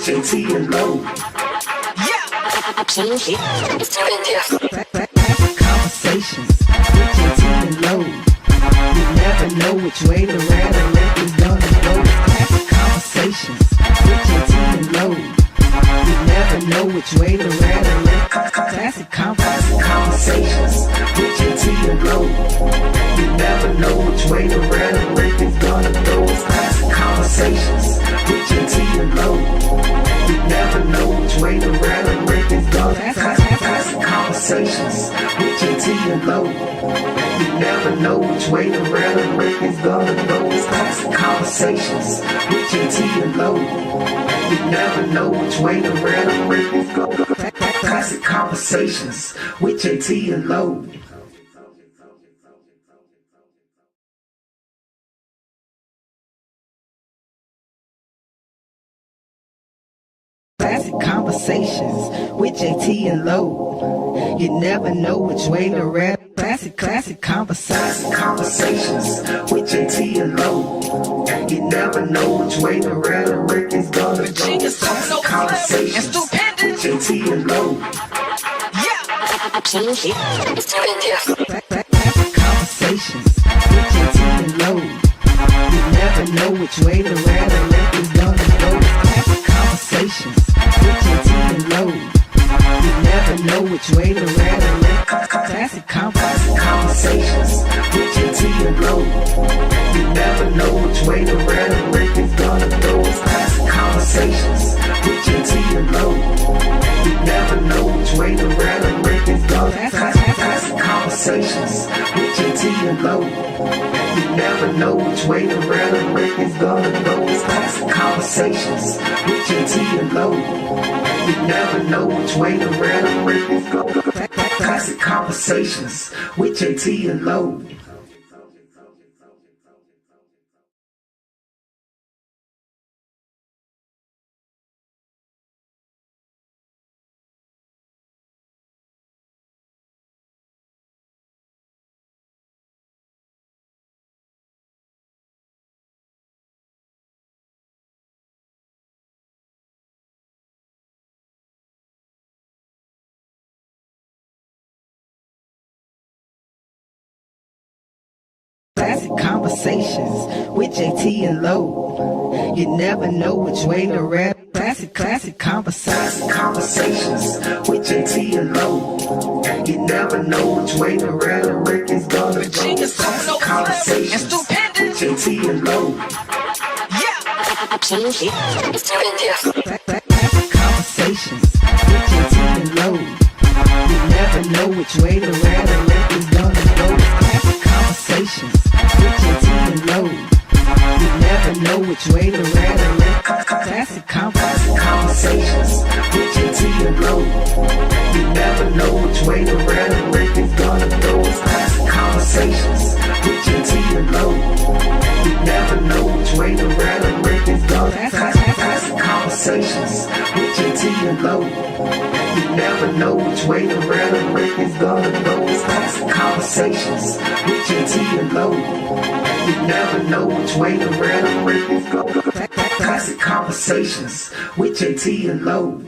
Jae Tea and Lo. Classic Conversations with Jae Tea and Lo. You never know which way the rhetoric is gonna go. Classic Conversations with Jae Tea and Lo. You never know which way the rhetoric. Classic Conversations with Jae Tea and Lo. You never know which way the rhetoric is gonna go. Classic Conversations with Jae Tea and Lo. You never know which way the rhetoric is gonna go. Classic Conversations with Jae Tea and Lo. You never know which way the rhetoric is gonna go. Classic Conversations with Jae Tea and Lo. You never know which way the rhetoric is gonna go. Classic Conversations with Jae Tea and Lo. Classic Conversations with Jae Tea and Lo. You never know which way to rap. Classic Conversations with Jae Tea and Lo. You never know which way the rhetoric is gonna go. Classic Conversations with Jae Tea and Lo. Classic Conversations with Jae Tea and Lo. You never know which way the rhetoric is gonna go. Classic Conversations with Jae Tea and Lo. You never know which way the rhetoric. Classic Conversations with Jae Tea and Lo. You never know which way the rhetoric is gonna go. Classic Conversations with Jae Tea and Lo. You never know which way the rhetoric is gonna go. Classic Conversations with Jae Tea and Lo. You never know which way the rhetoric is gonna go. Classic Conversations with Jae Tea and Lo. You never know which way the rhetoric is gonna go. Classic Conversations with Jae Tea and Lo. Classic Conversations with Jae Tea and Lo. You never know which way to rap. Classic Conversations with Jae Tea and Lo. You never know which way the rhetoric is gonna go. Classic Conversations with Jae Tea and Lo. Classic Conversations with Jae Tea and Lo. You never know which way the rhetoric is gonna go. Classic Conversations with Jae Tea and Lo. You never know which way the rhetoric. Classic Conversations with Jae Tea and Lo. You never know which way the rhetoric is gonna go. Classic Conversations with Jae Tea and Lo. You never know which way the rhetoric is gonna go. Classic Conversations with Jae Tea and Lo. You never know which way the rhetoric is gonna go. Classic Conversations with Jae Tea and Lo. You never know which way the rhetoric is gonna go. Classic Conversations with Jae Tea and Lo.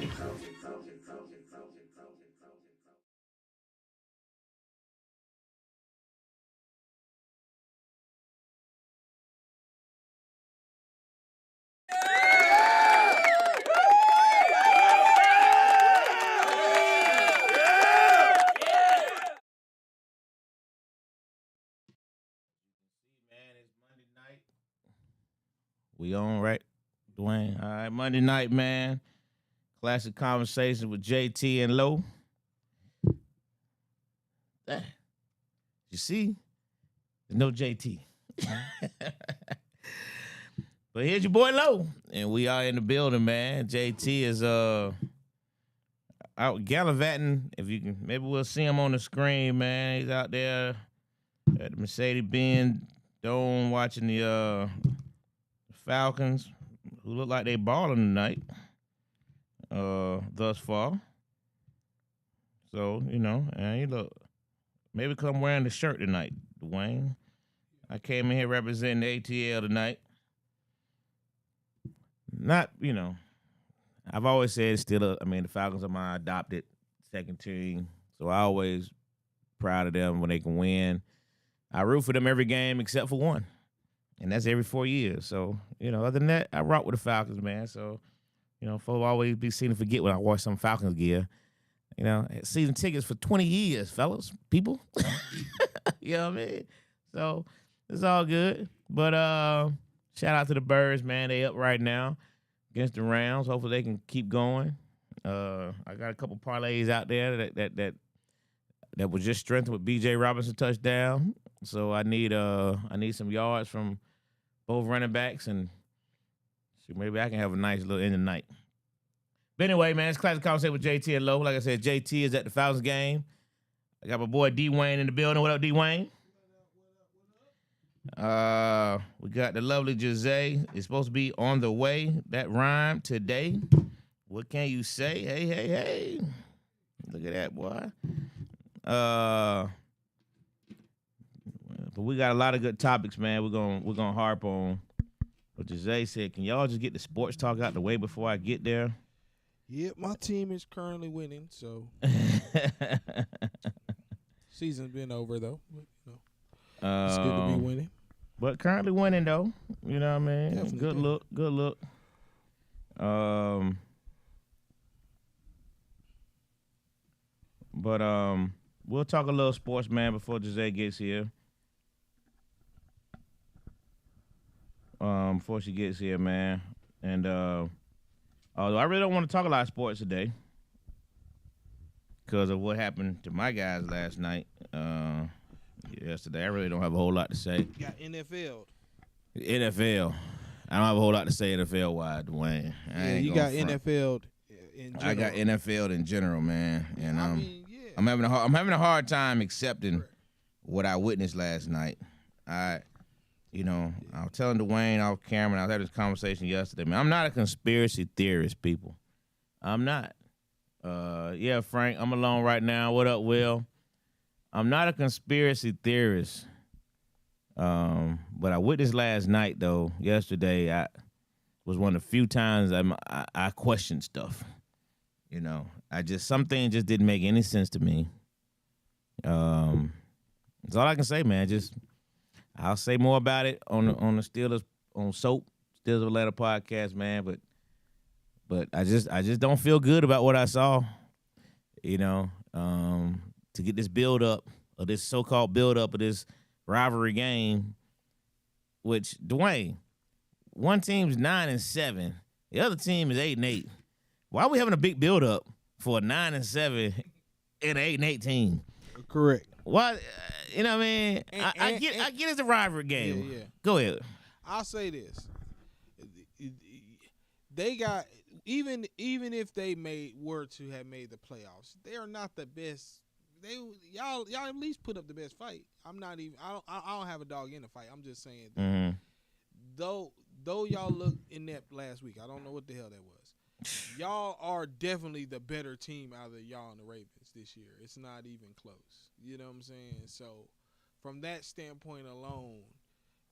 We on, right, Dwayne? All right, Monday night, man. Classic Conversations with Jae Tea and Lo. You see? There's no JT. But here's your boy Lo. And we are in the building, man. JT is out gallivanting. If you can, maybe we'll see him on the screen, man. He's out there at the Mercedes-Benz Dome watching the Falcons, who look like they balling tonight, thus far. So, you know, and you look, maybe come wearing the shirt tonight, Dwayne. I came in here representing the ATL tonight. Not, you know, I've always said the Falcons are my adopted second team, so I always proud of them when they can win. I root for them every game except for one, and that's every 4 years. So other than that, I rock with the Falcons, man. So folks always be seen to forget when I watch some Falcons gear. Season tickets for 20 years, fellas, people. You know what I mean? So it's all good. But shout out to the Birds, man. They up right now against the Rams. Hopefully they can keep going. I got a couple parlays out there that was just strengthened with B.J. Robinson touchdown. So I need some yards from both running backs, and maybe I can have a nice little end of the night. But anyway, man, it's Classic Conversation with Jae Tea and Lo. Like I said, Jae Tea is at the Falcons game. I got my boy D Wayne in the building. What up, D Wayne? We got the lovely Jae. It's supposed to be on the way. That rhyme today. What can you say? Hey. Look at that, boy. But we got a lot of good topics, man. We're gonna harp on what Jae said. Can y'all just get the sports talk out the way before I get there? Yep, my team is currently winning, so season's been over though. But, it's good to be winning. But currently winning though. You know what I mean? Definitely. Good look. But we'll talk a little sports, man, before Jae gets here. Before she gets here, man. And although I really don't want to talk a lot of sports today because of what happened to my guys last night, yesterday, I really don't have a whole lot to say. You got NFL. NFL. I don't have a whole lot to say NFL-wide, Dwayne. You got NFL in general. I got NFL in general, man. And yeah. I'm having a hard time accepting what I witnessed last night. I was telling Dwayne off camera, and I was having this conversation yesterday, man. I'm not a conspiracy theorist, people. I'm not. Yeah, Frank, I'm alone right now. What up, Will? I'm not a conspiracy theorist. But I witnessed last night, though, yesterday, I was one of the few times I questioned stuff. Some things just didn't make any sense to me. That's all I can say, man. I'll say more about it on the Steelers on Soap Steelers of Atlanta podcast, man. But I just don't feel good about what I saw. To get this build up or this so-called build up of this rivalry game, which Dwayne, one team's 9-7, the other team is 8-8. Why are we having a big build up for a 9-7 and an 8-8 team? Correct. Why? You know what I mean? I get it's a rivalry game. Yeah. Go ahead. I'll say this: they got even if they were to have made the playoffs, they are not the best. Y'all at least put up the best fight. I'm not even. I don't have a dog in the fight. I'm just saying. Mm-hmm. Though y'all look inept last week, I don't know what the hell that was. Y'all are definitely the better team out of y'all and the Ravens this year. It's not even close. You know what I'm saying? So, from that standpoint alone,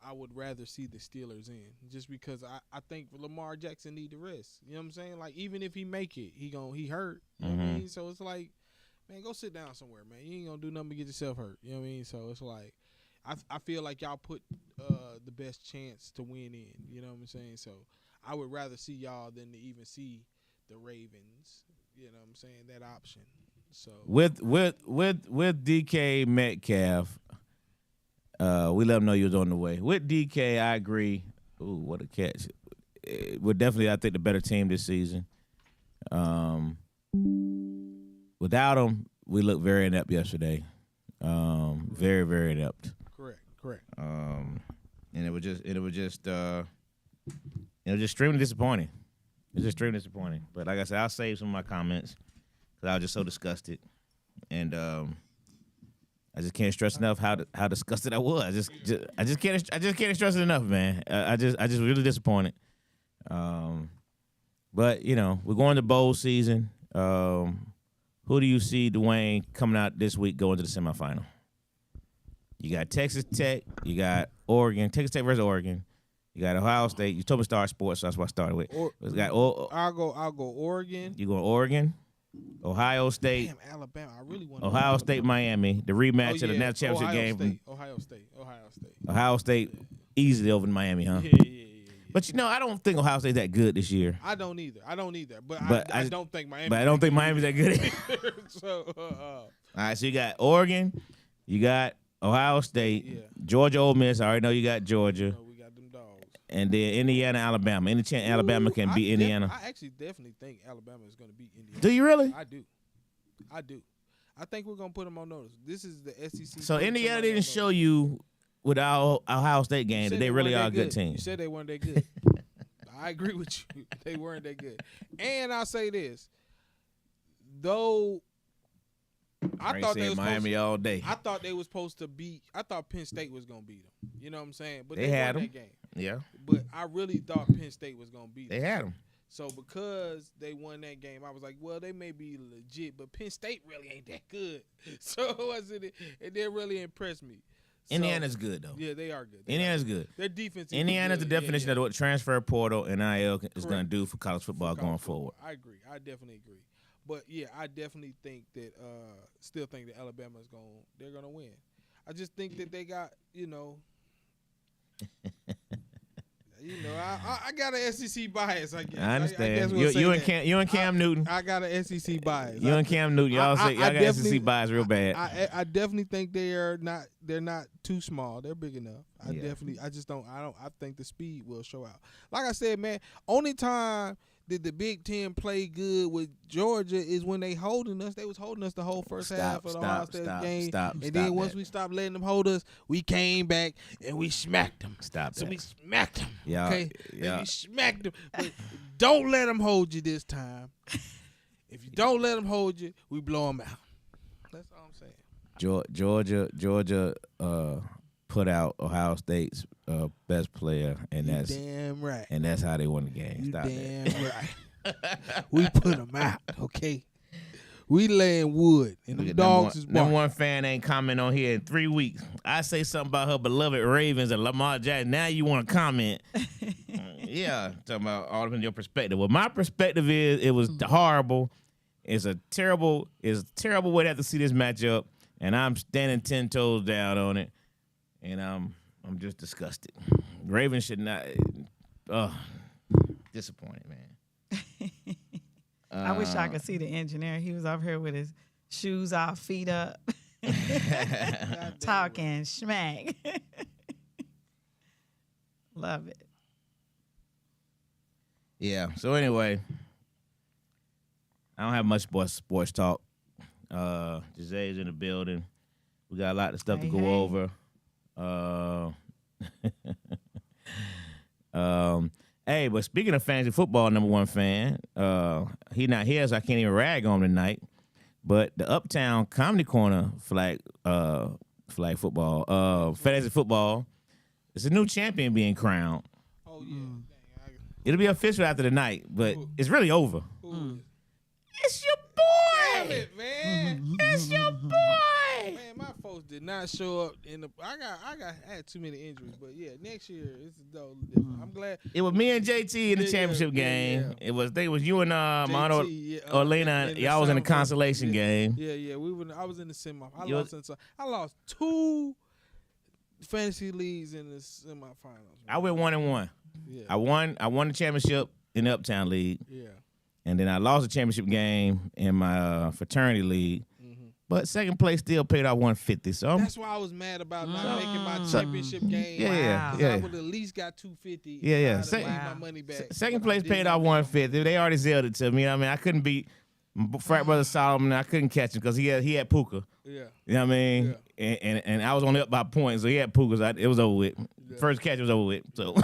I would rather see the Steelers in, just because I think Lamar Jackson need the rest. You know what I'm saying? Like, even if he make it, he hurt. You know what I mean? So it's like, man, go sit down somewhere, man. You ain't gonna do nothing but get yourself hurt. You know what I mean? So it's like, I feel like y'all put the best chance to win in. You know what I'm saying? So I would rather see y'all than to even see the Ravens. You know what I'm saying? That option. So with DK Metcalf, we let him know you was on the way. With DK, I agree. Ooh, what a catch! We're definitely, I think, the better team this season. Without him, we looked very inept yesterday. Very, very inept. Correct. And it was just extremely disappointing. It's extremely disappointing. But like I said, I'll save some of my comments because I was just so disgusted, and I just can't stress enough how disgusted I was. I just can't stress it enough, man. I just really disappointed. But we're going to bowl season. Who do you see, Dwayne, coming out this week going to the semifinal? You got Texas Tech. You got Oregon. Texas Tech versus Oregon. You got Ohio State. You told me to start sports, so that's what I started with. It's got I'll go Oregon. You going Oregon, Ohio State. Damn, Alabama. I really want Ohio State, Miami, the rematch of the national championship game. Ohio State. Ohio State easily over Miami, huh? Yeah. But I don't think Ohio State's that good this year. I don't either. But I don't think Miami. But I don't think Miami's that good. So, all right, so you got Oregon, you got Ohio State, Georgia, Ole Miss. I already know you got Georgia. we got them dogs. And then Indiana, Alabama. Any chance Alabama can beat Indiana? I actually definitely think Alabama is going to beat Indiana. Do you really? I do. I think we're going to put them on notice. This is the SEC. So Indiana didn't show you with our Ohio State game that they really are a good team. You said they weren't that good. I agree with you. They weren't that good. And I'll say this. Though I thought they was Miami all day. I thought they was supposed to beat. I thought Penn State was going to beat them. You know what I'm saying? But they had won them. That game. Yeah. But I really thought Penn State was going to beat them. They had them. So because they won that game, I was like, well, they may be legit, but Penn State really ain't that good. So it didn't really impress me. So, Indiana's good, though. Yeah, they are good. Indiana's good. Their defense is Indiana's good. the definition of what transfer portal and NIL is going to Correct. do for college football going forward. I agree. I definitely agree. But, yeah, I definitely think that still think that Alabama's they're going to win. I just think that they got, I got an SEC bias, I guess. I understand. I guess we'll you and Cam Newton. I got an SEC bias. You and Cam Newton, y'all got SEC bias real bad. I definitely think they're not too small. They're big enough. I think the speed will show out. Like I said, man, only time did the Big Ten play good with Georgia is when they holding us. They was holding us the whole first half of the Ohio State game. And then once we stopped letting them hold us, we came back and we smacked them. We smacked them. Yeah. Okay? Yeah. And we smacked them. But don't let them hold you this time. If you don't let them hold you, we blow them out. That's all I'm saying. Georgia put out Ohio State's best player, and You that's damn right. and that's how they won the game. You Stop damn that. right. We put them out, okay? We laying wood, and them dogs is Number barking. one fan ain't comment on here in 3 weeks. I say something about her beloved Ravens and Lamar Jackson. Now you want to comment? Yeah, talking about all of your perspective. Well, my perspective is it was horrible. It's a terrible way to have to see this matchup, and I'm standing 10 toes down on it, and I'm just disgusted. Ravens should not. Disappointed, man. I wish I could see the engineer. He was up here with his shoes off, feet up, talking smack. Love it. Yeah. So anyway, I don't have much sports talk. Jae's in the building. We got a lot of stuff to go over. Hey, but speaking of fantasy football, number one fan, he not here, so I can't even rag on him tonight. But the Uptown Comedy Corner flag football, fantasy football, it's a new champion being crowned. Oh yeah, It'll be official after the night, but it's really over. It's your boy. Damn it, man. It's your boy. Man, my folks did not show up in the. I had too many injuries, but yeah, next year it's totally different. I'm glad. It was me and Jae Tea in the championship game. Yeah. It was you and Mono Orlena. Y'all was in the consolation game. Yeah. I was in the semi. I lost 2 fantasy leagues in the semifinals. I went 1-1. Yeah. I won the championship in the Uptown League. Yeah. And then I lost the championship game in my fraternity league. But second place still paid out $150. So that's why I was mad about not making my championship game. Yeah. I would at least got $250. Yeah. My money back. Second place paid out $150. They already zelled it to me. I mean, I couldn't beat frat brother Solomon. I couldn't catch him because he had Puka. Yeah. You know what I mean? Yeah. And I was only up by points, so he had Puka. It was over with. Yeah. First catch was over with. So,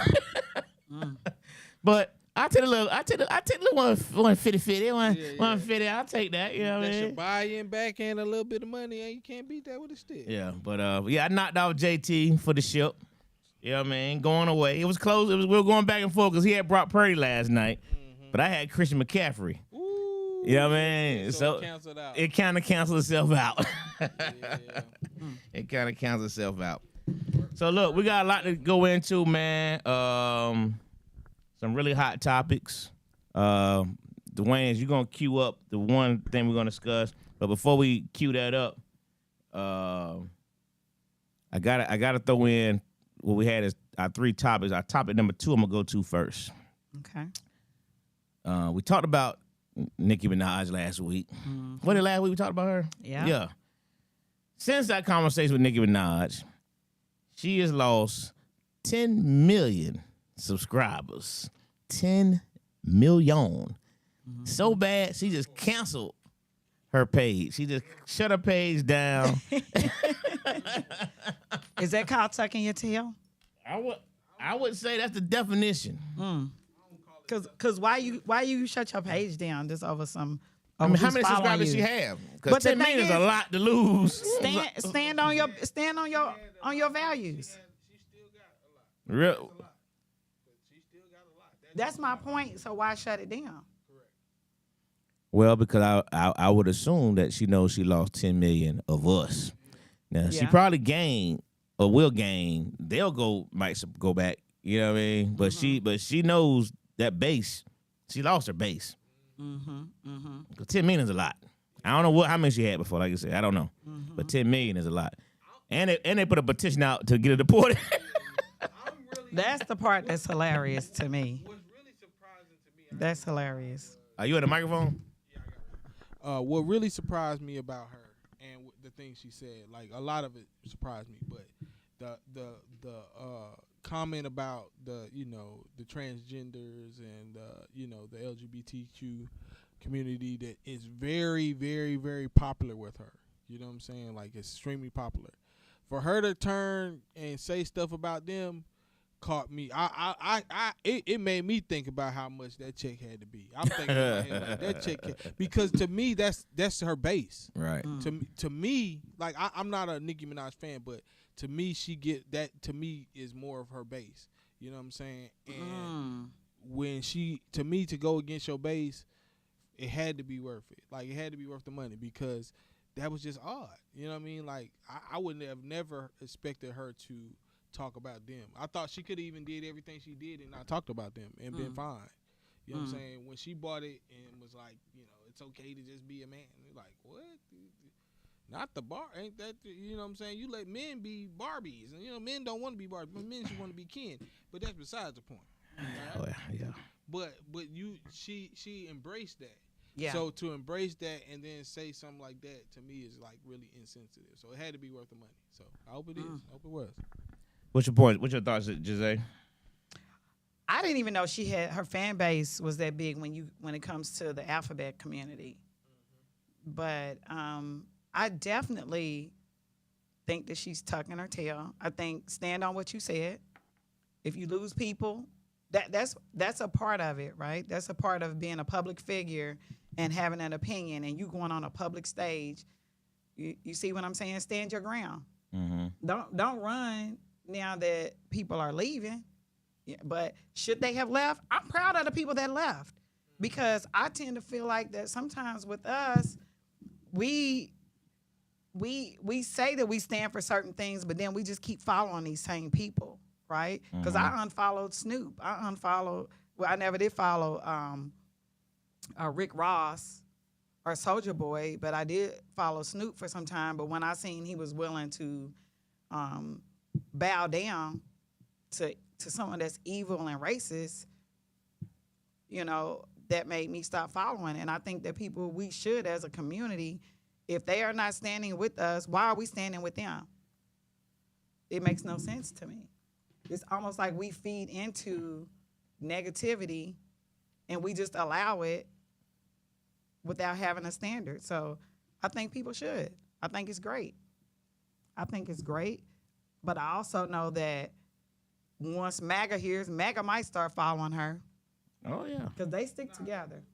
but I take the little 150. 150. I'll take that. You know what I mean? That's your buy-in back and a little bit of money, and you can't beat that with a stick. Yeah, but I knocked out Jae Tea for the ship. You know what I mean? Going away. It was close. We were going back and forth because he had Brock Purdy last night, but I had Christian McCaffrey. Ooh. You know what I mean? So it kind of canceled itself out. Yeah. It kind of cancels itself out. So look, we got a lot to go into, man. Some really hot topics. Dwayne, you're gonna cue up the one thing we're gonna discuss. But before we cue that up, I gotta throw in what we had as our 3 topics. Our topic number 2, I'm gonna go to first. Okay. We talked about Nicki Minaj last week. What did last week we talked about her? Yeah. Yeah. Since that conversation with Nicki Minaj, she has lost 10 million subscribers. 10 million. So bad, she just canceled her page. She just shut her page down. Is that called tucking your tail? I would say that's the definition. Cause why you shut your page down just over some? I mean, how who's many following subscribers you? she have? But Because the 10 million is thing a is- lot to lose. Stand on your values. Real. That's my point. So why shut it down? Well, because I would assume that she knows she lost 10 million of us. Now she Yeah. probably gained or will gain. Might go back. You know what I mean? But she knows that base. She lost her base. 'Cause 10 million is a lot. I don't know how many she had before. Like I said, I don't know. But 10 million is a lot. And they put a petition out to get it deported. That's the part that's hilarious to me. What's really surprising to me, That's hilarious. Are you at the microphone? what really surprised me about her and the things she said, like a lot of it surprised me, but the comment about the transgenders and the LGBTQ community that is very, very, very popular with her. You know what I'm saying? Like extremely popular. For her to turn and say stuff about them caught me. It made me think about how much that check had to be. I'm thinking about like, that check because to me that's her base. Right. To me, like I'm not a Nicki Minaj fan, but to me she get that. To me is more of her base. You know what I'm saying? And when to go against your base, it had to be worth it. Like it had to be worth the money because that was just odd. You know what I mean? Like I wouldn't have never expected her to talk about them. I thought she could have even did everything she did and not talked about them and been fine. You know what I'm saying? When she bought it and was like, it's okay to just be a man. You're like, what? Not the bar. Ain't that, you know what I'm saying? You let men be Barbies. And, men don't want to be Barbies. But men should want to be Ken. But that's besides the point. Oh, yeah. But she embraced that. Yeah. So to embrace that and then say something like that to me is like really insensitive. So it had to be worth the money. So I hope it is. I hope it was. What's your point? What's your thoughts, Jae? I didn't even know her fan base was that big when it comes to the alphabet community. But I definitely think that she's tucking her tail. I think stand on what you said. If you lose people, that's a part of it, right? That's a part of being a public figure and having an opinion, and you going on a public stage. You see what I'm saying? Stand your ground. Don't run now that people are leaving. Yeah, but should they have left? I'm proud of the people that left because I tend to feel like that sometimes with us, we say that we stand for certain things, but then we just keep following these same people, right? Because I unfollowed Snoop. I never did follow Rick Ross or Soulja Boy, but I did follow Snoop for some time. But when I seen he was willing to bow down to someone that's evil and racist, that made me stop following. And I think that we should, as a community, if they are not standing with us, why are we standing with them? It makes no sense to me. It's almost like we feed into negativity and we just allow it without having a standard. So I think people should. I think it's great. But I also know that once MAGA hears, MAGA might start following her. Oh, yeah. Because they stick together.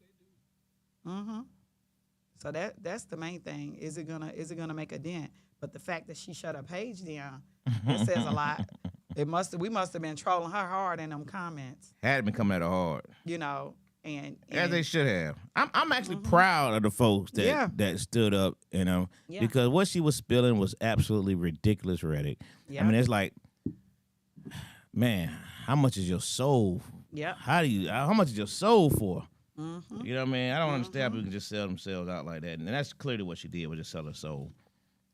So that's the main thing. Is it gonna make a dent? But the fact that she shut her page down, it says a lot. We must have been trolling her hard in them comments. Had been coming at her hard. As they should have. I'm actually proud of the folks that stood up, Yeah. because what she was spilling was absolutely ridiculous rhetoric. Yeah. I mean, it's like, man, how much is your soul? Yeah. How much is your soul for? Mm-hmm. You know what I mean? I don't understand how people can just sell themselves out like that. And that's clearly what she did, was just sell her soul.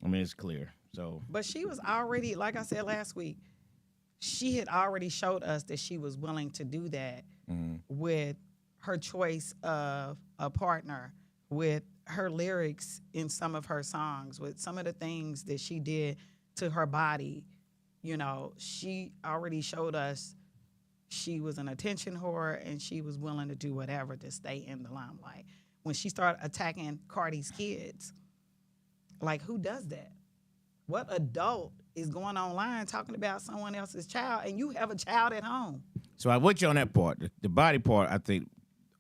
I mean, it's clear. So, But she was already, like I said last week, she had already showed us that she was willing to do that with her choice of a partner, with her lyrics in some of her songs, with some of the things that she did to her body. You know, she already showed us she was an attention whore and she was willing to do whatever to stay in the limelight. When she started attacking Cardi's kids, like, who does that? What adult is going online talking about someone else's child, and you have a child at home? so I'm with you on that part. The body part, I think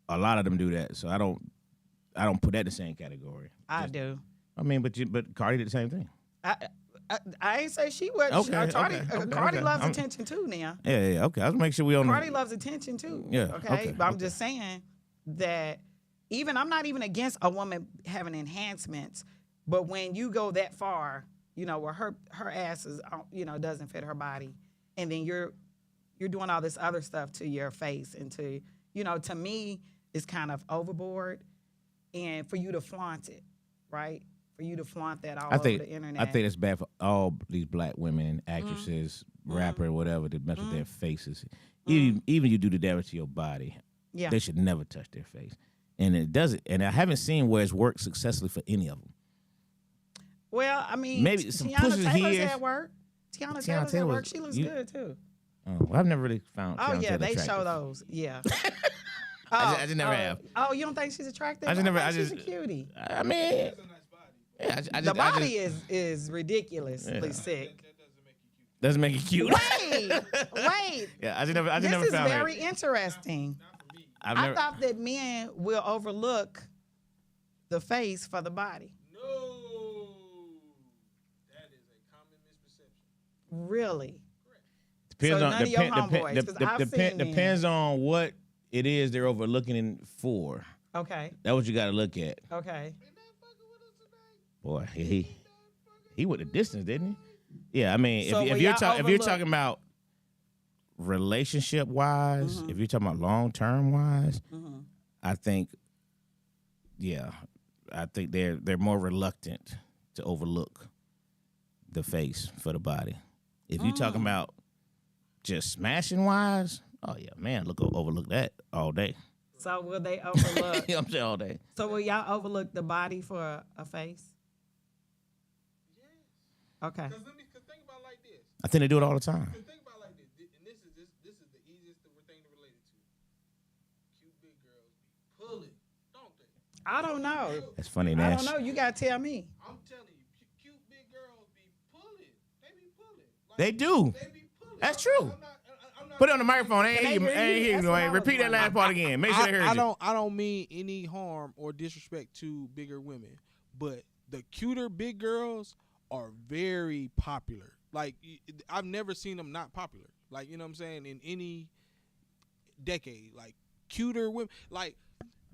a lot of them do that. So I don't put that in the same category. I do. I mean, but Cardi did the same thing. I ain't say she wasn't. Okay, Cardi loves I'm- attention too now. Yeah. Okay, let's make sure we on. Cardi loves attention too. Yeah, Okay. But I'm just saying that I'm not even against a woman having enhancements, but when you go that far, you know, where her ass is, you know, doesn't fit her body, and then you're doing all this other stuff to your face and to, you know, to me, it's kind of overboard, and for you to flaunt it, right? For you to flaunt that all over the internet. I think it's bad for all these black women, actresses, rapper, whatever, to mess with their faces. Even you do the damage to your body. Yeah. They should never touch their face. And it doesn't. And I haven't seen where it's worked successfully for any of them. Well, I mean, Maybe some Tiana pushes Taylor's here. at work. Tiana Taylor's at Taylor's- work. She looks good too. Well, I've never really found. Oh Tiana yeah, Taylor they attractive. show those. Yeah. I just never have. Oh, you don't think she's attractive? I just never. think I just. she's a cutie. I mean. Yeah, I just, The body I just, is ridiculously sick. doesn't make it cute. Wait. Yeah, I just never This is found very her. interesting. I've I never. thought that men will overlook the face for the body. No, that is a common misperception. Really? Depends So on none of your homeboys, 'cause I've seen men. depends on what it is they're overlooking it for. Okay. That's what you got to look at. Okay. Boy, he went the distance, didn't he? Yeah, I mean, So if will you're y'all if you're overlook- talking about relationship wise, if you're talking about long term wise, I think, I think they're more reluctant to overlook the face for the body. If you're talking about just smashing wise, oh yeah, man, overlook that all day. So will they overlook? I'm saying all day. So will y'all overlook the body for a face? Okay. Because think about it like this. I think they do it all the time. Think about it like this, and this is the easiest thing to relate it to. Cute big girls be pulling, don't they? I don't know. That's funny, I Nash. don't know. You gotta tell me. I'm telling you, cute big girls be pulling. They be pulling. Like, They do. They be pulling. That's true. I'm not Put it on the microphone. I ain't Can hear they you. I hear ain't you? hear That's you. what I was Repeat that last wondering. part again. Make sure they heard you. I don't mean any harm or disrespect to bigger women, but the cuter big girls are very popular. Like, I've never seen them not popular. Like, you know what I'm saying? In any decade, like cuter women, like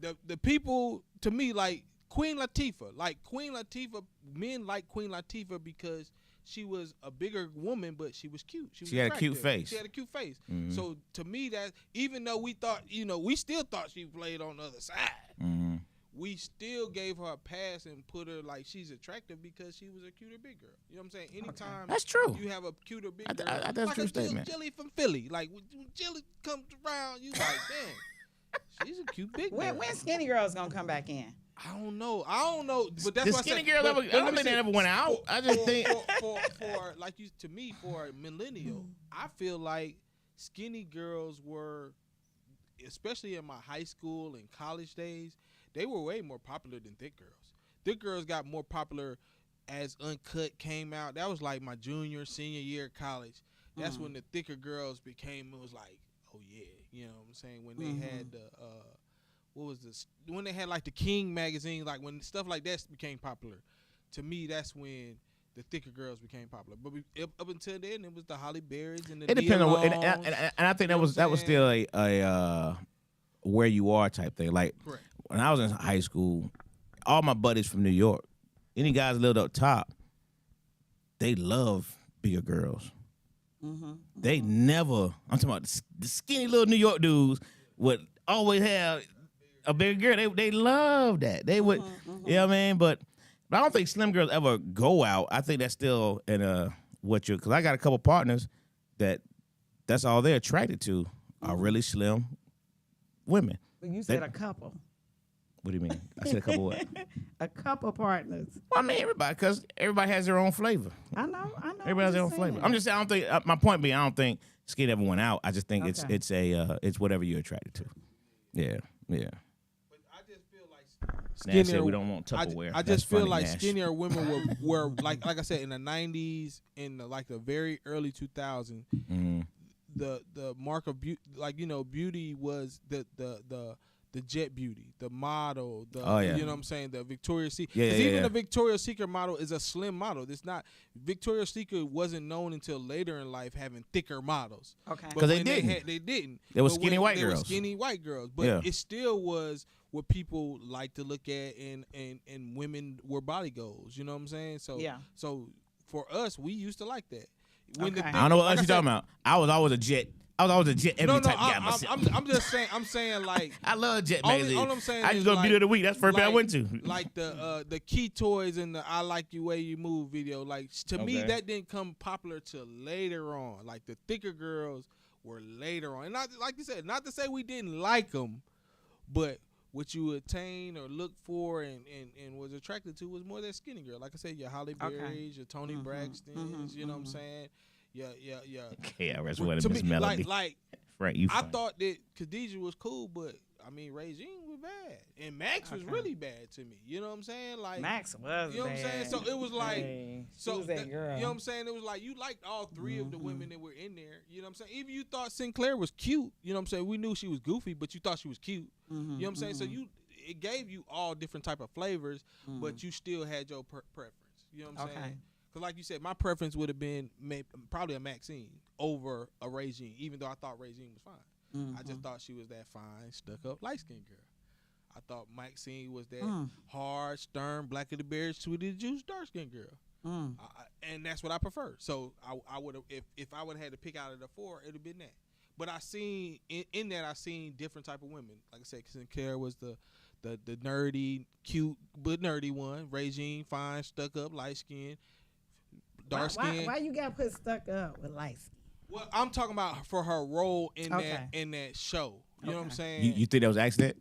the people to me, like Queen Latifah. Men like Queen Latifah because she was a bigger woman, but she was cute. She had a cute attractive. face. She had a cute face. Mhm. So to me, that even though we thought, we still thought she played on the other side. Mhm. We still gave her a pass and put her like she's attractive because she was a cuter big girl. You know what I'm saying? Anytime That's true. you have a cuter big I girl, that's a like true a statement. Jilly from Philly. Like when Jilly comes around, you like, damn, she's a cute big girl. When skinny girls gonna come back in? I don't know, but that's The why skinny I said, girls, but I don't let me think they say, ever went out. I just think. for like you to me, for a millennial, I feel like skinny girls were, especially in my high school and college days, they were way more popular than thick girls. Thick girls got more popular as Uncut came out. That was like my junior, senior year of college. That's when the thicker girls became. It was like, oh yeah, you know what I'm saying? When they had the what was this? When they had like the King magazine, like when stuff like that became popular. To me, that's when the thicker girls became popular. But up until then, it was the Holly Berrys and the It depends on what, Nia Longs. and I think that was still a where you are type thing. Like Correct. when I was in high school, all my buddies from New York, any guys that lived up top, they love bigger girls. They never. I'm talking about the skinny little New York dudes would always have a bigger girl. They love that. They would. You know what I mean? But I don't think slim girls ever go out. I think that's still in because I got a couple partners that's all they're attracted to are really slim women. But you said a couple. What do you mean? I said a couple what? A couple partners. Well, I mean everybody, because everybody has their own flavor. I know. Everybody has their own flavor. I'm just saying, I don't think, my point being, I don't think skin ever went out. I just think it's whatever you're attracted to. Yeah. But I just feel like Skinnier, said we don't want Tupperware. I just feel like skinnier women were like I said, in the 90s, in the very early 2000s, the mark of beauty, beauty was the jet beauty, the model, you know what I'm saying, the Victoria's Secret. Because even the Victoria's Secret model is a slim model. It's not, Victoria's Secret wasn't known until later in life having thicker models. Okay. Because they didn't. They were skinny white girls. They were skinny white girls. But it still was what people like to look at, and women were body goals. You know what I'm saying? So for us, we used to like that. I don't know what else you're talking about. I was always a jet every type guy myself. I'm just saying. I'm saying like I love Jet magazine. All I'm saying I is just go Beauty of the Week. That's the first thing I went to. Like the Key Toys and the I Like You Way You Move video. Like to me, that didn't come popular till later on. Like the thicker girls were later on, and not like you said, not to say we didn't like them, but what you attain or look for and was attracted to was more that skinny girl. Like I said, your Halle Berry's, your Toni Braxton's. You know what I'm saying? Yeah. Yeah, that's what it is. Melody. Like right, you. I thought that Khadijah was cool, but I mean, Regine was bad, and Max was really bad to me. You know what I'm saying? Like Max was. You know what I'm saying? So it was like, she was that girl. You know what I'm saying? It was like you liked all three of the women that were in there. You know what I'm saying? Even you thought Sinclair was cute. You know what I'm saying? We knew she was goofy, but you thought she was cute. You know what I'm saying? So it gave you all different type of flavors, but you still had your preference. You know what I'm saying? Because like you said, my preference would have been probably a Maxine over a Regine, even though I thought Regine was fine. I just thought she was that fine, stuck-up, light-skinned girl. I thought Maxine was that hard, stern, black of the berry, sweet of the juice, dark-skinned girl. And that's what I prefer. So I would have, if I would have had to pick out of the four, it would have been that. But I seen, in that, I seen different type of women. Like I said, Sinclair was the nerdy, cute, but nerdy one. Regine, fine, stuck-up, light-skinned. Dark skin. Why you got put stuck up with light skin? Well, I'm talking about for her role in that show. You know what I'm saying? You think that was accident?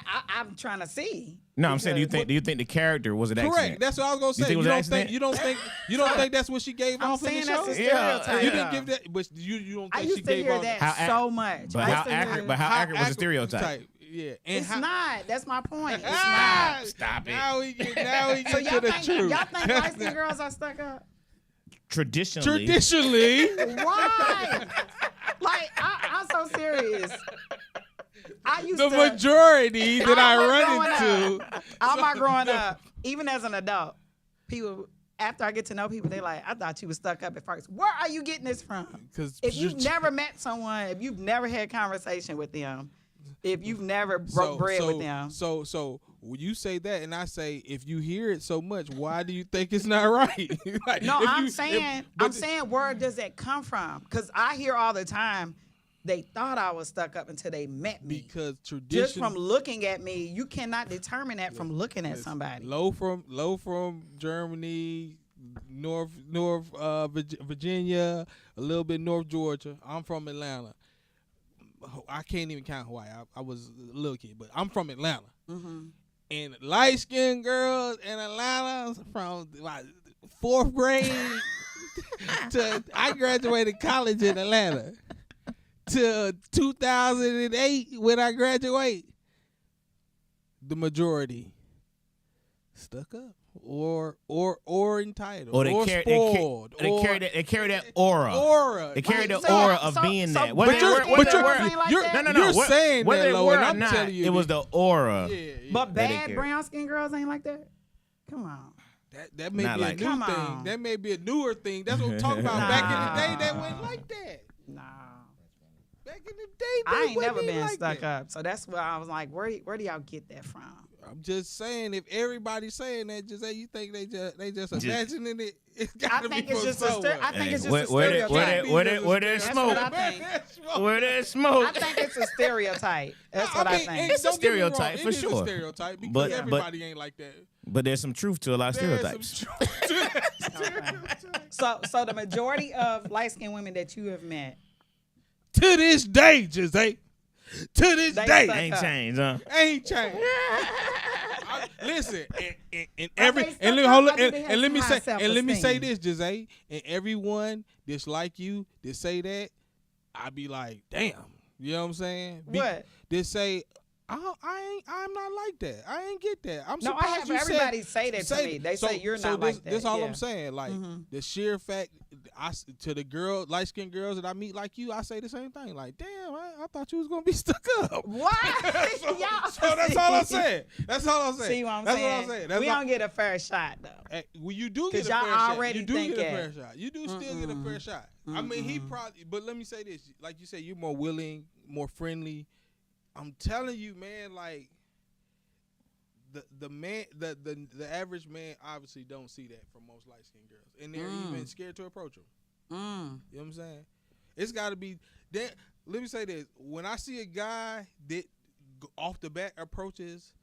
I'm trying to see. No, I'm saying, do you think the character was an accident? Correct. That's what I was gonna say. You don't think that's what she gave off in the show? That's a stereotype. You didn't give that, but you don't think she gave off. I used to hear that so much. But how accurate was the stereotype? Yeah, and it's not. That's my point. It's not. Stop it. Now we get to the truth. Y'all think light-skinned girls are stuck up? Traditionally. Why? Like I'm so serious. Majority that I run into. All my growing up, even as an adult, people. After I get to know people, they're like, I thought you was stuck up at first. Where are you getting this from? If you've never met someone, if you've never had conversation with them, if you've never broke bread with them. So you say that, and I say, if you hear it so much, why do you think it's not right? Like, no, I'm saying, where does that come from? Because I hear all the time, they thought I was stuck up until they met me. Because tradition, just from looking at me, you cannot determine that from looking at somebody. Low from Germany, North Virginia, a little bit North Georgia. I'm from Atlanta. I can't even count Hawaii. I was a little kid, but I'm from Atlanta. And light-skinned girls in Atlanta from fourth grade to I graduated college in Atlanta to 2008 when I graduate. The majority stuck up. Or entitled, or spoiled, they carry that aura. They carry the aura of being that. You're saying that, Lo, and I'm telling you, it was the aura. Yeah. But bad brown skin girls ain't like that. Come on. That may be a new thing. That may be a newer thing. That's what I'm talking about. Back in the day, they went like that. Nah. Back in the day, I ain't wasn't never been like stuck that. up. So that's where I was like, where do y'all get that from? I'm just saying, if everybody's saying that, just say you think they just imagining it. It's I gotta think be it's from just a somewhere. I think it's just Where- a where that- stereotype. where that That's smoke? what I think. Where that smoke? I think it's a stereotype. That's what I think. It's a don't get me wrong, stereotype for it is sure. a stereotype because But- everybody ain't like that. But there's some truth to a lot of There's stereotypes. some truth to it. So the majority of light-skinned women that you have met, To this day, Jose. To this They day, suck. Ain't changed, huh? ain't changed. Listen, and every they and suck let, hold up, on, I think they and have let me high say and let me say self-esteem. this, Jose, and everyone that's like you that say that, I be like, damn, you know what I'm saying? what? They say, I'm not like that. I ain't get that. I'm No, I surprised have you everybody said, say that to me. They say you're not this, like that. This all Yeah. I'm saying. Like the sheer fact, to the light skinned girls that I meet like you, I say the same thing. Like, damn, I thought you was gonna be stuck up. What? So that's all I'm saying. That's all I'm saying. See what I'm That's saying? what I'm saying. That's We all- don't get a fair shot though. Well, you do get a 'Cause fair y'all shot. already You do think get a that. fair shot. You do still get a fair shot. I mean, he probably. But let me say this: like you said, you're more willing, more friendly. I'm telling you, man. Like the man, the average man obviously don't see that from most light skinned girls, and they're even scared to approach them. You know what I'm saying? It's got to be that. Let me say this: when I see a guy that off the bat approaches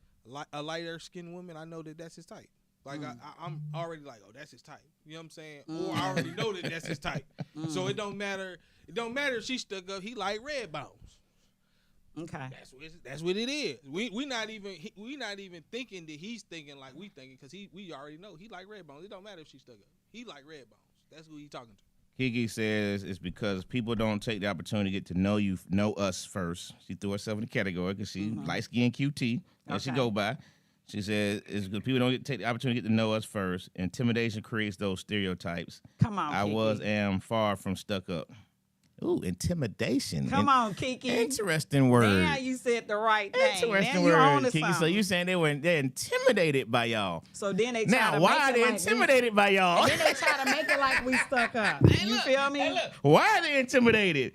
a lighter skinned woman, I know that that's his type. Like I'm already like, oh, that's his type. You know what I'm saying? Or I already know that that's his type. So it don't matter. It don't matter if she stuck up. He like red bones. Okay. That's what it is. We not even thinking that he's thinking like we thinking because we already know he like red bones. It don't matter if she stuck up. He like red bones. That's who he talking to. Kiki says it's because people don't take the opportunity to get to know us first. She threw herself in the category because she light skin QT and she Okay. go by. She says it's because people don't take the opportunity to get to know us first. Intimidation creates those stereotypes. Come on, I Kiki. am far from stuck up. Ooh, intimidation. Come on, Kiki. Interesting word. Now you said the right thing. Interesting Now you on word, to Kiki. So something. you saying they're intimidated by y'all. So then they try Now, to why make are it they like intimidated by y'all? And then they try to make it like we stuck up. You feel me? Why are they intimidated?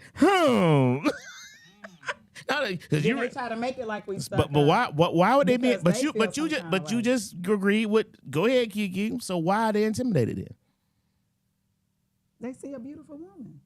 Because Then they try to make it like we stuck But up. why would they be? Because they feel some kind of You way. just agreed with. Go ahead, Kiki. So why are they intimidated then? They see a beautiful woman.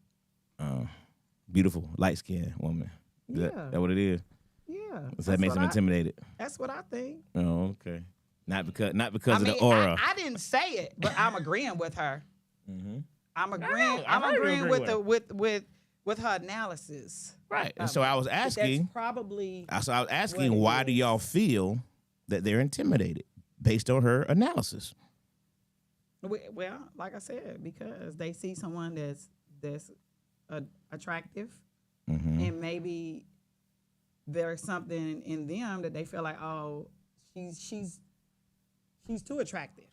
Beautiful light skinned woman. Is Yeah. that what it is? Yeah. Does that make them intimidated? That's what I think. Oh, okay. Not because I of mean, the aura. I didn't say it, but I'm agreeing with her. I'm agreeing. I I'm heard you agreeing agree with her analysis. Right. And so I was But asking. that's probably So I was asking, what it why do is. y'all feel that they're intimidated based on her analysis? well, like I said, because they see someone that's attractive, and maybe there's something in them that they feel like, oh, she's too attractive.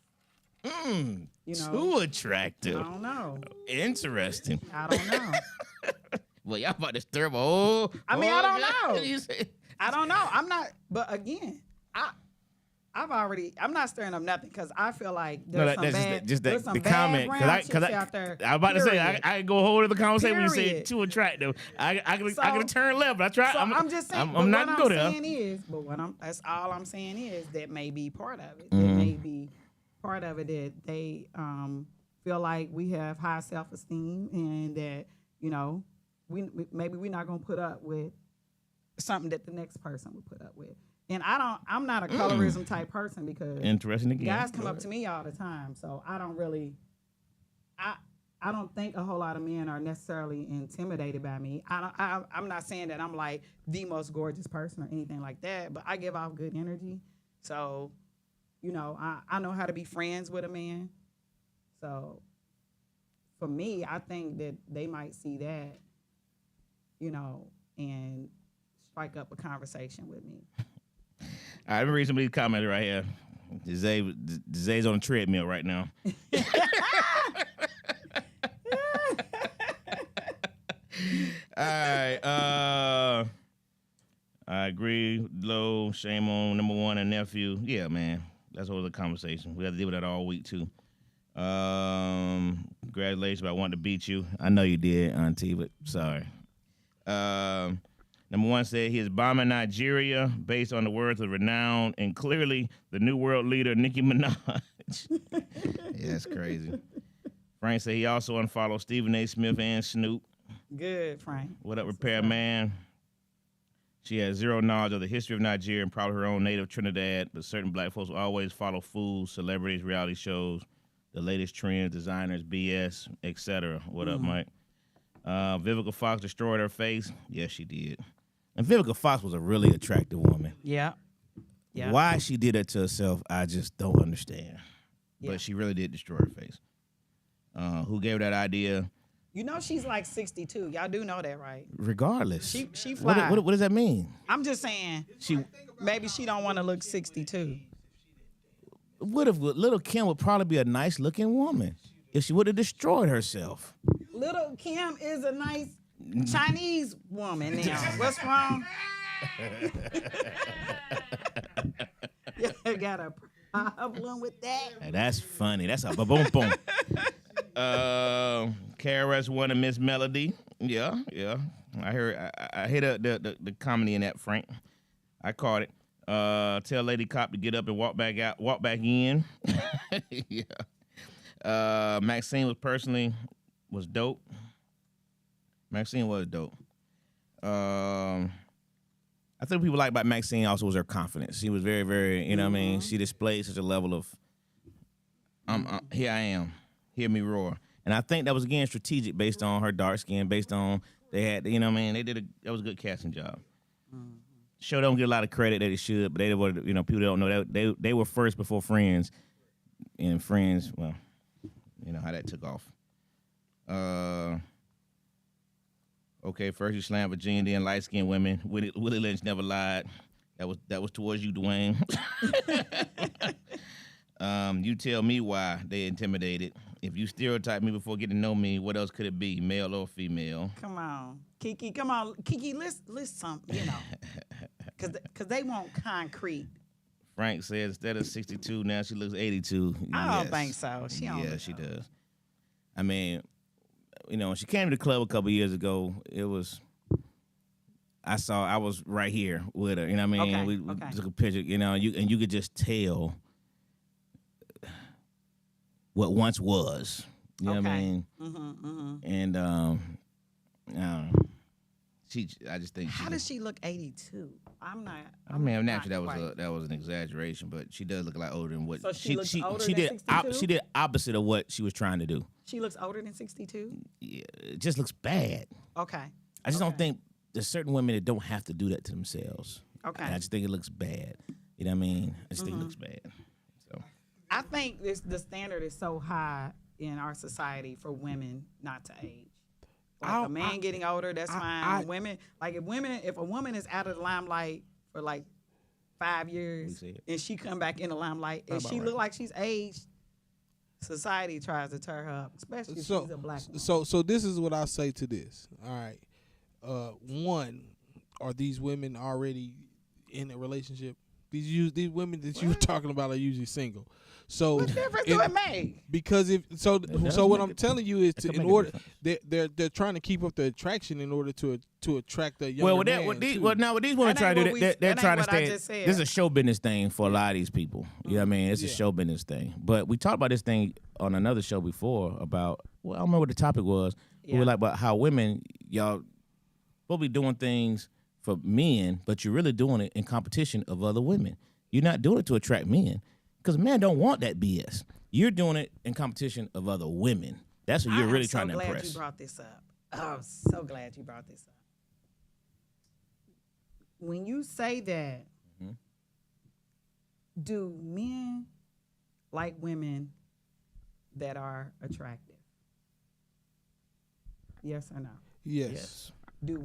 You know, Too attractive. I don't know. Interesting. I don't know. Well, y'all about to stir up a whole. I mean, I don't know. You say- I don't know. I'm not. But again, I'm not stirring up nothing because I feel like there's some bad. There's some the bad comment. brown Because chicks out there. I was about to say period. I go hold of the conversation when you say Period. too attractive. I could So- turn left. I try. So I'm just saying. I'm not what gonna go I'm there. saying is, that's all I'm saying is that may be part of it. Mm-hmm. That may be part of it that they feel like we have high self-esteem and that maybe we're not gonna put up with something that the next person would put up with. And I'm not a colorism type person because Interesting again. guys come up to me all the time, so I don't really. I don't think a whole lot of men are necessarily intimidated by me. I'm not saying that I'm like the most gorgeous person or anything like that, but I give off good energy. So, I know how to be friends with a man. So, for me, I think that they might see that, and strike up a conversation with me. All right, let me read some of these comments right here. Jae's on a treadmill right now. All right. I agree. Low, shame on number one and nephew. Yeah, man. That's always a conversation. We have to deal with that all week, too. Congratulations, but I wanted to beat you. I know you did, Auntie, but sorry. Number one said he is bombing Nigeria based on the words of renowned and clearly the new world leader, Nicki Minaj. Yeah, that's crazy. Frank said he also unfollowed Stephen A. Smith and Snoop. Good, Frank. What up, repairman? She has zero knowledge of the history of Nigeria and probably her own native Trinidad, but certain black folks will always follow fools, celebrities, reality shows, the latest trends, designers, BS, etc. What up, Mike? Vivica Fox destroyed her face. Yes, she did. And Vivica Fox was a really attractive woman. Yeah. Yeah. Why she did that to herself, I just don't understand. Yeah. But she really did destroy her face. Who gave her that idea? You know she's like 62. Y'all do know that, right? Regardless. She fly. What does that mean? I'm just saying. Maybe she don't want to look 62. What if Little Kim would probably be a nice looking woman if she would have destroyed herself? Little Kim is a nice Chinese woman now. What's wrong? You got a problem with that? Hey, that's funny. That's a boom boom. KRS One and Miss Melody. Yeah. I heard. I hit the comedy in that, Frank. I caught it. Tell Lady Cop to get up and walk back in. Yeah. Maxine was dope. Maxine was dope. I think what people like about Maxine also was her confidence. She was very, very, you know what I mean? She displayed such a level of, here I am, hear me roar. And I think that was, again, strategic based on her dark skin, based on, they had, you know what I mean? That was a good casting job. Show don't get a lot of credit that it should, but they were, you know, people don't know that they were first before Friends. And Friends, well, you know how that took off. Okay, first you slam Virginia, then light-skinned women. Willie Lynch never lied. That was towards you, Dwayne. You tell me why they intimidated. If you stereotype me before getting to know me, what else could it be, male or female? Come on, Kiki. Come on, Kiki. List something. You know, because they want concrete. Frank says instead of 62, now she looks 82. I don't think so. She does. I mean, you know, when she came to the club a couple years ago, I was right here with her. You know what I mean? Okay, We took a picture, you know, and you could just tell what once was. You know what I mean? And I don't know. I just think. How does she look 82? I'm not. I mean, naturally that was an exaggeration, but she does look a lot older than what. So she looks older she than did. 62? She did opposite of what she was trying to do. She looks older than 62. Yeah, it just looks bad. Okay. I just don't think there's certain women that don't have to do that to themselves. Okay. And I just think it looks bad. You know what I mean? I just think it looks bad. So I think the standard is so high in our society for women not to age. Like a man getting older, that's fine. Women, like if a woman is out of the limelight for like 5 years and she come back in the limelight and she look like she's aged, society tries to tear her up, especially if she's a black woman. So this is what I say to this. All right. One, are these women already in a relationship? These women that you were talking about are usually single. So what difference do it make? Because what I'm telling you is they're trying to keep up the attraction in order to attract the younger man. What these women try to do, they're trying to stay. This is a show business thing for a lot of these people. You know what I mean? It's a show business thing. But we talked about this thing on another show before about, well, I don't remember what the topic was. Yeah. We were like about how women, y'all, will be doing things for men, but you're really doing it in competition of other women. You're not doing it to attract men. Because men don't want that BS. You're doing it in competition of other women. That's what you're really trying to impress. I'm so glad you brought this up. I'm so glad you brought this up. When you say that, do men like women that are attractive? Yes or no? Yes. Do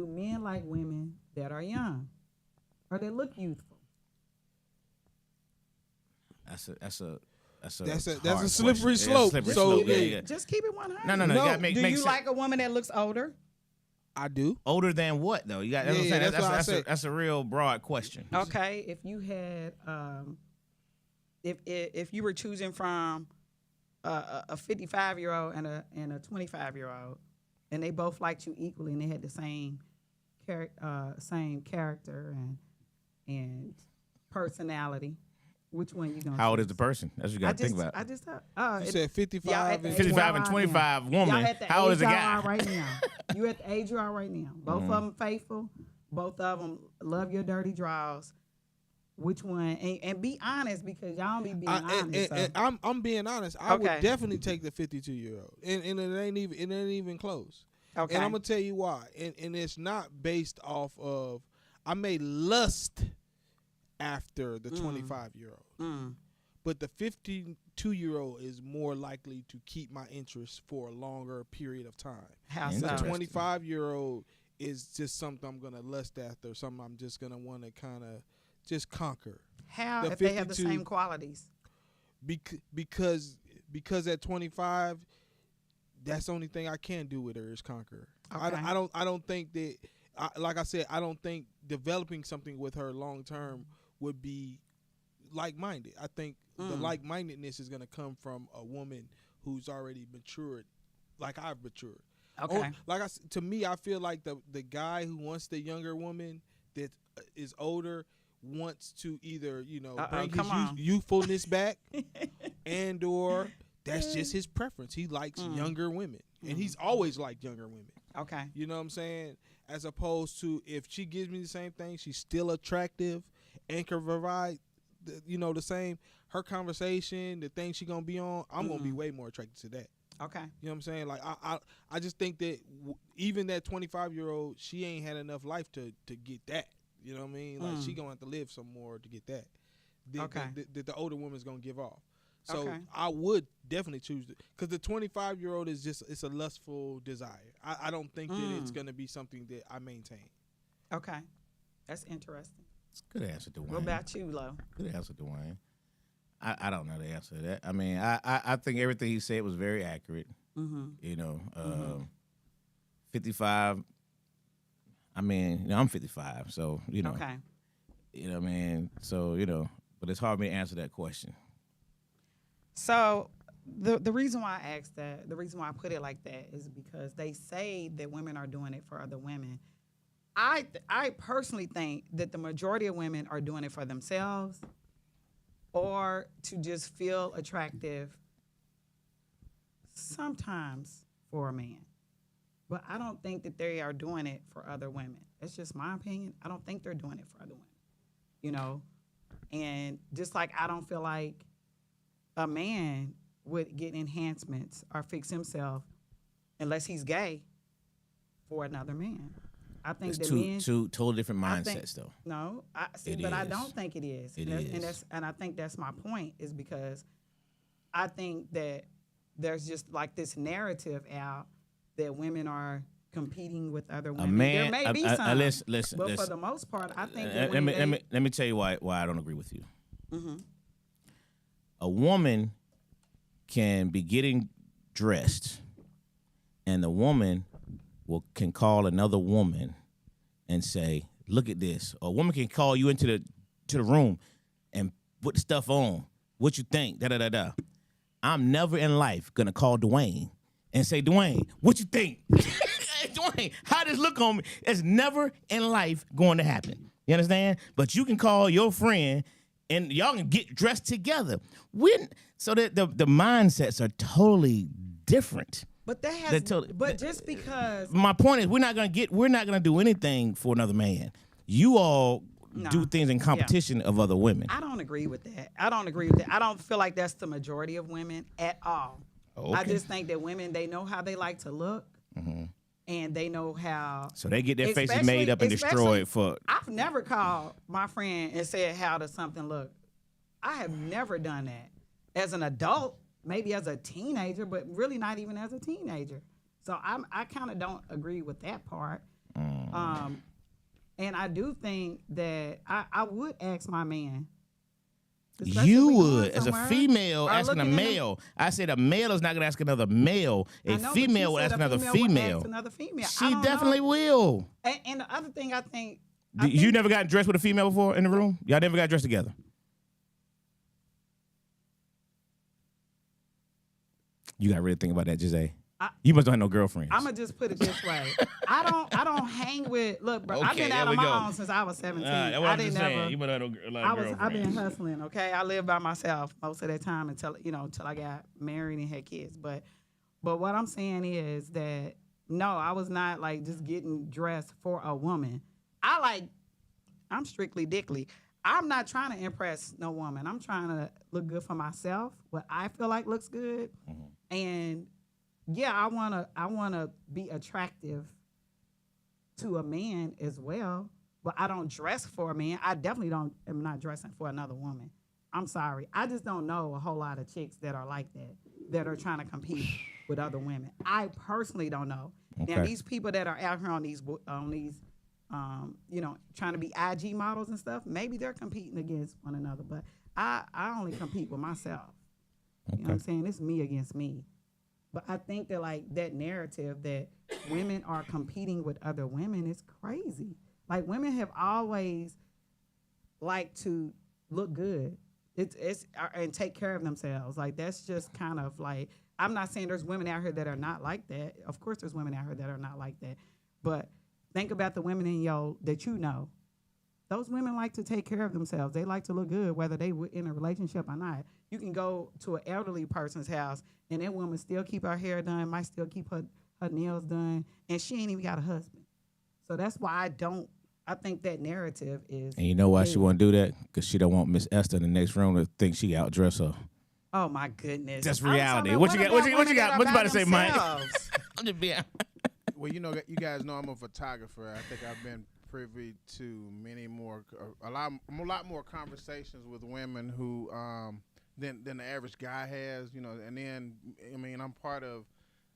men like women that are young or that look youthful? That's a slippery slope. Just keep it 100. No. You gotta make do you sense. like a woman that looks older? I do. Older than what though? You got. That's a real broad question. Okay, if you had, if you were choosing from a 55-year-old and a 25-year-old, and they both liked you equally, and they had the same character and personality, which one you gonna? How old choose? is the person? That's what you got to think about. I just You said 55 and 55 and 25 woman. How old is the guy? Right now, you at the age you are right now. Both of them faithful. Both of them love your dirty draws. Which one? And be honest, because y'all be being honest. And I'm being honest. I would definitely take the 52-year-old, and it ain't even close. Okay. And I'm gonna tell you why. And it's not based off of I may lust after the 25-year-old, but the 52-year-old is more likely to keep my interest for a longer period of time. How The so? 25-year-old is just something I'm gonna lust after, something I'm just gonna want to kind of just conquer. How The if they have the 52 same qualities? Because at 25, that's the only thing I can do with her is conquer. Okay. I don't think that, like I said, I don't think developing something with her long term would be like-minded. I think the like-mindedness is going to come from a woman who's already matured, like I've matured. Okay. To me, I feel like the guy who wants the younger woman that is older wants to either bring his youthfulness back, and or that's just his preference. He likes younger women, and he's always liked younger women. Okay. You know what I'm saying? As opposed to if she gives me the same thing, she's still attractive and can provide, the same, her conversation, the thing she gonna be on, I'm gonna be way more attracted to that. Okay. You know what I'm saying? Like I just think that even that 25-year-old, she ain't had enough life to get that. You know what I mean? Like she gonna have to live some more to get that. The older woman's gonna give off. So I would definitely choose it because the 25-year-old is it's a lustful desire. I don't think that it's gonna be something that I maintain. Okay, that's interesting. It's a good answer, Dwayne. What about you, Lo? Good answer, Dwayne. I don't know the answer to that. I mean, I think everything he said was very accurate. 55. I mean, I'm 55, so Okay. You know what I mean? So but it's hard for me to answer that question. So the reason why I asked that, the reason why I put it like that is because they say that women are doing it for other women. I personally think that the majority of women are doing it for themselves or to just feel attractive sometimes for a man. But I don't think that they are doing it for other women. That's just my opinion. I don't think they're doing it for other women, And just like I don't feel like a man would get enhancements or fix himself unless he's gay for another man. I think it's that men two totally different mindsets, though. No, I don't think it is. And I think that's my point is because I think that there's just like this narrative out that women are competing with other women. There may be some, listen, but for the most part, I think that let me tell you why I don't agree with you. Mm-hmm. A woman can be getting dressed, and the woman can call another woman and say, "Look at this." Or a woman can call you into the room and put the stuff on. What you think? Da da da da. I'm never in life gonna call Dwayne and say, "Dwayne, what you think?" Dwayne, how this look on me? It's never in life going to happen. You understand? But you can call your friend and y'all can get dressed together. So that the mindsets are totally different. But that has but just because my point is we're not gonna do anything for another man. You all do things in competition of other women. I don't agree with that. I don't feel like that's the majority of women at all. Okay. I just think that women, they know how they like to look, and they know how. So they get their faces made up and destroyed for. I've never called my friend and said, "How does something look?" I have never done that as an adult, maybe as a teenager, but really not even as a teenager. So I kind of don't agree with that part. And I do think that I would ask my man. You would, as a female, asking a male. I said a male is not going to ask another male. A female will ask another female. She definitely will. And the other thing I think. You never got dressed with a female before in the room? Y'all never got dressed together? You got to really think about that, Jae. You must not have no girlfriends. I'm gonna just put it this way. I don't hang with. Look, bro, I've Okay, been there out we on my go. own since I was 17. That's what I I'm didn't just saying. never. You must not have a lot of I've been girlfriends. hustling. Okay, I lived by myself most of that time until I got married and had kids. But what I'm saying is that no, I was not like just getting dressed for a woman. I'm strictly dickly. I'm not trying to impress no woman. I'm trying to look good for myself. What I feel like looks good, and yeah, I wanna be attractive to a man as well. But I don't dress for a man. I definitely am not dressing for another woman. I'm sorry. I just don't know a whole lot of chicks that are like that are trying to compete with other women. I personally don't know. Okay. Now these people that are out here on these trying to be IG models and stuff, maybe they're competing against one another. But I only compete with myself. You know what I'm saying? It's me against me. But I think that like that narrative that women are competing with other women is crazy. Like women have always liked to look good. It's and take care of themselves. Like that's just kind of like, I'm not saying there's women out here that are not like that. Of course there's women out here that are not like that. But think about the women that you know. Those women like to take care of themselves. They like to look good, whether they were in a relationship or not. You can go to an elderly person's house, and that woman still keep her hair done, might still keep her nails done, and she ain't even got a husband. So that's why I think that narrative is. And you know why she want to do that? Because she don't want Miss Esther in the next room to think she outdress her. Oh my goodness. That's I'm reality. talking What you about got? What you women got? that What you are about to say, Mike? themselves. I'm just being. Well, you guys know I'm a photographer. I think I've been privy to a lot more conversations with women who than the average guy has. And then I mean I'm part of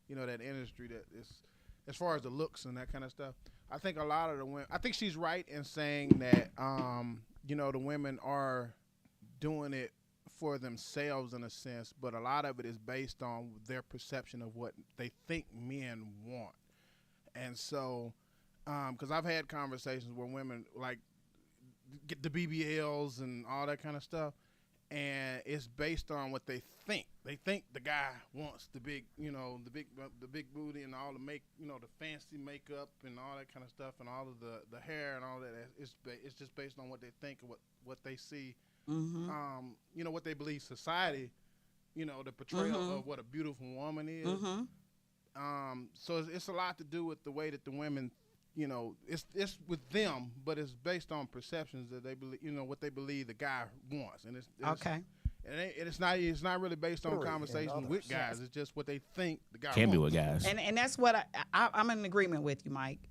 that industry that is as far as the looks and that kind of stuff. I think a lot of the women. I think she's right in saying that the women are doing it for themselves in a sense, but a lot of it is based on their perception of what they think men want. And so, because I've had conversations where women like get the BBLs and all that kind of stuff, and it's based on what they think. They think the guy wants the big booty and all the the fancy makeup and all that kind of stuff, and all of the hair and all that. It's just based on what they think and what they see. Mm-hmm. What they believe society, the portrayal of what a beautiful woman is. Mm-hmm. So it's a lot to do with the way that the women, it's with them, but it's based on perceptions that they believe, what they believe the guy wants, and it's Okay. And it's not really based on conversations with guys. It's just what they think the guy Can be wants. with guys. And that's what I'm in agreement with you, Mike.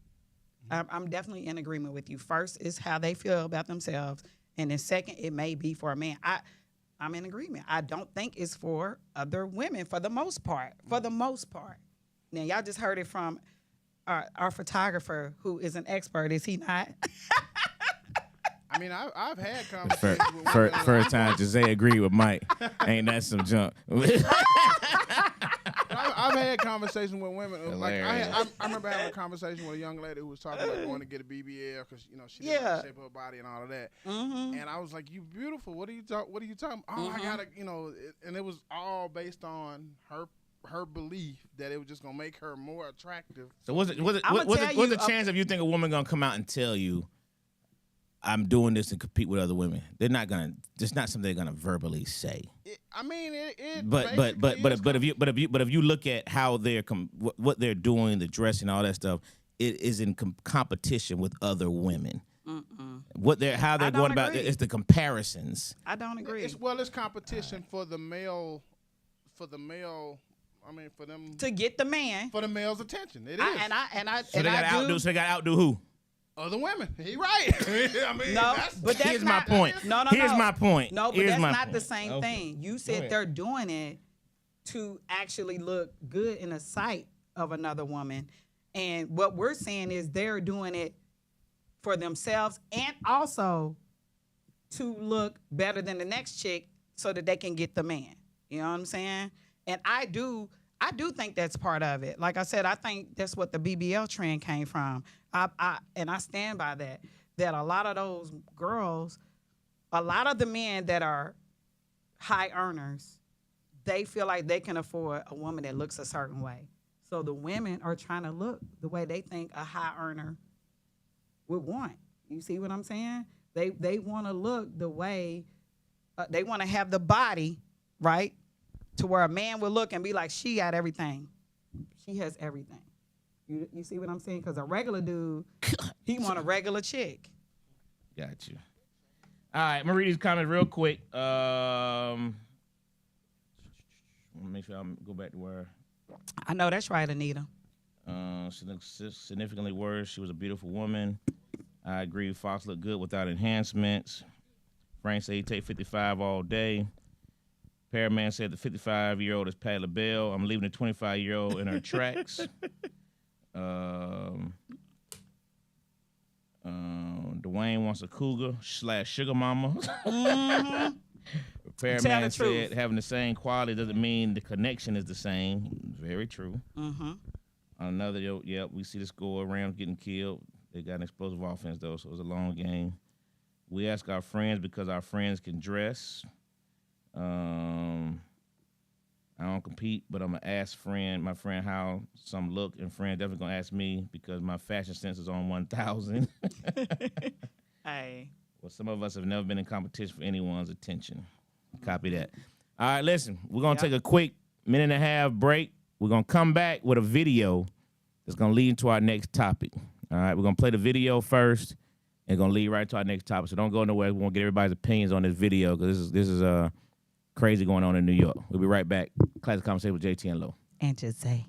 I'm definitely in agreement with you. First is how they feel about themselves, and then second, it may be for a man. I'm in agreement. I don't think it's for other women for the most part. For the most part. Now, y'all just heard it from our photographer, who is an expert, is he not? I mean, I've had conversations with women. First time Jae agreed with Mike. Ain't that some junk? I've had conversations with women. Like Hilarious. I remember having a conversation with a young lady who was talking about going to get a BBL because she didn't like the shape of her body and all of that. Mm-hmm. And I was like, "You beautiful. What are you talking? Oh, I gotta And it was all based on her belief that it was just gonna make her more attractive. So what's the chance of you think a woman gonna come out and tell you, I'm doing this to compete with other women? They're not gonna. It's not something they're gonna verbally say. But if you look at how they're what they're doing, the dressing, all that stuff, it is in competition with other women. Mm-mm. How they're going about it's the comparisons. I don't agree. It's competition for the male. I mean, for them to get the man, for the male's attention. It is. So they gotta outdo who? Other women. He right. I mean, but here's my point. Here's my point. No, but that's not the same thing. You said they're doing it to actually look good in the sight of another woman. And what we're saying is they're doing it for themselves and also to look better than the next chick so that they can get the man. You know what I'm saying? And I do think that's part of it. Like I said, I think that's what the BBL trend came from. And I stand by that. That a lot of those girls, a lot of the men that are high earners, they feel like they can afford a woman that looks a certain way. So the women are trying to look the way they think a high earner would want. You see what I'm saying? They want to look the way they want to have the body, right, to where a man will look and be like, she got everything. She has everything. You see what I'm saying? Because a regular dude, he want a regular chick. Got you. All right, I'm gonna read these comments real quick. Make sure I go back to where. I know that's right, Anita. She looks significantly worse. She was a beautiful woman. I agree. Fox looked good without enhancements. Frank said he take 55 all day. Paraman said the 55-year-old is Patti LaBelle. I'm leaving the 25-year-old in her tracks. Dwayne wants a cougar / sugar mama. Repairman said having the same quality doesn't mean the connection is the same. Very true. On another, we see the score. Rams getting killed. They got an explosive offense, though, so it was a long game. We ask our friends because our friends can dress. I don't compete, but I'm going to ask my friend how some look, and friend definitely going to ask me because my fashion sense is on 1,000. Hey. Well, some of us have never been in competition for anyone's attention. Copy that. All right, listen, we're going to take a quick minute and a half break. We're going to come back with a video that's going to lead into our next topic. All right, we're going to play the video first and going to lead right to our next topic. So don't go nowhere. We want to get everybody's opinions on this video because this is crazy going on in New York. We'll be right back. Classic Conversation with Jae Tea and Lo. And just say.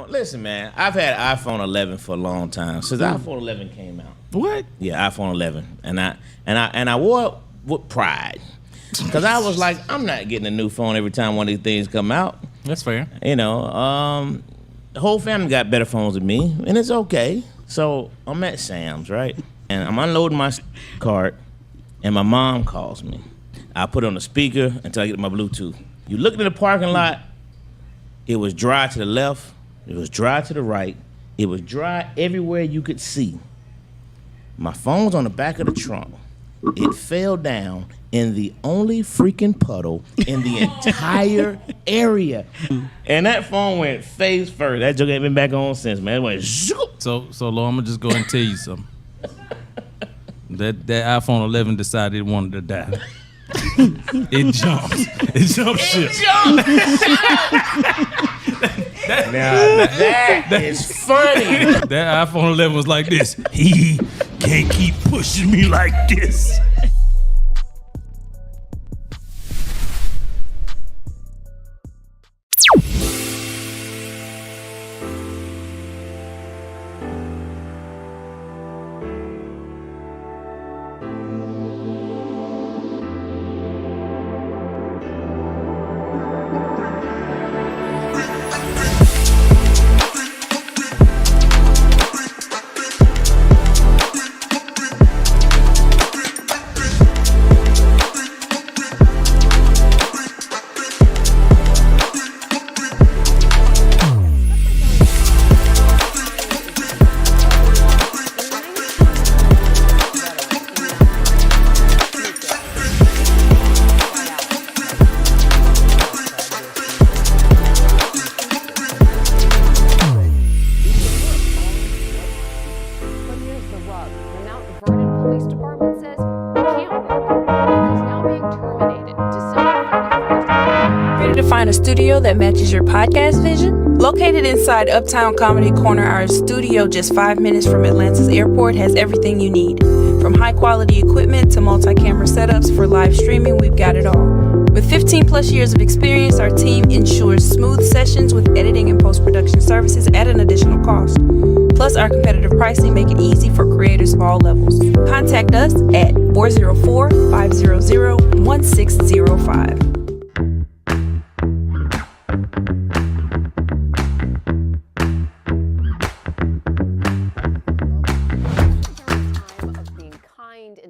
Listen, man, I've had iPhone 11 for a long time since iPhone 11 came out. What? Yeah, iPhone 11, and I wore it with pride because I was like, I'm not getting a new phone every time one of these things come out. That's fair. You know, the whole family got better phones than me, and it's okay. So I'm at Sam's, right, and I'm unloading my cart, and my mom calls me. I put it on the speaker until I get my Bluetooth. You look in the parking lot, it was dry to the left. It was dry to the right. It was dry everywhere you could see. My phone's on the back of the trunk. It fell down in the only freaking puddle in the entire area. And that phone went face first. That joke ain't been back on since, man. It went zoop. So Lo, I'm gonna just go and tell you something. That iPhone 11 decided it wanted to die. It jumped. It jumped ship. That is funny. That iPhone 11 was like this. He can't keep pushing me like this. Find a studio that matches your podcast vision? Located inside Uptown Comedy Corner, our studio just 5 minutes from Atlanta's airport has everything you need. From high-quality equipment to multi-camera setups for live streaming, we've got it all. With 15 plus years of experience, our team ensures smooth sessions with editing and post-production services at an additional cost. Plus, our competitive pricing make it easy for creators of all levels. Contact us at 404-500-1605.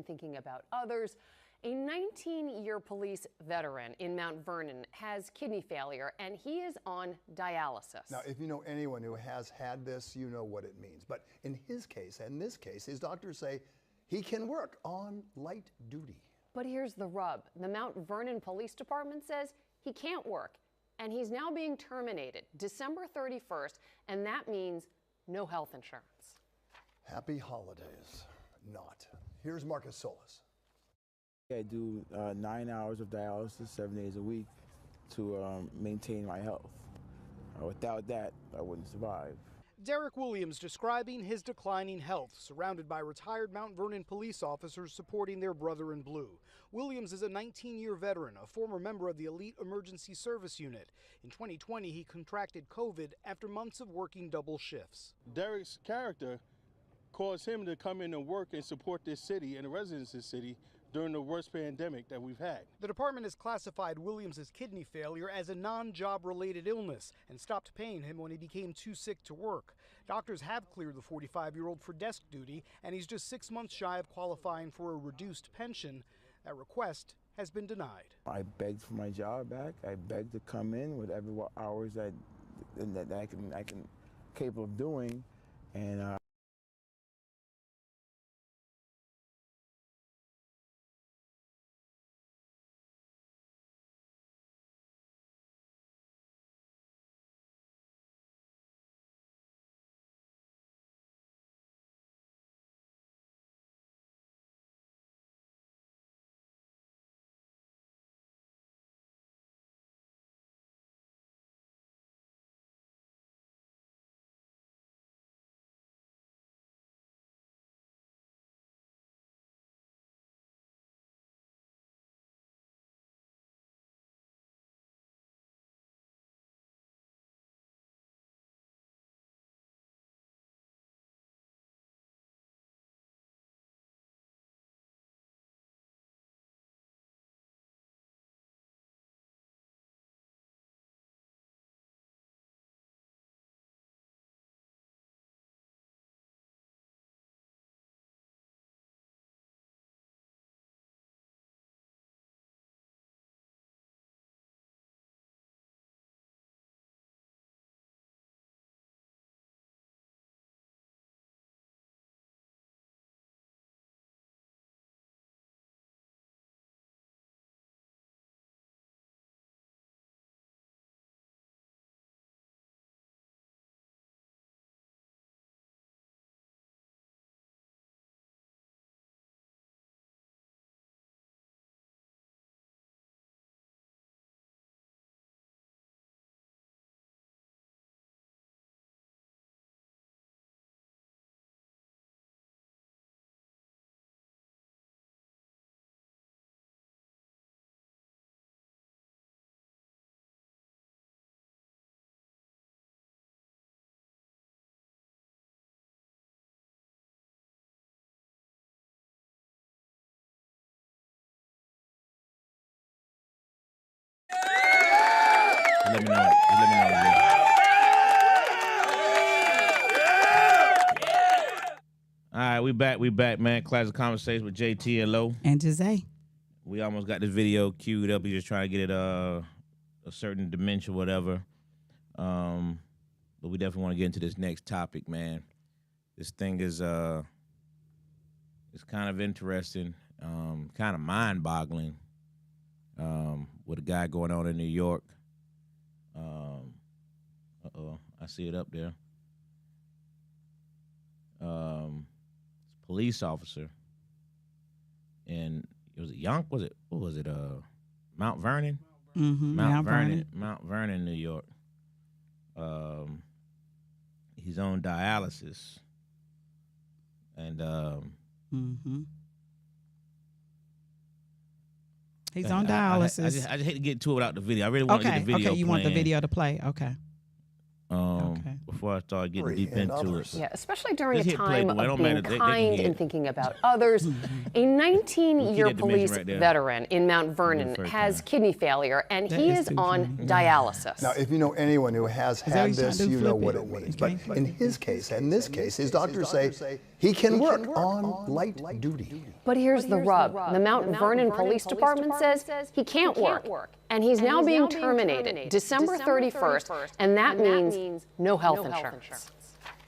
Thinking about others, A 19-year police veteran in Mount Vernon has kidney failure, and he is on dialysis. Now, if you know anyone who has had this, you know what it means. But in his case, and this case, his doctors say he can work on light duty. But here's the rub. The Mount Vernon Police Department says he can't work, and he's now being terminated December 31st, and that means no health insurance. Happy holidays. Not. Here's Marcus Solis. I do 9 hours of dialysis 7 days a week to maintain my health. Without that, I wouldn't survive. Derek Williams describing his declining health, surrounded by retired Mount Vernon police officers supporting their brother in blue. Williams is a 19-year veteran, a former member of the Elite Emergency Service Unit. In 2020, he contracted COVID after months of working double shifts. Derek's character caused him to come in and work and support this city and the residents of this city during the worst pandemic that we've had. The department has classified Williams' kidney failure as a non-job related illness and stopped paying him when he became too sick to work. Doctors have cleared the 45-year-old for desk duty, and he's just 6 months shy of qualifying for a reduced pension. That request has been denied. I begged for my job back. I begged to come in with every hours that I can capable of doing, and Let me know. All right, we back, man. Classic Konversations with Jae Tea and Lo. And Jae. We almost got this video queued up. We just trying to get it a certain dimension, whatever. But we definitely want to get into this next topic, man. This thing is it's kind of interesting, kind of mind-boggling. With a guy going on in New York. I see it up there. Police officer, and was it Yonk? What was it? Mount Vernon. Mm-hmm. Mount Vernon, New York. He's on dialysis, and he's on dialysis. I just hate to get into it without the video. I really want to get the video. Okay, you want the video to play? Okay. Before I start getting deep into it. Yeah, especially during a time of being kind and thinking about others. A 19-year police veteran in Mount Vernon has kidney failure, and he is on dialysis. Now, if you know anyone who has had this, you know what it means. But in his case, and this case, his doctors say He can work on light duty. But here's the rub. The Mount Vernon Police Department says he can't work. And he's now being terminated December 31st, and that means no health insurance.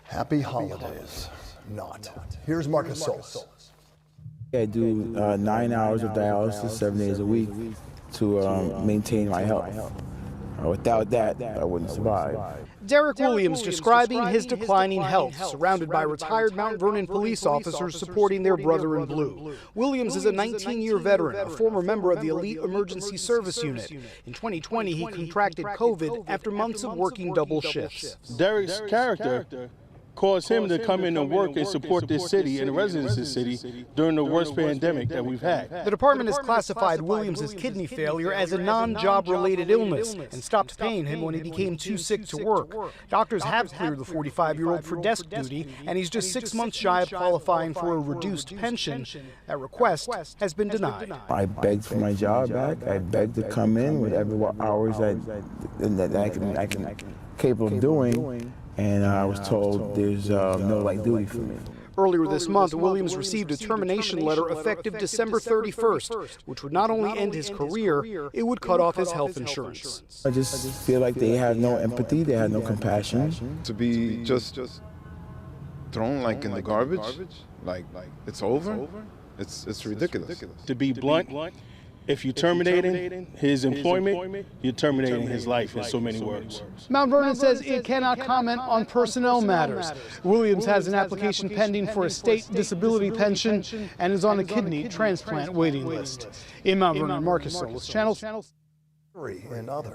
Happy holidays. Not. Here's Marcus Solis. I do 9 hours of dialysis 7 days a week to maintain my health. Without that, I wouldn't survive. Derek Williams describing his declining health, surrounded by retired Mount Vernon police officers supporting their brother in blue. Williams is a 19-year veteran, a former member of the elite emergency service unit. In 2020, he contracted COVID after months of working double shifts. Derek's character caused him to come in and work and support this city and the residents of this city during the worst pandemic that we've had. The department has classified Williams' kidney failure as a non-job related illness and stopped paying him when he became too sick to work. Doctors have cleared the 45-year-old for desk duty, and he's just 6 months shy of qualifying for a reduced pension. That request has been denied. I begged for my job back. I begged to come in whatever hours I can capable of doing. And I was told there's no light duty for me. Earlier this month, Williams received a termination letter effective December 31st, which would not only end his career, it would cut off his health insurance. I just feel like they have no empathy, they have no compassion. To be just thrown like in the garbage, like it's over, it's ridiculous. To be blunt, if you're terminating his employment, you're terminating his life in so many words. Mount Vernon says it cannot comment on personnel matters. Williams has an application pending for a state disability pension and is on a kidney transplant waiting list. In Mount Vernon, Marcus Solis, Channel 3 and other.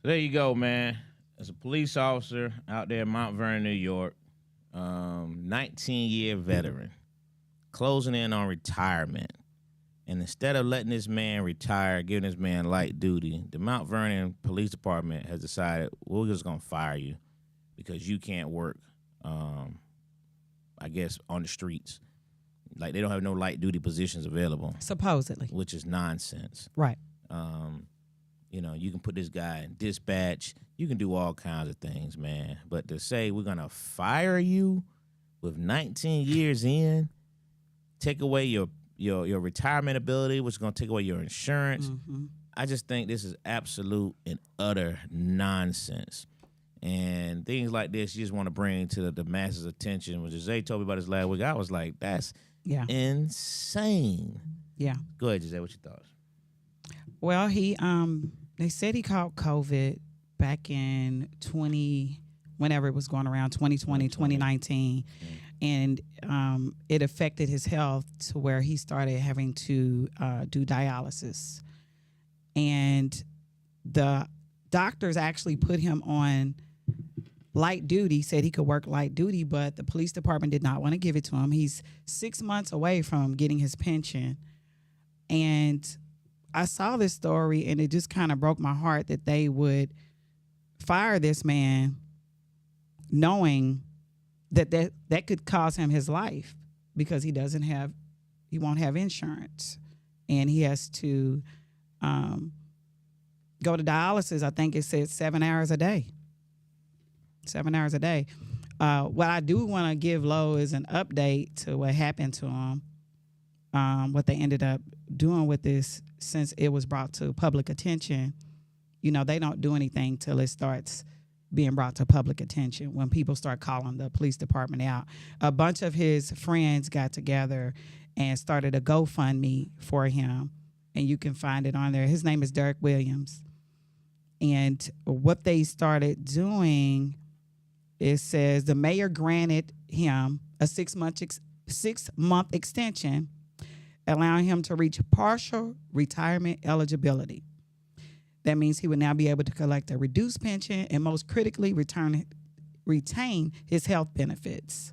There you go, man. As a police officer out there in Mount Vernon, New York, 19-year veteran, closing in on retirement. And instead of letting this man retire, giving this man light duty, the Mount Vernon Police Department has decided, we're just going to fire you because you can't work, I guess, on the streets. Like, they don't have no light duty positions available. Supposedly. Which is nonsense. Right. You know, you can put this guy in dispatch. You can do all kinds of things, man. But to say we're going to fire you with 19 years in, take away your retirement ability, which is going to take away your insurance. Mm-hmm. I just think this is absolute and utter nonsense. And things like this, you just want to bring to the masses' attention. When Jae told me about this last week, I was like, that's insane. Yeah. Go ahead, Jae, what's your thoughts? Well, they said he caught COVID back in whenever it was going around, 2020, 2019. And it affected his health to where he started having to do dialysis. And the doctors actually put him on light duty, said he could work light duty, but the police department did not want to give it to him. He's 6 months away from getting his pension. And I saw this story, and it just kind of broke my heart that they would fire this man knowing that could cost him his life because he won't have insurance, and he has to go to dialysis. I think it says 7 hours a day. 7 hours a day. What I do want to give Lo is an update to what happened to him, what they ended up doing with this since it was brought to public attention. You know, they don't do anything till it starts being brought to public attention, when people start calling the police department out. A bunch of his friends got together and started a GoFundMe for him, and you can find it on there. His name is Derek Williams. And what they started doing, it says the mayor granted him a 6 month extension, allowing him to reach partial retirement eligibility. That means he would now be able to collect a reduced pension and, most critically, retain his health benefits.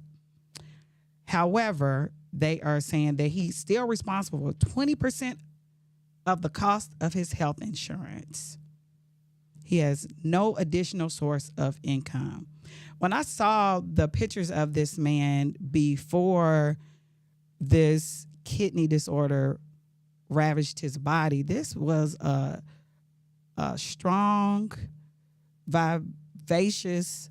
However, they are saying that he's still responsible for 20% of the cost of his health insurance. He has no additional source of income. When I saw the pictures of this man before this kidney disorder ravaged his body, this was a strong, vivacious,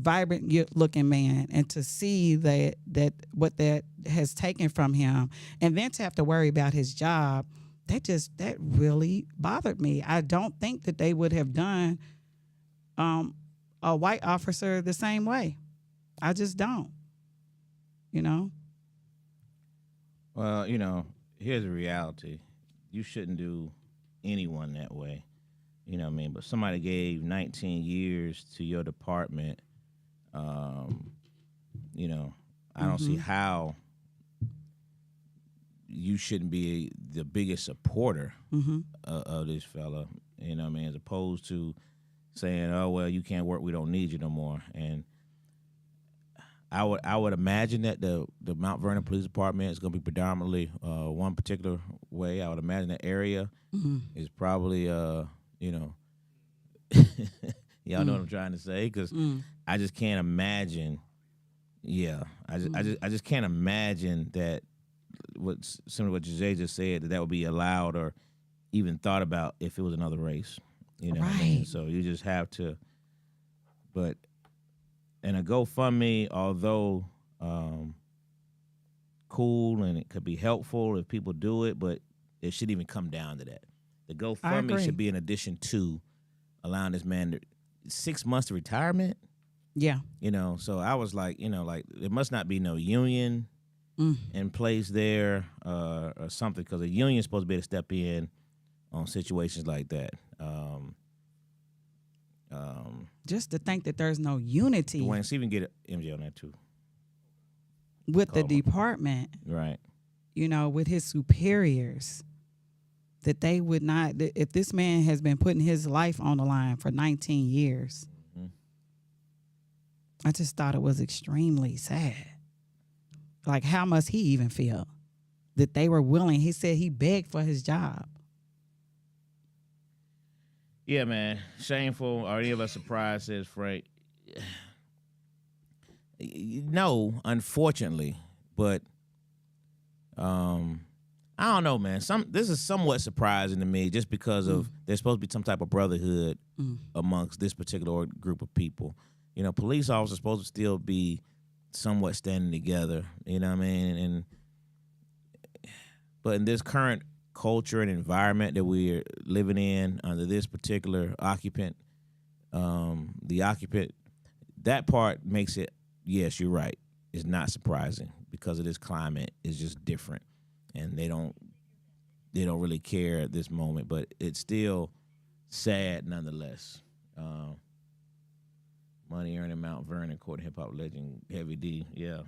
vibrant looking man, and to see that what that has taken from him, and then to have to worry about his job, that really bothered me. I don't think that they would have done a white officer the same way. I just don't. Well, here's the reality. You shouldn't do anyone that way. You know what I mean? But somebody gave 19 years to your department. I don't see how you shouldn't be the biggest supporter of this fella. You know what I mean? As opposed to saying, "Oh well, you can't work. We don't need you no more." And I would imagine that the Mount Vernon Police Department is going to be predominantly one particular way. I would imagine the area is probably y'all know what I'm trying to say, because I just can't imagine. Yeah, I just can't imagine that similar to what Jae just said, that would be allowed or even thought about if it was another race. What I mean? So you just have to. But and a GoFundMe, although cool and it could be helpful if people do it, but it shouldn't even come down to that. The GoFundMe should be in addition to allowing this man 6 months to retirement. Yeah. So I was like, there must not be no union in place there or something, because a union is supposed to be able to step in on situations like that. Just to think that there's no unity. Dwayne, see if we can get MJ on that too. With the department. Right. With his superiors. That they would not, if this man has been putting his life on the line for 19 years, I just thought it was extremely sad. Like, how must he even feel that they were willing? He said he begged for his job. Yeah, man. Shameful. Are any of us surprised, says Frank? No, unfortunately. But I don't know, man. This is somewhat surprising to me, just because of there's supposed to be some type of brotherhood amongst this particular group of people. Police officers are supposed to still be somewhat standing together. You know what I mean? But in this current culture and environment that we're living in under this particular occupant, the occupant, that part makes it, yes, you're right, it's not surprising, because of this climate is just different, and they don't really care at this moment, but it's still sad nonetheless. Money earned in Mount Vernon, quote hip hop legend Heavy D. Yeah.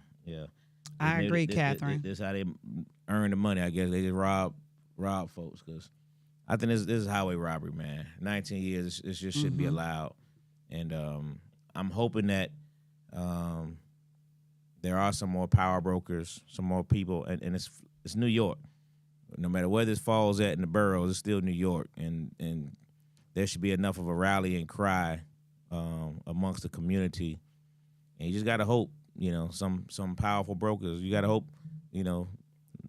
I agree, Catherine. This is how they earn the money. I guess they just rob folks, because I think this is highway robbery, man. 19 years, it just shouldn't be allowed. And I'm hoping that there are some more power brokers, some more people, and it's New York. No matter where this falls at in the boroughs, it's still New York, and there should be enough of a rallying cry amongst the community. And you just gotta hope, some powerful brokers. You gotta hope,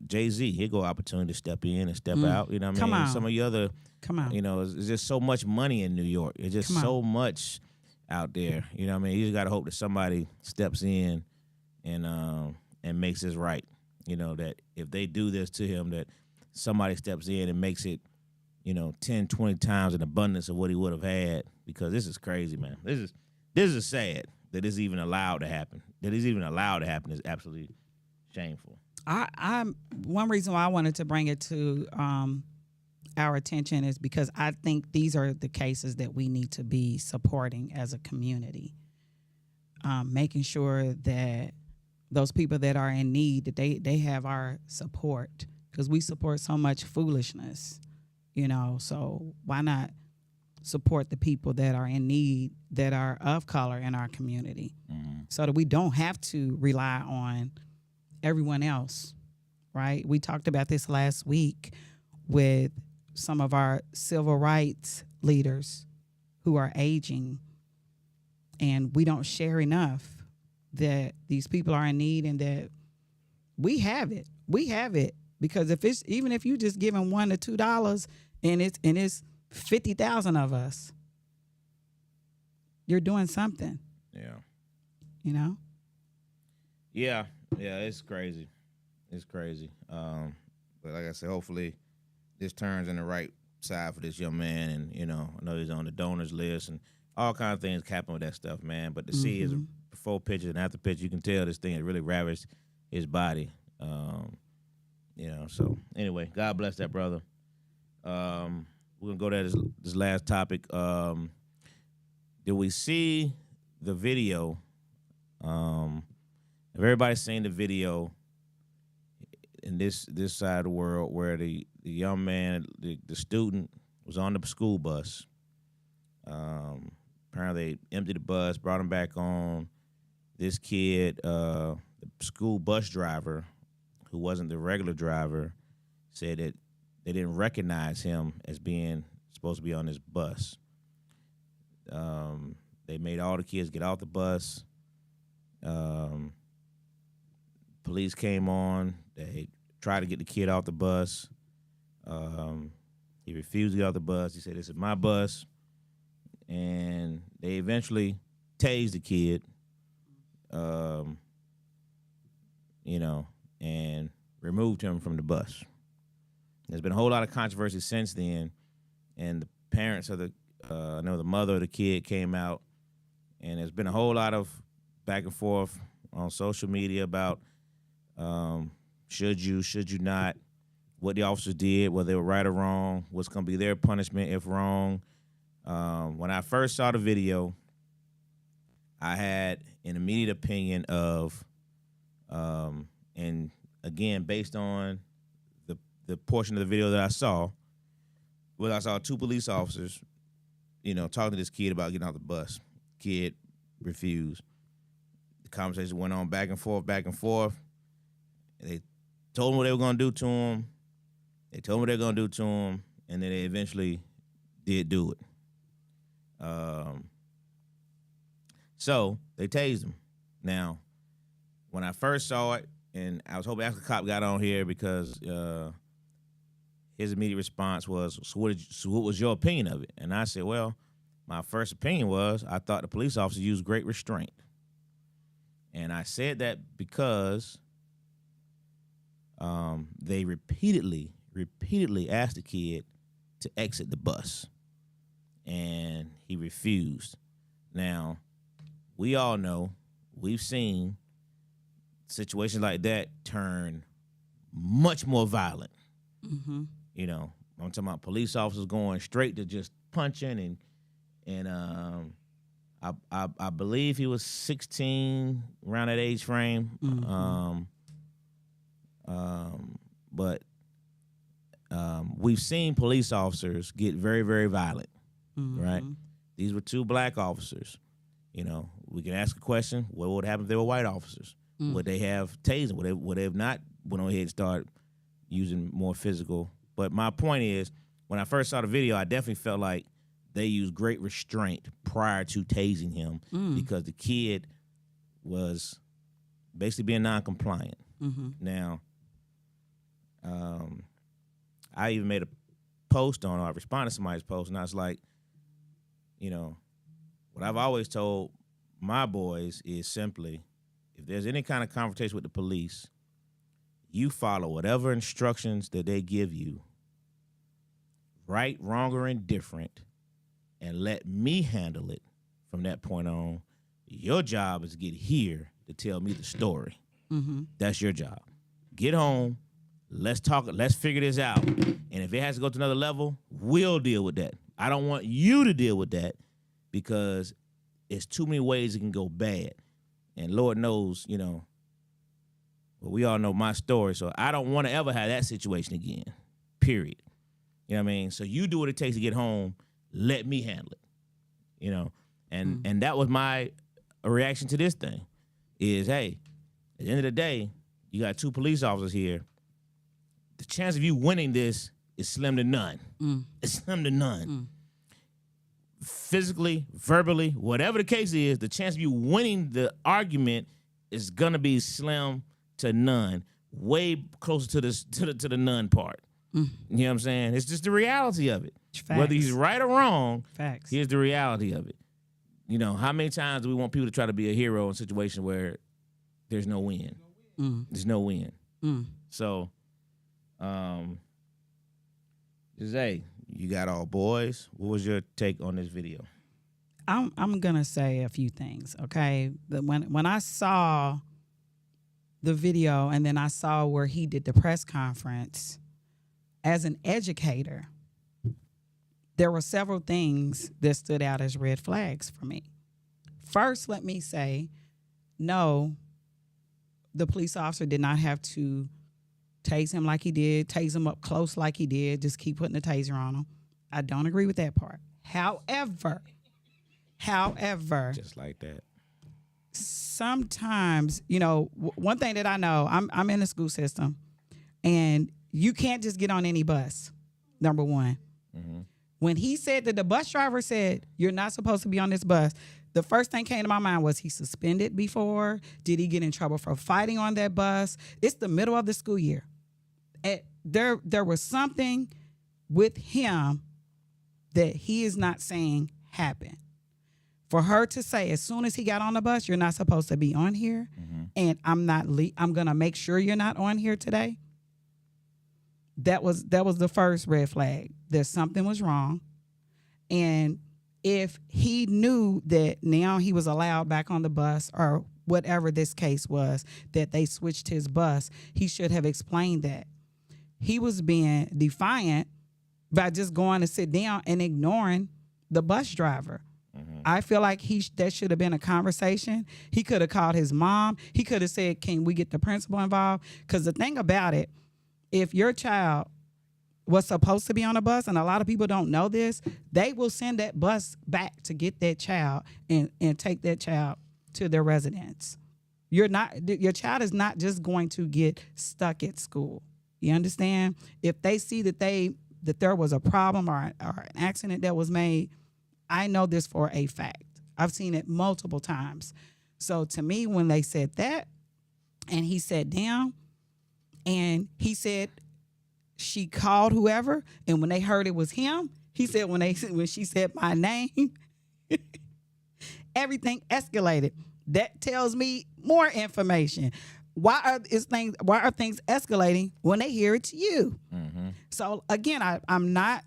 Jay-Z, he'll go opportunity to step in and step out. You know what I mean? On. Some of the other, it's just so much money in New York. It's just so much out there. You know what I mean? You just gotta hope that somebody steps in and makes this right. That if they do this to him, that somebody steps in and makes it, 10, 20 times in abundance of what he would have had, because this is crazy, man. This is sad that this is even allowed to happen. That it's even allowed to happen is absolutely shameful. One reason why I wanted to bring it to our attention is because I think these are the cases that we need to be supporting as a community, making sure that those people that are in need, that they have our support, because we support so much foolishness, so why not support the people that are in need, that are of color in our community, so that we don't have to rely on everyone else, right? We talked about this last week with some of our civil rights leaders who are aging, and we don't share enough that these people are in need, and that we have it. We have it, because even if you just giving $1 to $2 and it's 50,000 of us, you're doing something. Yeah. you know? Yeah, it's crazy. It's crazy. But like I said, hopefully this turns in the right side for this young man. And, you know, I know he's on the donors list and all kinds of things happen with that stuff, man. But to see his before pictures and after pictures, you can tell this thing has really ravaged his body. You know, so anyway, God bless that brother. We're going to go to this last topic. Did we see the video? Everybody's seen the video in this side of the world where the young man, the student, was on the school bus. Apparently they emptied the bus, brought him back on. This kid, the school bus driver, who wasn't the regular driver, said that they didn't recognize him as being supposed to be on this bus. They made all the kids get off the bus. Police came on. They tried to get the kid off the bus. He refused to get off the bus. He said, "This is my bus." And they eventually tased the kid, you know, and removed him from the bus. There's been a whole lot of controversy since then, and the parents of I know the mother of the kid came out, and there's been a whole lot of back and forth on social media about should you not, what the officers did, whether they were right or wrong, what's going to be their punishment if wrong. When I first saw the video, I had an immediate opinion of, and again, based on the portion of the video that I saw, where I saw two police officers, you know, talking to this kid about getting off the bus. Kid refused. The conversation went on back and forth. They told him what they were going to do to him. They told him what they were going to do to him, and then they eventually did do it. So they tased him. Now, when I first saw it, and I was hoping after the cop got on here because his immediate response was, so what was your opinion of it? And I said, well, my first opinion was I thought the police officer used great restraint. And I said that because they repeatedly asked the kid to exit the bus, and he refused. Now, we all know, we've seen situations like that turn much more violent. Mm-hmm. You know, I'm talking about police officers going straight to just punching, and I believe he was 16, around that age frame. Mm-hmm. But we've seen police officers get very, very violent, right? These were two black officers. You know, we can ask a question: what would happen if they were white officers? Would they have tasing? Would they have not went on ahead and start using more physical? But my point is, when I first saw the video, I definitely felt like they used great restraint prior to tasing him because the kid was basically being non-compliant. Now, I even made a post on, or I responded to somebody's post, and I was like, you know, what I've always told my boys is simply, if there's any kind of confrontation with the police, you follow whatever instructions that they give you, right, wrong, or indifferent, and let me handle it from that point on. Your job is to get here to tell me the story. That's your job. Get home, let's talk, let's figure this out. And if it has to go to another level, we'll deal with that. I don't want you to deal with that because it's too many ways it can go bad. And Lord knows, you know, well, we all know my story, so I don't want to ever have that situation again, period. You know what I mean? So you do what it takes to get home. Let me handle it, you know? And that was my reaction to this thing is, hey, at the end of the day, you got two police officers here. The chance of you winning this is slim to none. It's slim to none. Physically, verbally, whatever the case is, the chance of you winning the argument is gonna be slim to none. Way closer to the none part. You know what I'm saying? It's just the reality of it. Facts. Whether he's right or wrong, Facts. here's the reality of it. You know, how many times do we want people to try to be a hero in a situation where there's no win? There's no win. So, Jae, you got all boys. What was your take on this video? I'm gonna say a few things. Okay, when I saw the video and then I saw where he did the press conference, as an educator, there were several things that stood out as red flags for me. First, let me say, no, the police officer did not have to tase him like he did, tase him up close like he did, just keep putting the taser on him. I don't agree with that part. However, just like that. Sometimes, you know, one thing that I know, I'm in the school system, and you can't just get on any bus, number one. When he said that the bus driver said, you're not supposed to be on this bus, the first thing came to my mind was, he suspended before? Did he get in trouble for fighting on that bus? It's the middle of the school year. There was something with him that he is not saying happened. For her to say, as soon as he got on the bus, you're not supposed to be on here, and I'm going to make sure you're not on here today. That was the first red flag. That something was wrong. And if he knew that now he was allowed back on the bus, or whatever this case was, that they switched his bus, he should have explained that. He was being defiant by just going to sit down and ignoring the bus driver. I feel like that should have been a conversation. He could have called his mom. He could have said, can we get the principal involved? Because the thing about it, if your child was supposed to be on a bus, and a lot of people don't know this, they will send that bus back to get that child and take that child to their residence. Your child is not just going to get stuck at school. You understand? If they see that there was a problem or an accident that was made, I know this for a fact. I've seen it multiple times. So to me, when they said that, and he sat down, and he said she called whoever, and when they heard it was him, he said when she said my name, everything escalated. That tells me more information. Why are things escalating when they hear it's you? So again, I'm not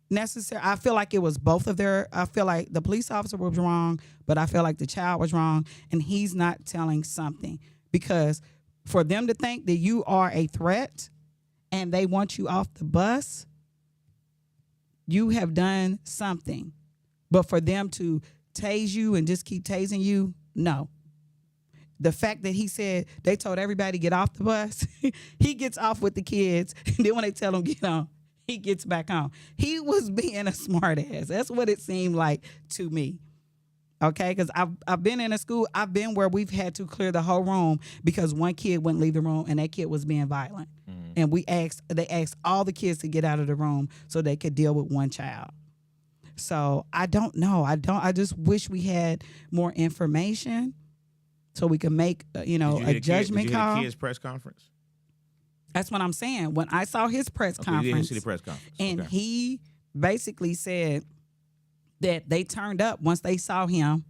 necessary. I feel like it was both of their. I feel like the police officer was wrong, but I feel like the child was wrong, and he's not telling something. Because for them to think that you are a threat and they want you off the bus, you have done something. But for them to tase you and just keep tasing you, no. The fact that he said they told everybody to get off the bus, he gets off with the kids, and then when they tell him get on, he gets back on. He was being a smart ass. That's what it seemed like to me. Okay, because I've been in a school, I've been where we've had to clear the whole room because one kid wouldn't leave the room, and that kid was being violent. And they asked all the kids to get out of the room so they could deal with one child. So I don't know. I just wish we had more information so we could make a judgment call. Did you hear the kids' press conference? That's what I'm saying. When I saw his press conference, you didn't see the press conference, and he basically said that they turned up once they saw him.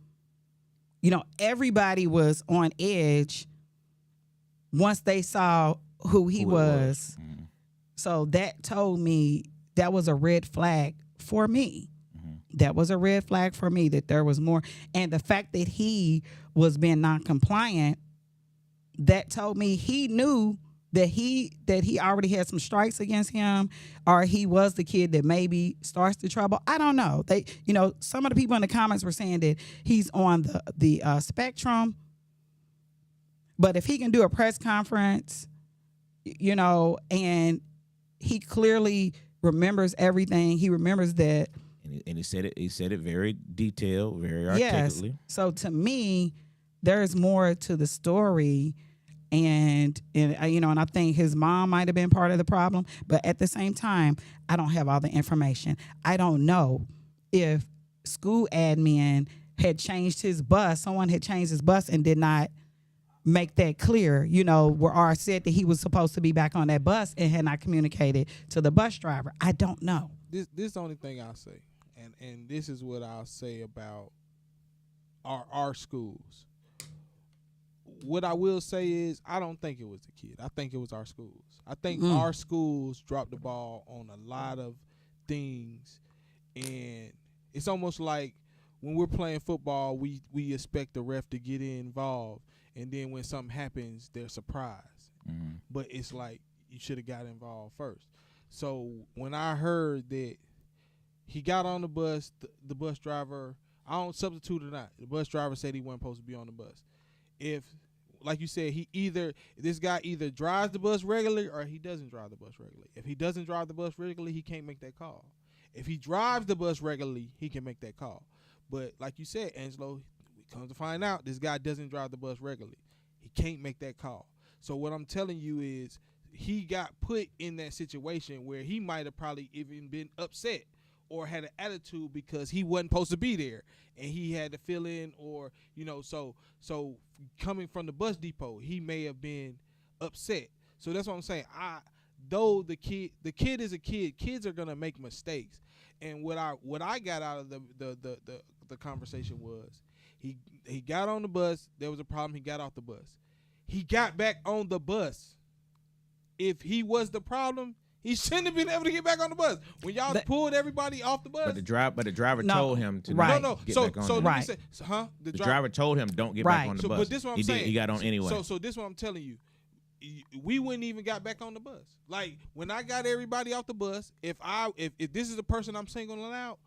You know, everybody was on edge once they saw who he was. So that told me that was a red flag for me. That was a red flag for me, that there was more. And the fact that he was being non-compliant, that told me he knew that he already had some strikes against him, or he was the kid that maybe starts the trouble. I don't know. Some of the people in the comments were saying that he's on the spectrum. But if he can do a press conference, and he clearly remembers everything, he remembers that. And he said it very detailed, very articulately. Yes. So to me, there's more to the story. And I think his mom might have been part of the problem, but at the same time, I don't have all the information. I don't know if school admin had changed his bus. Someone had changed his bus and did not make that clear. Where R said that he was supposed to be back on that bus and had not communicated to the bus driver. I don't know. This is the only thing I'll say, and this is what I'll say about are our schools. What I will say is I don't think it was the kid. I think it was our schools. I think our schools dropped the ball on a lot of things, and it's almost like when we're playing football, we expect the ref to get involved, and then when something happens, they're surprised. But it's like you should have got involved first. So when I heard that he got on the bus, the bus driver, I don't substitute or not, the bus driver said he wasn't supposed to be on the bus. If, like you said, this guy either drives the bus regularly or he doesn't drive the bus regularly. If he doesn't drive the bus regularly, he can't make that call. If he drives the bus regularly, he can make that call. But like you said, Angelo, we come to find out this guy doesn't drive the bus regularly. He can't make that call. So what I'm telling you is he got put in that situation where he might have probably even been upset or had an attitude because he wasn't supposed to be there and he had to fill in, or so coming from the bus depot, he may have been upset. So that's what I'm saying. Though the kid is a kid, kids are gonna make mistakes. And what I got out of the conversation was he got on the bus, there was a problem, he got off the bus. He got back on the bus. If he was the problem, he shouldn't have been able to get back on the bus. When y'all pulled everybody off the bus. But the driver told him to get back on the bus. The driver told him don't get back on the bus. But this is what I'm saying. He got on anyway. So this is what I'm telling you. We wouldn't even got back on the bus. Like when I got everybody off the bus, if this is the person I'm singling out,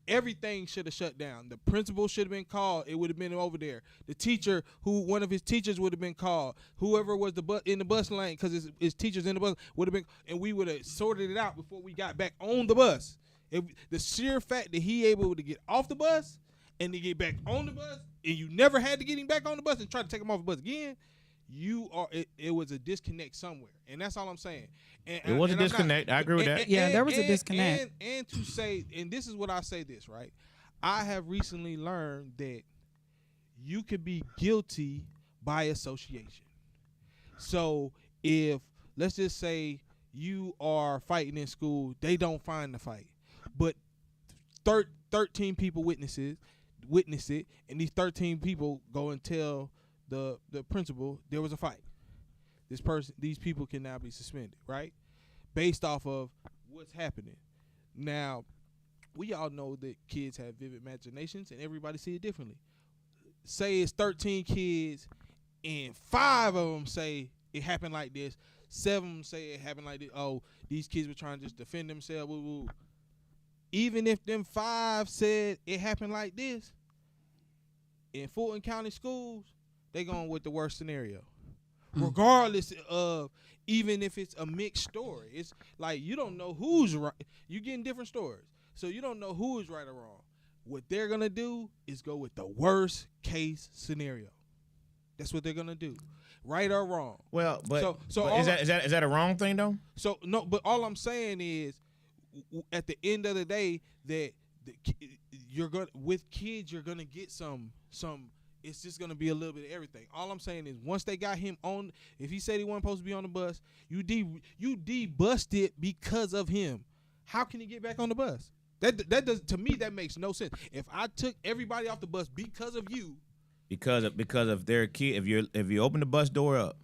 everything should have shut down. The principal should have been called. It would have been over there. The teacher, one of his teachers would have been called. Whoever was in the bus lane, because his teachers in the bus would have been, and we would have sorted it out before we got back on the bus. The sheer fact that he able to get off the bus and to get back on the bus, and you never had to get him back on the bus and try to take him off the bus again, it was a disconnect somewhere, and that's all I'm saying. It was a disconnect. I agree with that. There was a disconnect. And to say, and this is what I say this, right? I have recently learned that you could be guilty by association. So if, let's just say you are fighting in school, they don't find the fight, but 13 people witness it, and these 13 people go and tell the principal there was a fight. These people can now be suspended, right? Based off of what's happening. Now, we all know that kids have vivid imaginations and everybody see it differently. Say it's 13 kids and 5 of them say it happened like this. 7 of them say it happened like this. Oh, these kids were trying to just defend themselves. Woo, woo. Even if them 5 said it happened like this, in Fulton County schools, they going with the worst scenario. Regardless of, even if it's a mixed story. It's like you don't know who's right. You're getting different stories. So you don't know who is right or wrong. What they're going to do is go with the worst case scenario. That's what they're going to do. Right or wrong. Well, but is that a wrong thing though? So no, but all I'm saying is at the end of the day that you're going with kids, you're going to get some it's just going to be a little bit of everything. All I'm saying is once they got him on, if he said he wasn't supposed to be on the bus, you de-busted because of him. How can he get back on the bus? That does, to me, that makes no sense. If I took everybody off the bus because of you, because of their kid, if you open the bus door up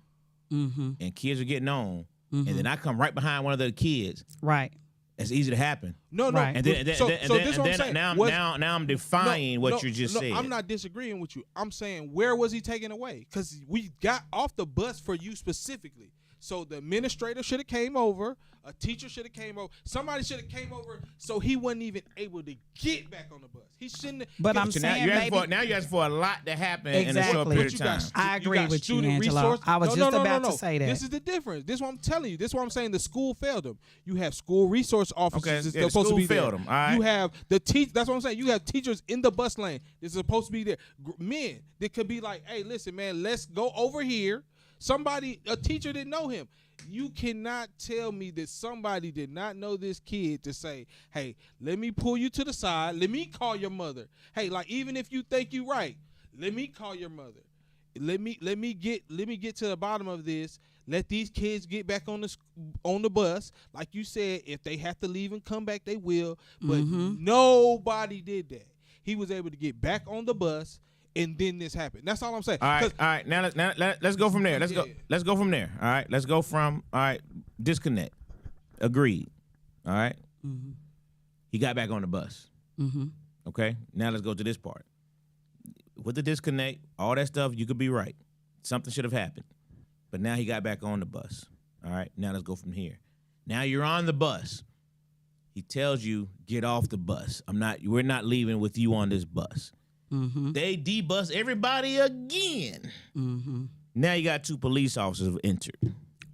and kids are getting on, and then I come right behind one of the kids, right? It's easy to happen. No. Right. And then, so this is what I'm saying. Now I'm defying what you just said. I'm not disagreeing with you. I'm saying, where was he taken away? Because we got off the bus for you specifically. So the administrator should have came over. A teacher should have came over. Somebody should have came over so he wasn't even able to get back on the bus. He shouldn't have. But I'm saying you're asking for a lot to happen in a short period of time. I agree with you, Angelo. I was just about to say that. This is the difference. This is what I'm telling you. This is what I'm saying. The school failed them. You have school resource officers that's supposed to be there. Them. All right. You have the that's what I'm saying. You have teachers in the bus lane that's supposed to be there. Men that could be like, hey, listen, man, let's go over here. A teacher didn't know him. You cannot tell me that somebody did not know this kid to say, hey, let me pull you to the side. Let me call your mother. Hey, like, even if you think you're right, let me call your mother. Let me get to the bottom of this. Let these kids get back on the bus. Like you said, if they have to leave and come back, they will. But nobody did that. He was able to get back on the bus and then this happened. That's all I'm saying. All right. Now let's go from there. Let's go from there. All right. Let's go from disconnect. Agreed. All right. Mm-hmm. He got back on the bus. Mm-hmm. Okay. Now let's go to this part. With the disconnect, all that stuff, you could be right. Something should have happened. But now he got back on the bus. All right. Now let's go from here. Now you're on the bus. He tells you, get off the bus. We're not leaving with you on this bus. Mm-hmm. They debus everybody again. Mm-hmm. Now you got 2 police officers have entered.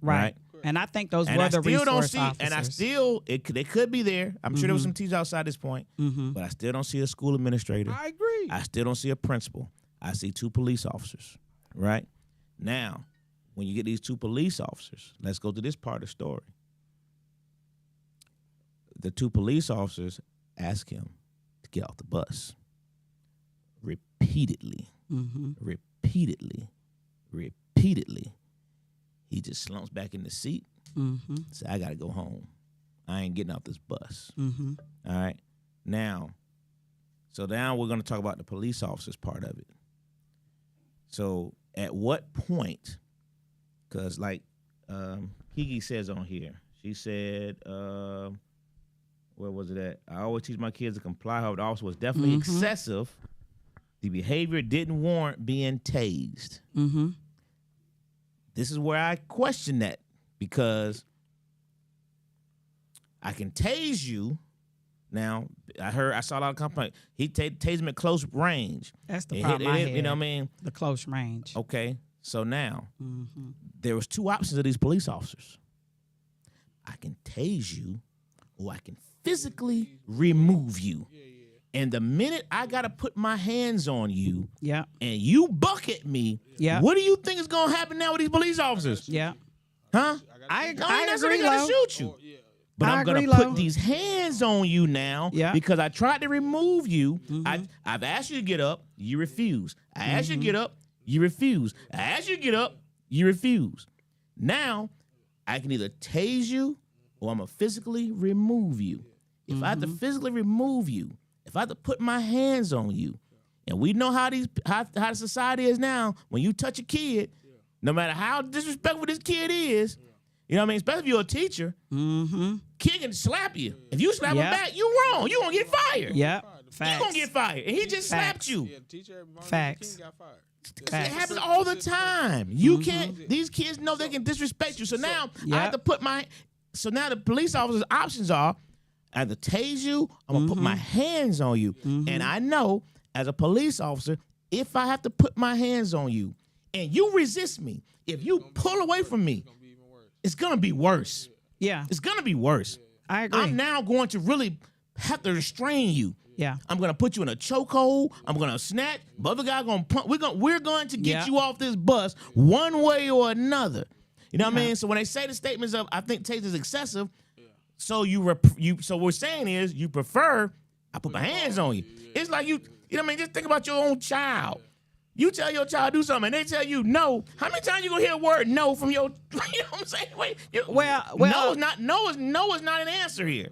Right. And I think those were the resource officers. And I still, they could be there. I'm sure there was some teachers outside this point, but I still don't see a school administrator. I agree. I still don't see a principal. I see 2 police officers, right? Now, when you get these 2 police officers, let's go to this part of the story. The 2 police officers ask him to get off the bus. Repeatedly. He just slumps back in the seat. Say, I got to go home. I ain't getting off this bus. All right? Now we're going to talk about the police officers part of it. So at what point, because like Kiki says on here, she said, where was it at? I always teach my kids to comply. However, the officer was definitely excessive. The behavior didn't warrant being tased. This is where I question that, because I can tase you. Now, I saw a lot of complaints. He tased him at close range. That's the problem I had. You know what I mean? The close range. Okay, so now there was 2 options of these police officers. I can tase you, or I can physically remove you. And the minute I got to put my hands on you and you buck at me, what do you think is going to happen now with these police officers? Huh? I agree, Lo. Shoot you. But I'm going to put these hands on you now because I tried to remove you. I've asked you to get up. You refuse. I asked you to get up. You refuse. I asked you to get up. You refuse. Now, I can either tase you or I'm going to physically remove you. If I have to physically remove you, if I have to put my hands on you, and we know how the society is now, when you touch a kid, no matter how disrespectful this kid is, you know what I mean? Especially if you're a teacher, kid can slap you. If you slap him back, you wrong. You gonna get fired. Facts. You gonna get fired. And he just slapped you. Facts. It happens all the time. You can't. These kids know they can disrespect you. So now I have to put my. So now the police officer's options are, I have to tase you. I'm gonna put my hands on you. And I know as a police officer, if I have to put my hands on you and you resist me, if you pull away from me, it's gonna be worse. It's gonna be worse. I agree. I'm now going to really have to restrain you. Yeah. I'm gonna put you in a chokehold. I'm gonna snatch. The other guy gonna punch. We're going to get you off this bus one way or another. You know what I mean? So when they say the statements of I think taste is excessive, so so what we're saying is you prefer I put my hands on you. It's like you know what I mean? Just think about your own child. You tell your child to do something, and they tell you no. How many times you gonna hear a word no from your? You know what I'm saying? Wait, no is not an answer here.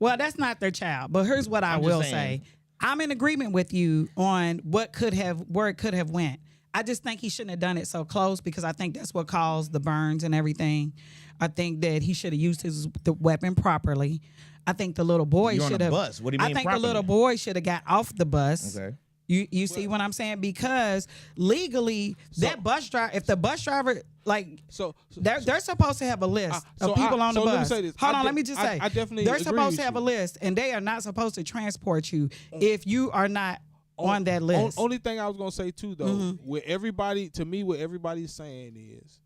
Well, that's not their child. But here's what I will say: I'm in agreement with you on where it could have went. I just think he shouldn't have done it so close because I think that's what caused the burns and everything. I think that he should have used the weapon properly. I think the little boy should have. What do you mean I think properly? The little boy should have got off the bus. Okay. You see what I'm saying? Because legally, that bus driver, if the bus driver, they're supposed to have a list of people on the bus. Let me say this. Hold on, let me just say. I definitely they're agree supposed with to have you. a list, and they are not supposed to transport you if you are not on that list. Only thing I was gonna say too, though, what everybody's saying is,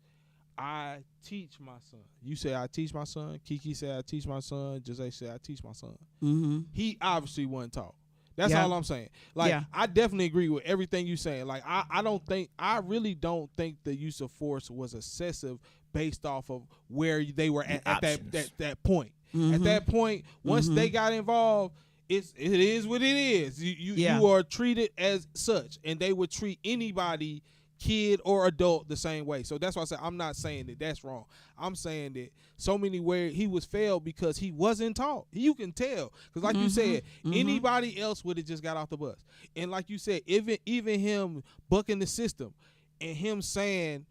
I teach my son. You say I teach my son. Kiki said I teach my son. Jose said I teach my son. He obviously wasn't taught. That's all I'm saying. I definitely agree with everything you're saying. I really don't think the use of force was excessive based off of where they were at that point. At that point, once they got involved, it is what it is. You are treated as such, and they would treat anybody kid or adult the same way. So that's why I say I'm not saying that that's wrong. I'm saying that so many where he was failed because he wasn't taught. You can tell, because like you said, anybody else would have just got off the bus. And like you said, even him bucking the system and him saying,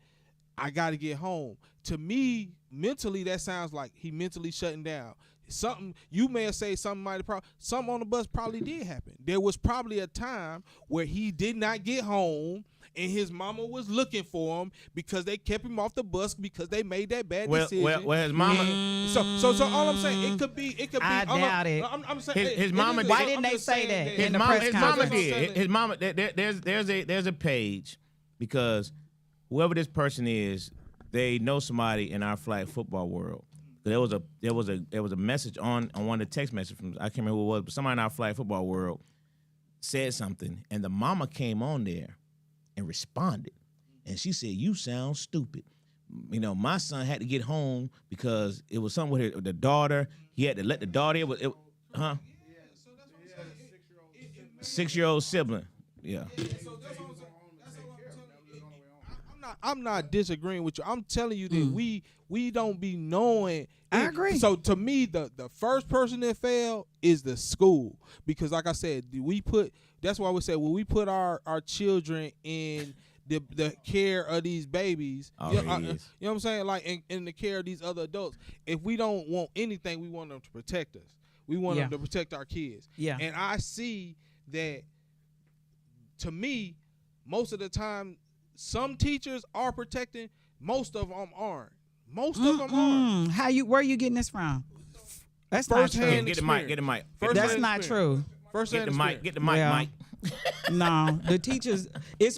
I got to get home. To me, mentally, that sounds like he mentally shutting down. Something you may have said something something on the bus probably did happen. There was probably a time where he did not get home and his mama was looking for him because they kept him off the bus because they made that bad decision. Well, his mama. And so all I'm saying, it could be. I doubt it. I'm saying his mama. Why didn't they say that in the press conference? His mama did. There's a page, because whoever this person is, they know somebody in our flag football world. There was a message on one of the text messages from, I can't remember who it was, but somebody in our flag football world said something, and the mama came on there and responded, and she said, "You sound stupid. You know, my son had to get home because it was something with the daughter. He had to let the daughter. Huh? 6-year-old sibling. Yeah." I'm not disagreeing with you. I'm telling you that we don't be knowing. I agree. So to me, the first person that failed is the school, because like I said, that's why we say when we put our children in the care of these babies, you know what I'm saying? Like in the care of these other adults. If we don't want anything, we want them to protect us. We want them to protect our kids. Yeah. And I see that, to me, most of the time, some teachers are protecting, most of them aren't. Most of them aren't. Where are you getting this from? That's not true. Get the mic. That's not true. Get the mic, Mike. No, the teachers.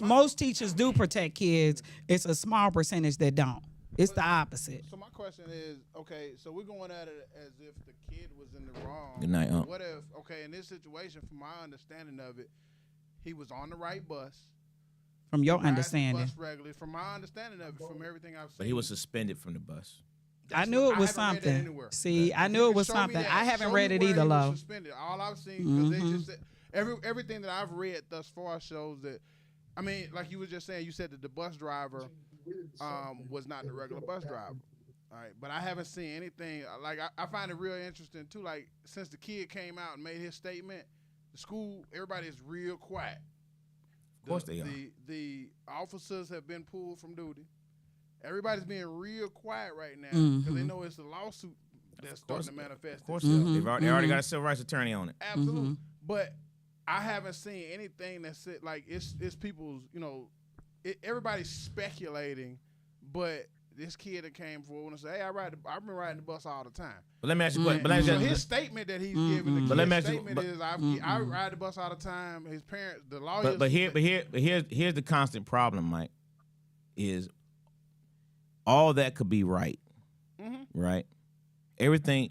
Most teachers do protect kids. It's a small percentage that don't. It's the opposite. So my question is, okay, so we're going at it as if the kid was in the wrong. Good night, What if, okay, in this situation, from my understanding of it, he was on the right bus. From your understanding. Bus regularly. From my understanding of it, from everything I've seen. But he was suspended from the bus. I knew it was something. See, I knew it was something. I haven't read it either, Lo. All I've seen, because they just said, everything that I've read thus far shows that, I mean, like you were just saying, you said that the bus driver was not the regular bus driver. All right, but I haven't seen anything. Like, I find it real interesting, too. Like, since the kid came out and made his statement, the school, everybody is real quiet. Of course they are. The officers have been pulled from duty. Everybody's being real quiet right now because they know it's a lawsuit that's starting to manifest. Of course, they already got a civil rights attorney on it. Absolutely, but I haven't seen anything that said, like, it's people's, you know, everybody's speculating, but this kid that came forward and said, "Hey, I've been riding the bus all the time." But let me ask you a question. So his statement that he's giving, the statement is, "I ride the bus all the time." His parents, the lawyers. But here's the constant problem, Mike. Is all that could be right, right? Everything,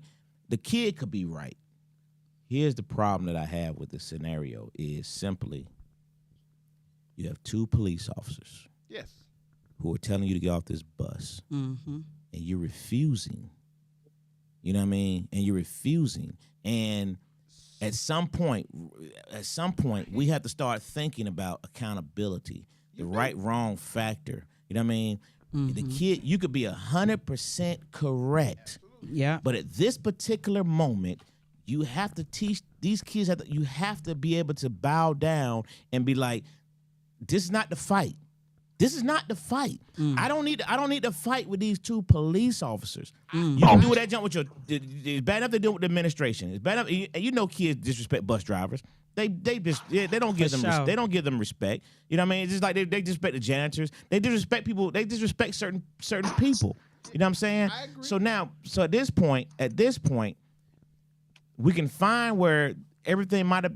the kid could be right. Here's the problem that I have with the scenario is simply, you have two police officers. Yes. Who are telling you to get off this bus, and you're refusing. You know what I mean? And you're refusing. And at some point, we have to start thinking about accountability, the right-wrong factor. You know what I mean? The kid, you could be 100% correct. Yeah. But at this particular moment, you have to teach these kids. You have to be able to bow down and be like, "This is not the fight. This is not the fight. I don't need to fight with these two police officers. You can do that jump with it's bad enough they do it with the administration. It's bad enough. You know, kids disrespect bus drivers. They don't give them they don't give them respect. You know what I mean? It's just like they disrespect the janitors. They disrespect people. They disrespect certain people. You know what I'm saying? I agree. So at this point, we can find where everything might have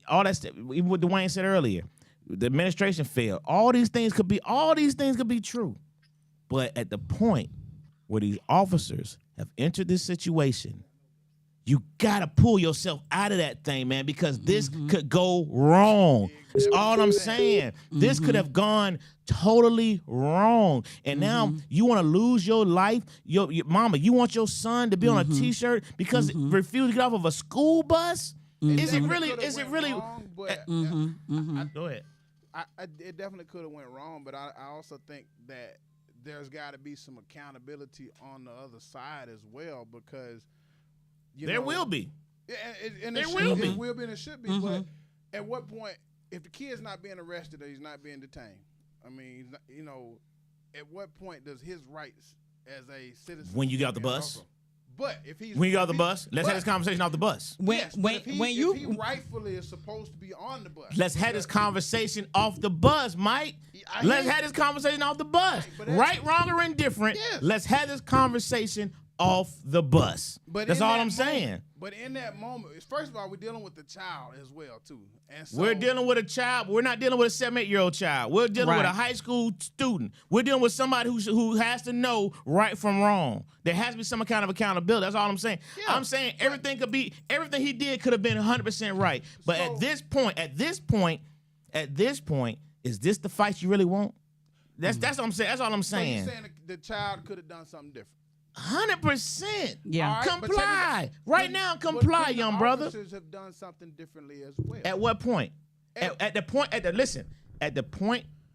all that stuff. Even what Dwayne said earlier. The administration failed. All these things could be true. But at the point where these officers have entered this situation, you gotta pull yourself out of that thing, man, because this could go wrong. That's all I'm saying. This could have gone totally wrong. And now you want to lose your life. Your mama, you want your son to be on a T-shirt because it refused to get off of a school bus? Is it really? Wrong, but Go ahead. it definitely could have went wrong, but I also think that there's got to be some accountability on the other side as well, because there will be. Yeah, and there will be. It will be and it should be. But at what point, if the kid's not being arrested or he's not being detained, I mean, at what point does his rights as a citizen when you get off the bus? Also, but if he's when you get off the bus, let's have this conversation off the bus. If he rightfully is supposed to be on the bus, let's have this conversation off the bus, Mike. Let's have this conversation off the bus. Right, wrong, or indifferent. Yes. Let's have this conversation off the bus. But that's all I'm saying. But in that moment, first of all, we're dealing with the child as well too. And so, we're dealing with a child. We're not dealing with a 7, 8-year-old child. We're dealing with a high school student. We're dealing with somebody who has to know right from wrong. There has to be some kind of accountability. That's all I'm saying. Yeah, I'm saying everything he did could have been 100% right. But at this point, is this the fight you really want? That's what I'm saying. That's all I'm saying. So you're saying the child could have done something different. 100%. Yeah. Right, comply. Right now, comply, young brother. Officers have done something differently as well. At what point? At the point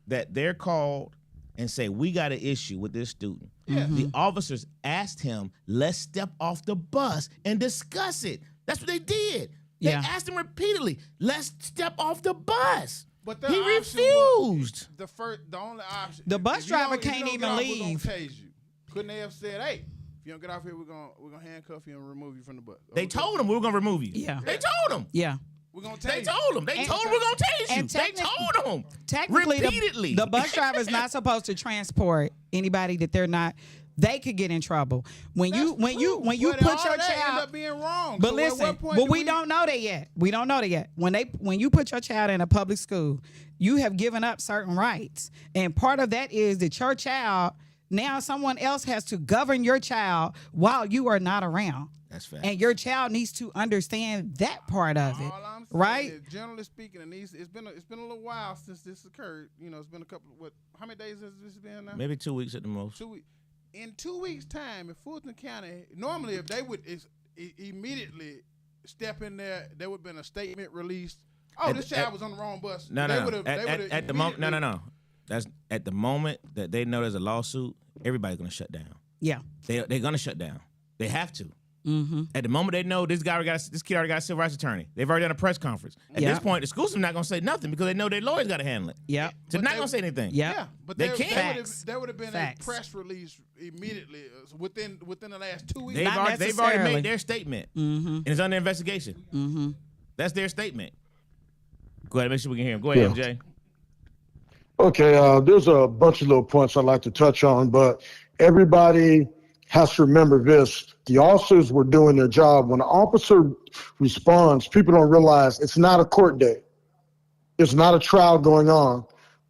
that they're called and say, we got an issue with this student. Yeah. The officers asked him, let's step off the bus and discuss it. That's what they did. They asked him repeatedly, let's step off the bus. But he refused. The only option. The bus driver can't even leave. We're gonna tase you. Couldn't they have said, hey, if you don't get off here, we're gonna handcuff you and remove you from the bus? They told him we were gonna remove you. Yeah. They told him. Yeah. We're gonna They told him. They told him we're gonna tase you. They told him. Technically, repeatedly. The bus driver is not supposed to transport anybody that they're not. They could get in trouble when you put your child. End up being wrong. But so listen, we don't know that yet. We don't know that yet. When you put your child in a public school, you have given up certain rights, and part of that is that your child. Now someone else has to govern your child while you are not around. That's fact. And your child needs to understand that part of it, right? Is, generally speaking, and it's been a little while since this occurred. It's been a couple. How many days has this been now? Maybe 2 weeks at the most. 2 weeks. In 2 weeks' time, in Fulton County, normally if they would immediately step in there would have been a statement released. Oh, this child was on the wrong bus. No. At the moment, no. That's at the moment that they know there's a lawsuit, everybody's gonna shut down. Yeah, they're gonna shut down. They have to. Mm-hmm. At the moment they know this kid already got a civil rights attorney. They've already done a press conference. At this point, the school's not gonna say nothing because they know their lawyers got to handle it. Yeah, so they're not gonna say anything. Yeah, but they can't. There would have been a press release immediately within the last 2 weeks. They've already made their statement, and it's under investigation. Mm-hmm. That's their statement. Go ahead, make sure we can hear him. Go ahead, MJ. Okay, there's a bunch of little points I'd like to touch on, but everybody has to remember this. The officers were doing their job. When an officer responds, people don't realize it's not a court day. It's not a trial going on.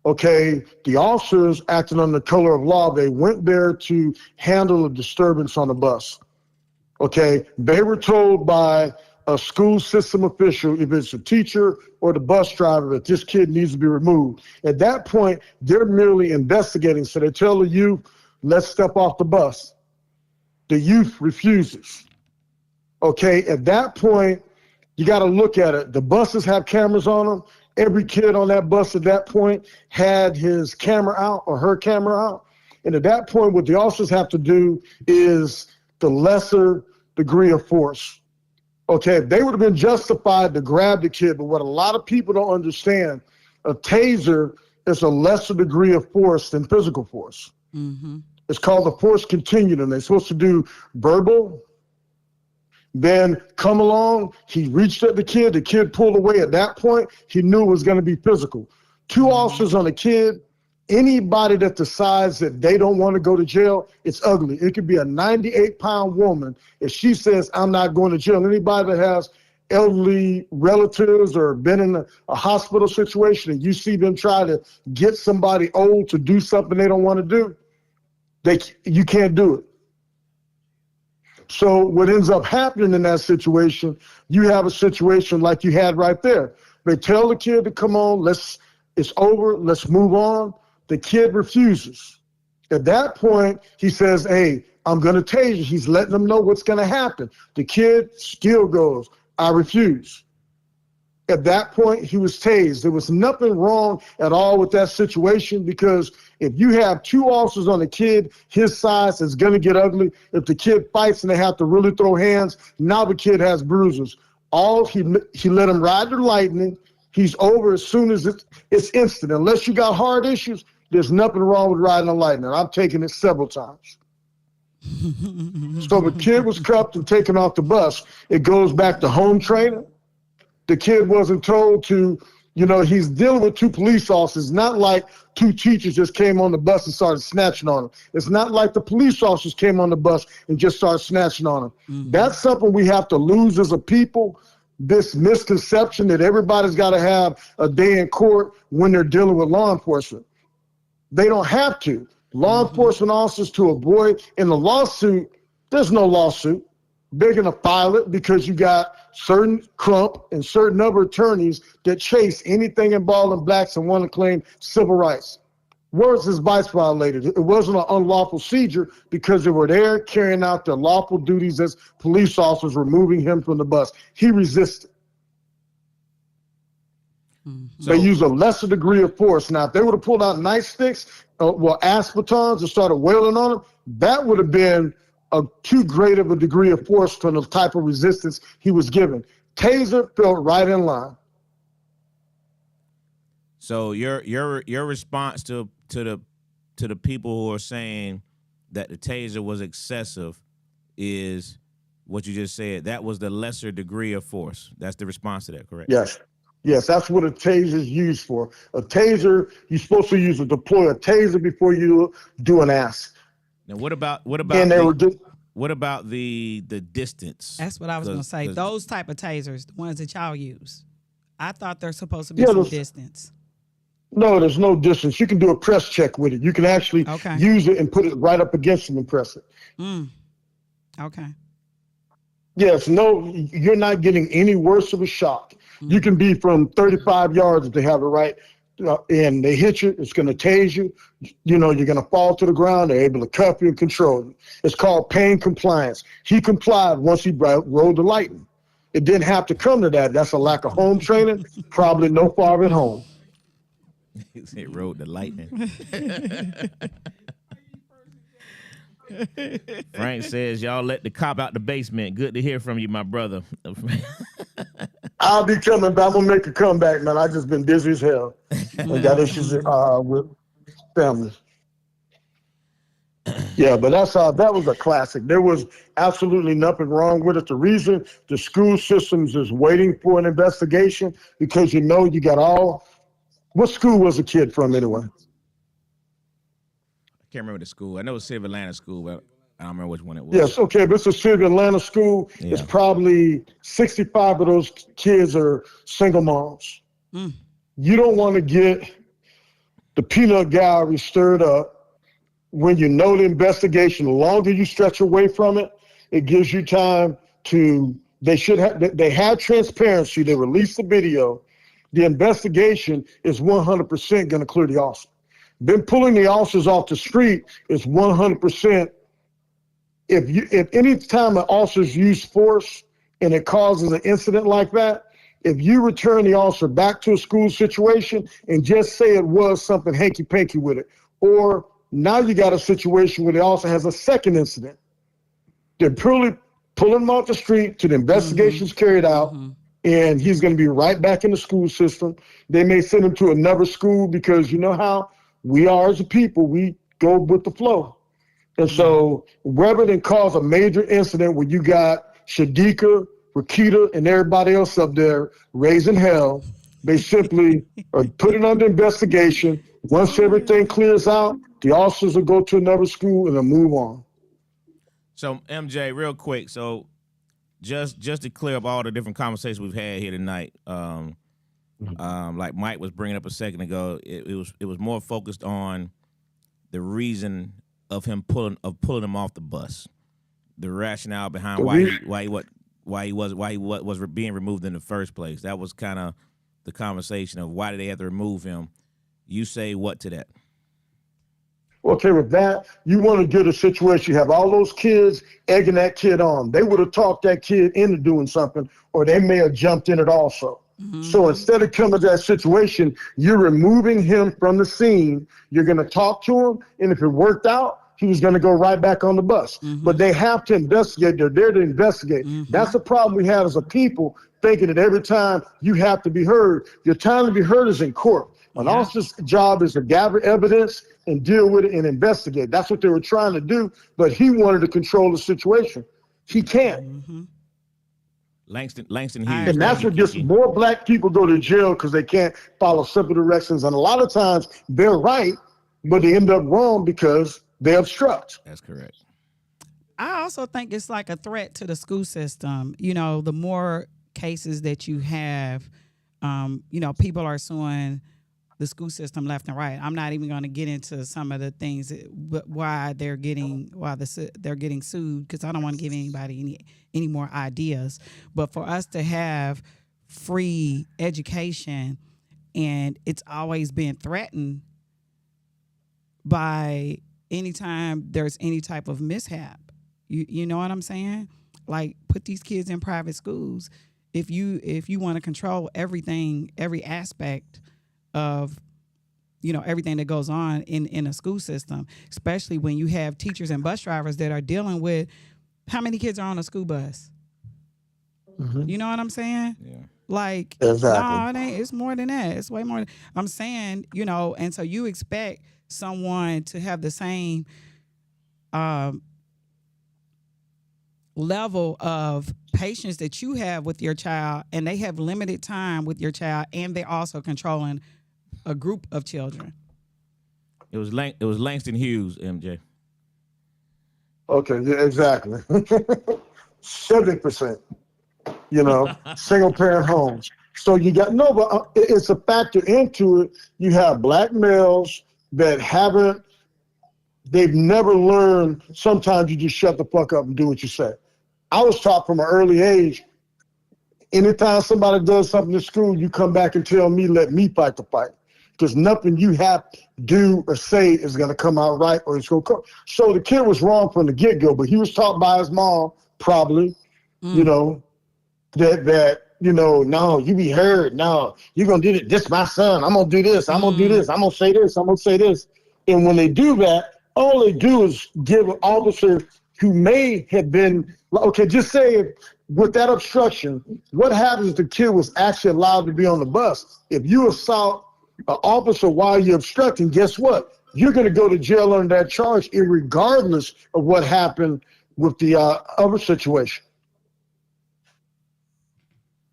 Okay, the officers acting under the color of law, they went there to handle a disturbance on the bus. Okay, they were told by a school system official, if it's a teacher or the bus driver, that this kid needs to be removed. At that point, they're merely investigating. So they tell the youth, let's step off the bus. The youth refuses. Okay, at that point, you got to look at it. The buses have cameras on them. Every kid on that bus at that point had his camera out or her camera out. And at that point, what the officers have to do is the lesser degree of force. Okay, they would have been justified to grab the kid, but what a lot of people don't understand, a taser is a lesser degree of force than physical force. Mm-hmm. It's called the force continuum. They're supposed to do verbal, then come along, he reached at the kid pulled away. At that point, he knew it was going to be physical. 2 officers on a kid, anybody that decides that they don't want to go to jail, it's ugly. It could be a 98-pound woman. If she says, I'm not going to jail, anybody that has elderly relatives or been in a hospital situation and you see them try to get somebody old to do something they don't want to do, you can't do it. So what ends up happening in that situation, you have a situation like you had right there. They tell the kid to come on, it's over, let's move on. The kid refuses. At that point, he says, hey, I'm going to tase you. He's letting them know what's going to happen. The kid still goes, I refuse. At that point, he was tased. There was nothing wrong at all with that situation, because if you have two officers on a kid his size, it's going to get ugly. If the kid fights and they have to really throw hands, now the kid has bruises. He let him ride the lightning. He's over as soon as it's instant. Unless you got hard issues, there's nothing wrong with riding the lightning. I've taken it several times. So the kid was cuffed and taken off the bus. It goes back to home training. The kid wasn't told to, he's dealing with two police officers, not like two teachers just came on the bus and started snatching on him. It's not like the police officers came on the bus and just started snatching on him. Mm-hmm. That's something we have to lose as a people, this misconception that everybody's got to have a day in court when they're dealing with law enforcement. They don't have to. Law enforcement officers, to avoid in the lawsuit, there's no lawsuit. They're going to file it because you got certain Crump and certain other attorneys that chase anything involving blacks and want to claim civil rights. Was his rights violated? It wasn't an unlawful seizure because they were there carrying out their lawful duties as police officers, removing him from the bus. He resisted. They used a lesser degree of force. Now, if they would have pulled out nightsticks, aspertons, and started wailing on him, that would have been too great of a degree of force for the type of resistance he was given. Taser felt right in line. So your response to the people who are saying that the taser was excessive is what you just said. That was the lesser degree of force. That's the response to that, correct? Yes, that's what a taser is used for. A taser, you're supposed to deploy a taser before you do an ask. Now, what about the distance? That's what I was going to say. Those type of tasers, the ones that y'all use, I thought they're supposed to be some distance. No, there's no distance. You can do a press check with it. You can actually use it and put it right up against them and press it. Okay. Yes, no, you're not getting any worse of a shock. You can be from 35 yards if they have it right, and they hit you, it's going to tase you. You're going to fall to the ground. They're able to cuff you and control you. It's called pain compliance. He complied once he rode the lightning. It didn't have to come to that. That's a lack of home training, probably no far at home. He rode the lightning. Frank says, y'all let the cop out the basement. Good to hear from you, my brother. I'll be coming back. I'm going to make a comeback, man. I've just been busy as hell. I got issues with families. Yeah, but that was a classic. There was absolutely nothing wrong with it. The reason the school systems is waiting for an investigation, because you got what school was the kid from anyway? I can't remember the school. I know it's City of Atlanta school, but I don't remember which one it was. Yes, okay, but it's a City of Atlanta school. Yeah. It's probably 65 of those kids are single moms. You don't want to get the peanut gallery stirred up when you know the investigation. The longer you stretch away from it, it gives you time they had transparency. They released the video. The investigation is 100% going to clear the officer. Then pulling the officers off the street is 100%. If any time an officer's use force and it causes an incident like that, if you return the officer back to a school situation and just say it was something hanky-panky with it, or now you got a situation where the officer has a second incident, they're purely pulling him off the street till the investigation's carried out, and he's going to be right back in the school system. They may send him to another school because you know how we are as a people, we go with the flow. And so rather than cause a major incident where you got Shadika, Rakita, and everybody else up there raising hell, they simply are putting under investigation. Once everything clears out, the officers will go to another school and they'll move on. So, MJ, real quick, so just to clear up all the different conversations we've had here tonight, like Mike was bringing up a second ago, it was more focused on the reason of him pulling him off the bus, the rationale behind why he was being removed in the first place. That was kind of the conversation of why did they have to remove him. You say what to that? Okay, with that, you want to get a situation, you have all those kids egging that kid on. They would have talked that kid into doing something, or they may have jumped in it also. So instead of coming to that situation, you're removing him from the scene. You're going to talk to him, and if it worked out, he was going to go right back on the bus. But they have to investigate. They're there to investigate. That's the problem we have as a people, thinking that every time you have to be heard, your time to be heard is in court. An officer's job is to gather evidence and deal with it and investigate. That's what they were trying to do, but he wanted to control the situation. He can't. Langston Hughes. And that's what gets more black people go to jail, because they can't follow simple directions. And a lot of times they're right, but they end up wrong because they obstruct. That's correct. I also think it's like a threat to the school system. You know, the more cases that you have, you know, people are suing the school system left and right. I'm not even going to get into some of the things why they're getting sued, because I don't want to give anybody any more ideas. But for us to have free education, and it's always been threatened by anytime there's any type of mishap. You know what I'm saying? Like, put these kids in private schools. If you want to control everything, every aspect of, you know, everything that goes on in a school system, especially when you have teachers and bus drivers that are dealing with how many kids are on a school bus. You know what I'm saying? Yeah. Like, exactly. No, it ain't. It's more than that. It's way more. I'm saying, you know, and so you expect someone to have the same level of patience that you have with your child, and they have limited time with your child, and they're also controlling a group of children. It was Langston Hughes, MJ. Okay, yeah, exactly. 70%, you know, single parent homes. So you got, no, but it's a factor into it. You have black males that they've never learned. Sometimes you just shut the fuck up and do what you say. I was taught from an early age, anytime somebody does something in school, you come back and tell me, let me fight the fight. Because nothing you have to do or say is going to come out right, or it's going to come. So the kid was wrong from the get-go, but he was taught by his mom, probably, you know, that, you know, no, you be heard. No, you're going to do this. This my son. I'm going to do this. I'm going to do this. I'm going to say this. I'm going to say this. And when they do that, all they do is give an officer who may have been, okay, just say with that obstruction, what happens if the kid was actually allowed to be on the bus? If you assault an officer while you're obstructing, guess what? You're going to go to jail under that charge, regardless of what happened with the other situation.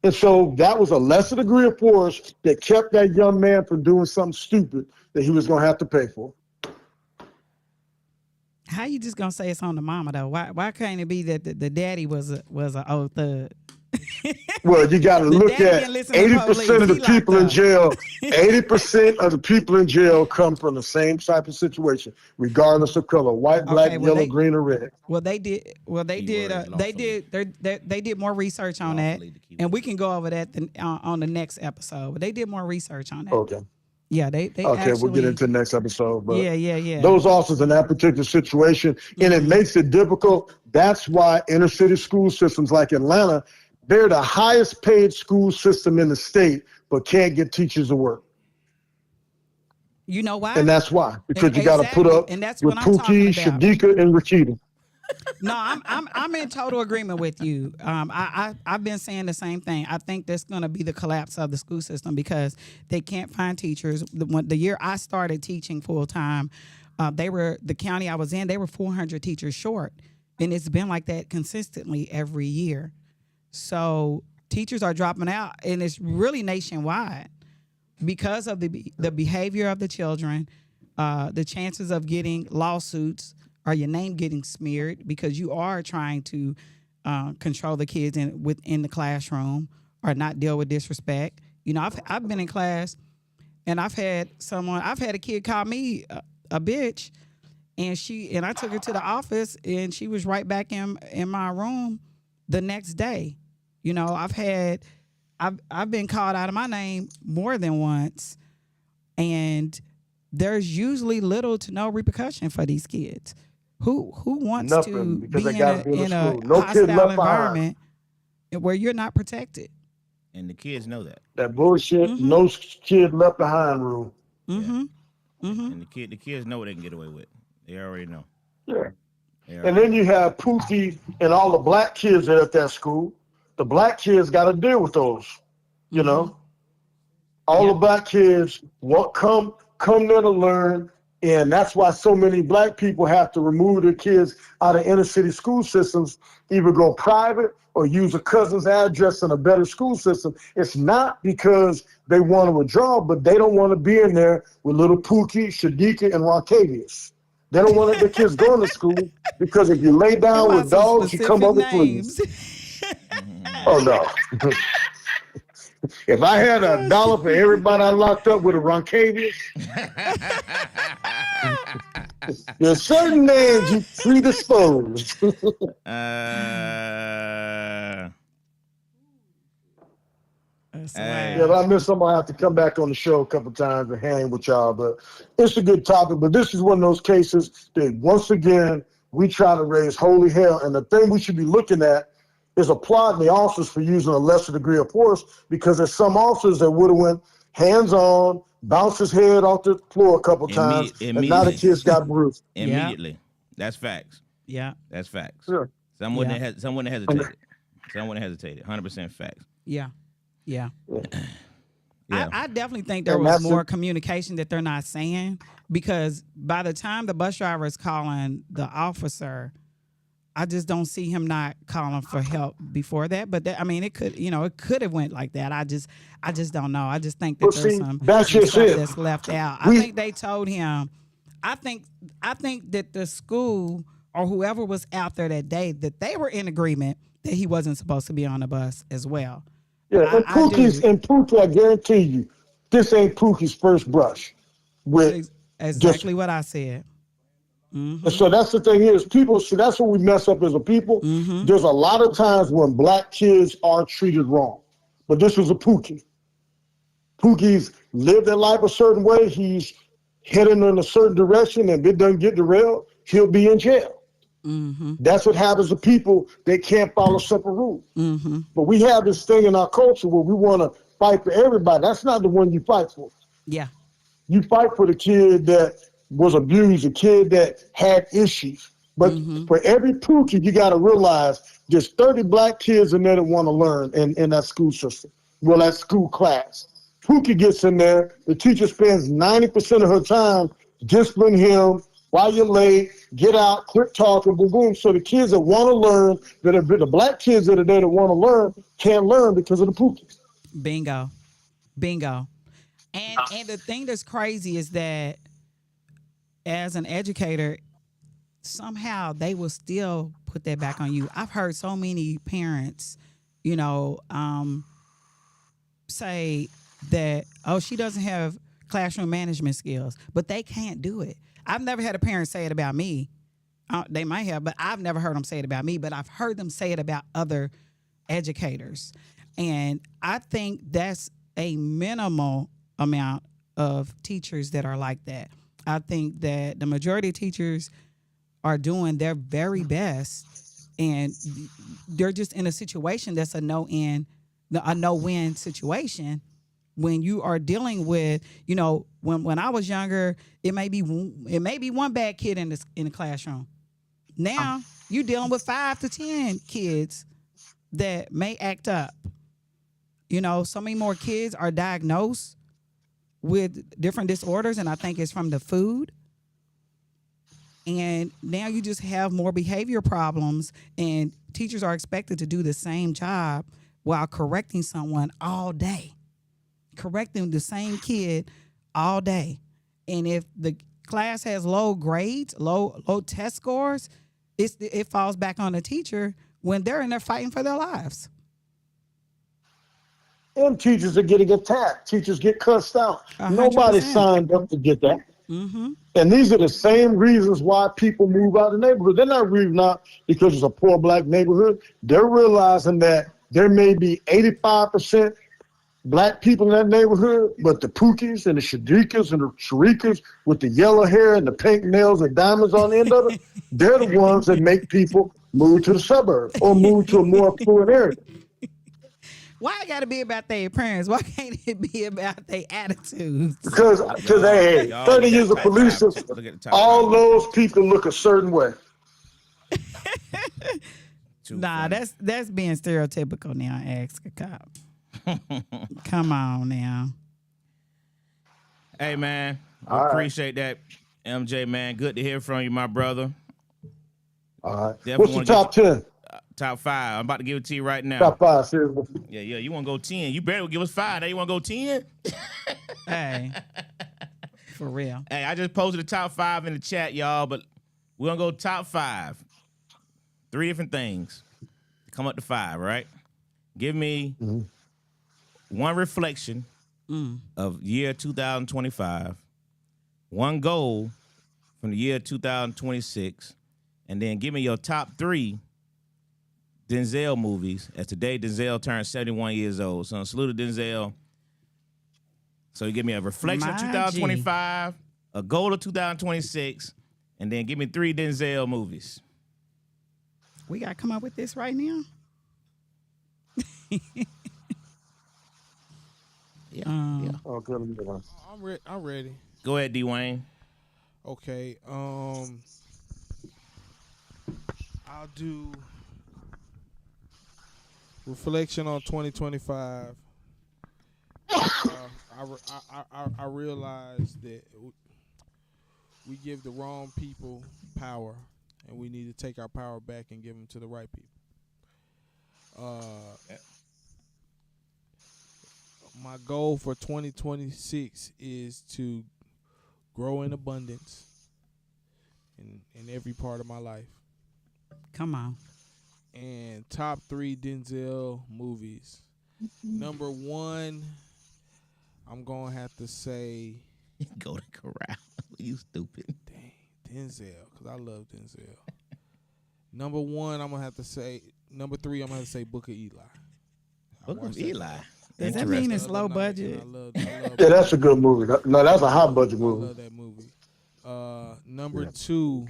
And so that was a lesser degree of force that kept that young man from doing something stupid that he was going to have to pay for. How you just gonna say it's on the mama though? Why can't it be that the daddy was an old thug? Well, you got to look at 80% of the people in jail. 80% of the people in jail come from the same type of situation, regardless of color: white, black, yellow, green, or red. Well, they did more research on that, and we can go over that on the next episode. But they did more research on that. Okay. Yeah, they okay, actually, we'll get into the next episode. But yeah. Those officers in that particular situation, and it makes it difficult. That's why inner city school systems like Atlanta, they're the highest paid school system in the state, but can't get teachers to work. You know why? And that's why, because you got to put up with Pookie, Shadika, and Rashida. No, I'm in total agreement with you. I've been saying the same thing. I think that's going to be the collapse of the school system because they can't find teachers. The year I started teaching full time, the county I was in, they were 400 teachers short, and it's been like that consistently every year. So teachers are dropping out, and it's really nationwide because of the behavior of the children, the chances of getting lawsuits, or your name getting smeared because you are trying to control the kids within the classroom or not deal with disrespect. You know, I've been in class and I've had a kid call me a bitch, and I took her to the office and she was right back in my room the next day. You know, I've been called out of my name more than once, and there's usually little to no repercussion for these kids. Who wants to be in a hostile environment where you're not protected? And the kids know that. That bullshit, no kid left behind rule. And the kids know what they can get away with. They already know. Yeah. And then you have Pookie and all the black kids that are at that school. The black kids got to deal with those, you know. All the black kids come there to learn, and that's why so many black people have to remove their kids out of inner city school systems, either go private or use a cousin's address in a better school system. It's not because they want to withdraw, but they don't want to be in there with little Pookie, Shadika, and Roncavius. They don't want their kids going to school because if you lay down with dogs, you come up with fleas. Oh, no. If I had $1 for everybody I locked up with a Roncavius, there's certain names you predispose. Yeah, if I miss somebody, I have to come back on the show a couple times and hang with y'all. But it's a good topic. But this is one of those cases that, once again, we try to raise holy hell. And the thing we should be looking at is applauding the officers for using a lesser degree of force, because there's some officers that would have went hands-on, bounced his head off the floor a couple times, and now the kids got bruised. Immediately. Yeah. That's facts. Yeah. That's facts. Sure. Someone that hesitated. Someone hesitated. 100% facts. Yeah. Yeah. Yeah. I definitely think there was more communication that they're not saying, because by the time the bus driver is calling the officer, I just don't see him not calling for help before that. But that, I mean, it could have went like that. I just don't know. I just think that there's some stuff that's left out. I think they told him. I think that the school or whoever was out there that day, that they were in agreement that he wasn't supposed to be on the bus as well. Yeah, and Pookie, I guarantee you, this ain't Pookie's first brush with exactly what I said. And so that's the thing is, people, see, that's what we mess up as a people. There's a lot of times when black kids are treated wrong. But this was a Pookie. Pookie's lived their life a certain way. He's heading in a certain direction, and if it doesn't get derailed, he'll be in jail. That's what happens to people that can't follow simple rules. But we have this thing in our culture where we want to fight for everybody. That's not the one you fight for. Yeah. You fight for the kid that was abused, a kid that had issues. But for every Pookie, you got to realize there's 30 black kids in there that want to learn in that school system. Well, that school class. Pookie gets in there, the teacher spends 90% of her time disciplining him. Why you're late, get out, quit talking, boom, boom. So the kids that want to learn, the black kids that are there that want to learn, can't learn because of the Pookies. Bingo. And the thing that's crazy is that as an educator, somehow they will still put that back on you. I've heard so many parents, say that, oh, she doesn't have classroom management skills, but they can't do it. I've never had a parent say it about me. They might have, but I've never heard them say it about me, but I've heard them say it about other educators. And I think that's a minimal amount of teachers that are like that. I think that the majority of teachers are doing their very best, and they're just in a situation that's a no-win situation. When you are dealing with, when I was younger, it may be one bad kid in the classroom. Now you're dealing with 5 to 10 kids that may act up. So many more kids are diagnosed with different disorders, and I think it's from the food. And now you just have more behavior problems, and teachers are expected to do the same job while correcting someone all day. Correcting the same kid all day. And if the class has low grades, low test scores, it falls back on the teacher when they're in there fighting for their lives. And teachers are getting attacked. Teachers get cussed out. 100%. Nobody signed up to get that. And these are the same reasons why people move out of the neighborhood. They're not moving out because it's a poor black neighborhood. They're realizing that there may be 85% black people in that neighborhood, but the Pookies and the Shadikas and the Sharikas with the yellow hair and the pink nails and diamonds on the end of it, they're the ones that make people move to the suburbs or move to a more affluent area. Why it got to be about their appearance? Why can't it be about their attitudes? Because they had 30 years of police, all those people look a certain way. Nah, that's being stereotypical now. Ask a cop. Come on now. Hey man, we appreciate that, MJ man. Good to hear from you, my brother. All right. Definitely What's the top 10? Top 5. I'm about to give it to you right now. Top 5, seriously. Yeah. You want to go 10? You better give us 5. Now you want to go 10? Hey, for real. Hey, I just posted the top 5 in the chat, y'all. But we're gonna go top 5. 3 different things. Come up to 5, right? Give me one reflection of year 2025, one goal from the year 2026, and then give me your top 3 Denzel movies. As today, Denzel turned 71 years old. So salute to Denzel. So you give me a reflection of 2025, a goal of 2026, and then give me 3 Denzel movies. We got to come up with this right now. Yeah. Okay, I'm ready. Go ahead, D-Wayne. Okay. I'll do reflection on 2025. I realized that we give the wrong people power, and we need to take our power back and give them to the right people. My goal for 2026 is to grow in abundance in every part of my life. Come on. And top 3 Denzel movies. Number 1, I'm going to have to say Golden Corral. You stupid. Dang, Denzel, because I love Denzel. Number 1, I'm going to have to say, number 3, I'm going to have to say Book of Eli. Book of Eli. Does that mean it's low budget? I love Yeah, that's a good movie. No, that's a high budget I movie. love that movie. Number 2,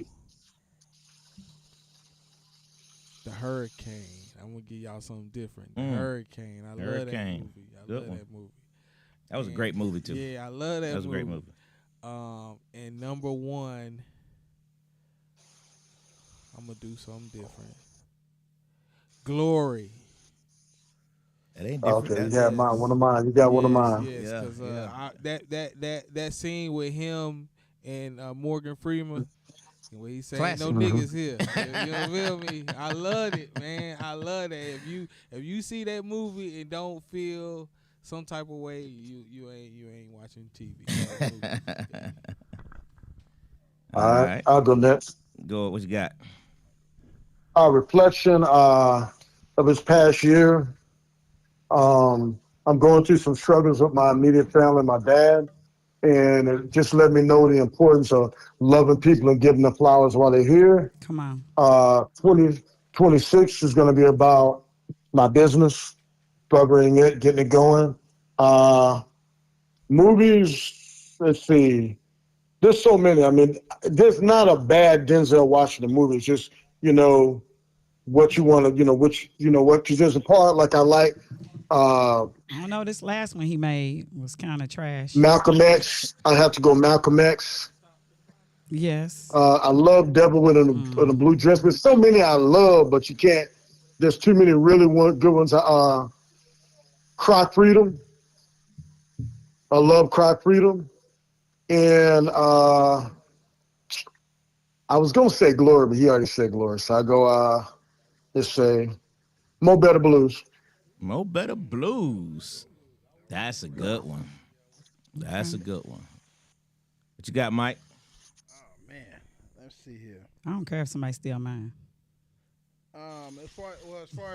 The Hurricane. I'm going to give y'all something different. The Hurricane. I love that movie. I love that movie. That was a great movie, too. Yeah, I love that movie. That was a great movie. And number 1, I'm going to do something different. Glory. It ain't different. Okay, you got mine. One of mine. You got one of mine. Yes, because that scene with him and Morgan Freeman, where he saying Classic. no niggas here. You feel me? I love it, man. I love that. If you see that movie and don't feel some type of way, you ain't watching TV. All right, I'll go next. Go. What you got? A reflection of this past year. I'm going through some struggles with my immediate family, my dad, and it just let me know the importance of loving people and giving them flowers while they're here. Come on. 2026 is going to be about my business, furthering it, getting it going. Movies, let's see. There's so many. I mean, there's not a bad Denzel Washington movie. It's just, what you want to, what, because there's a part like I like. I don't know. This last one he made was kind of trash. Malcolm X. I have to go Malcolm X. Yes. I love Devil with a Blue Dress. There's so many I love, but you can't. There's too many really good ones. Cry Freedom. I love Cry Freedom. And I was going to say Glory, but he already said Glory. So I go, let's say, Mo Better Blues. Mo Better Blues. That's a good one. That's a good one. What you got, Mike? Oh man, let's see here. I don't care if somebody steal mine. As far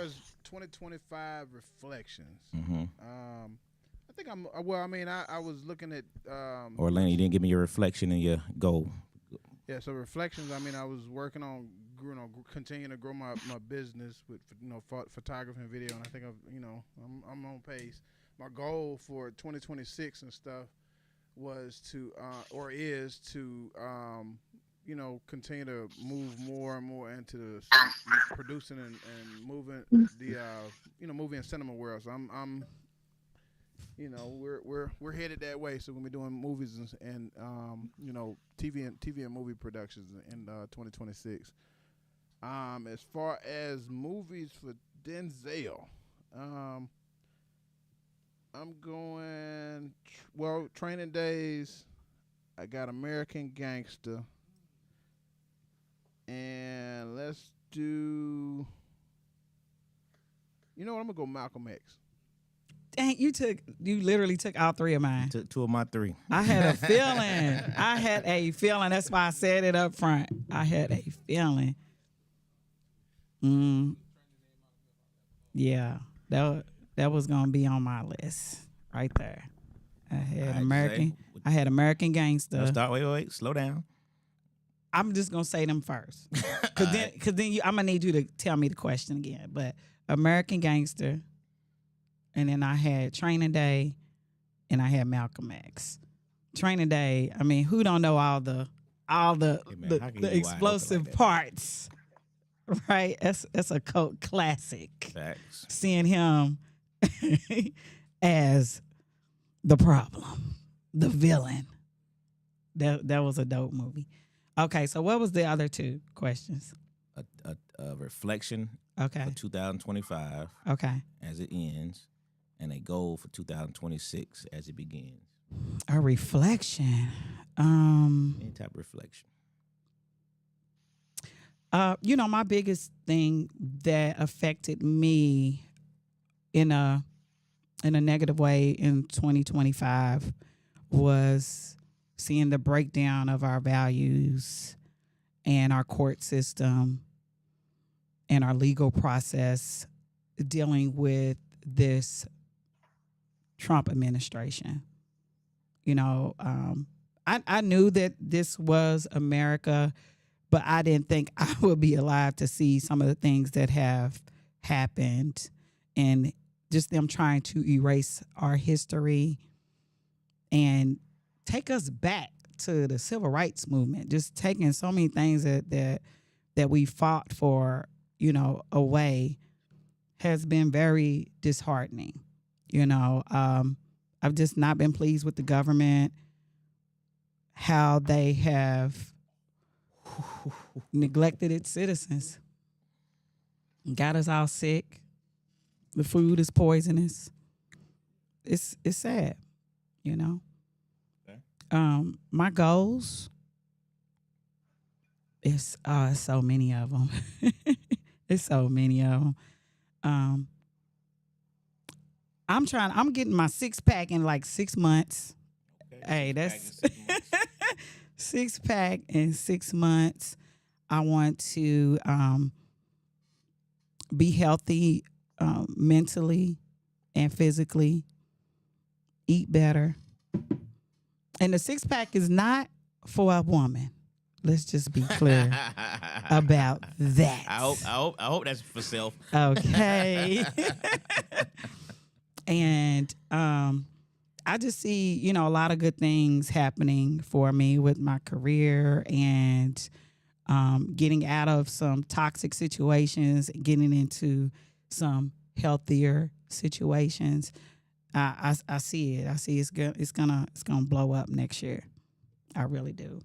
as 2025 reflections, I think I'm. Well, I mean, I was looking at. Orlando, you didn't give me your reflection and your goal. Yeah, so reflections. I mean, I was working on, continuing to grow my business with, photography and video, and I think I'm on pace. My goal for 2026 and stuff was to, is to continue to move more and more into the producing and moving the movie and cinema world. So I'm we're headed that way. So we'll be doing movies and TV and movie productions in 2026. As far as movies for Denzel, I'm going Training Days. I got American Gangster. And let's do. You know what? I'm gonna go Malcolm X. Dang, you literally took all three of mine. Took two of my three. I had a feeling. That's why I said it up front. I had a feeling. Yeah, that was gonna be on my list right there. I had American Gangster. No, start. Wait. Slow down. I'm just gonna say them first, cause then I'm gonna need you to tell me the question again. But American Gangster, and then I had Training Day, and I had Malcolm X. Training Day. I mean, who don't know all the explosive parts, right? That's a cult classic. Facts. Seeing him as the problem, the villain. That was a dope movie. Okay, so what was the other two questions? A reflection for 2025 as it ends, and a goal for 2026 as it begins. A reflection. Any type of reflection. My biggest thing that affected me in a negative way in 2025 was seeing the breakdown of our values and our court system and our legal process dealing with this Trump administration. I knew that this was America, but I didn't think I would be alive to see some of the things that have happened and just them trying to erase our history and take us back to the civil rights movement, just taking so many things that we fought for, away, has been very disheartening. I've just not been pleased with the government, how they have neglected its citizens, got us all sick. The food is poisonous. It's sad, My goals, it's so many of them. It's so many of them. I'm getting my 6-pack in like 6 months. Hey, that's 6-pack in 6 months. I want to be healthy mentally and physically, eat better. And the 6-pack is not for a woman. Let's just be clear about that. I hope that's for self. Okay. And I just see, a lot of good things happening for me with my career and getting out of some toxic situations, getting into some healthier situations. I see it. I see it's gonna blow up next year. I really do.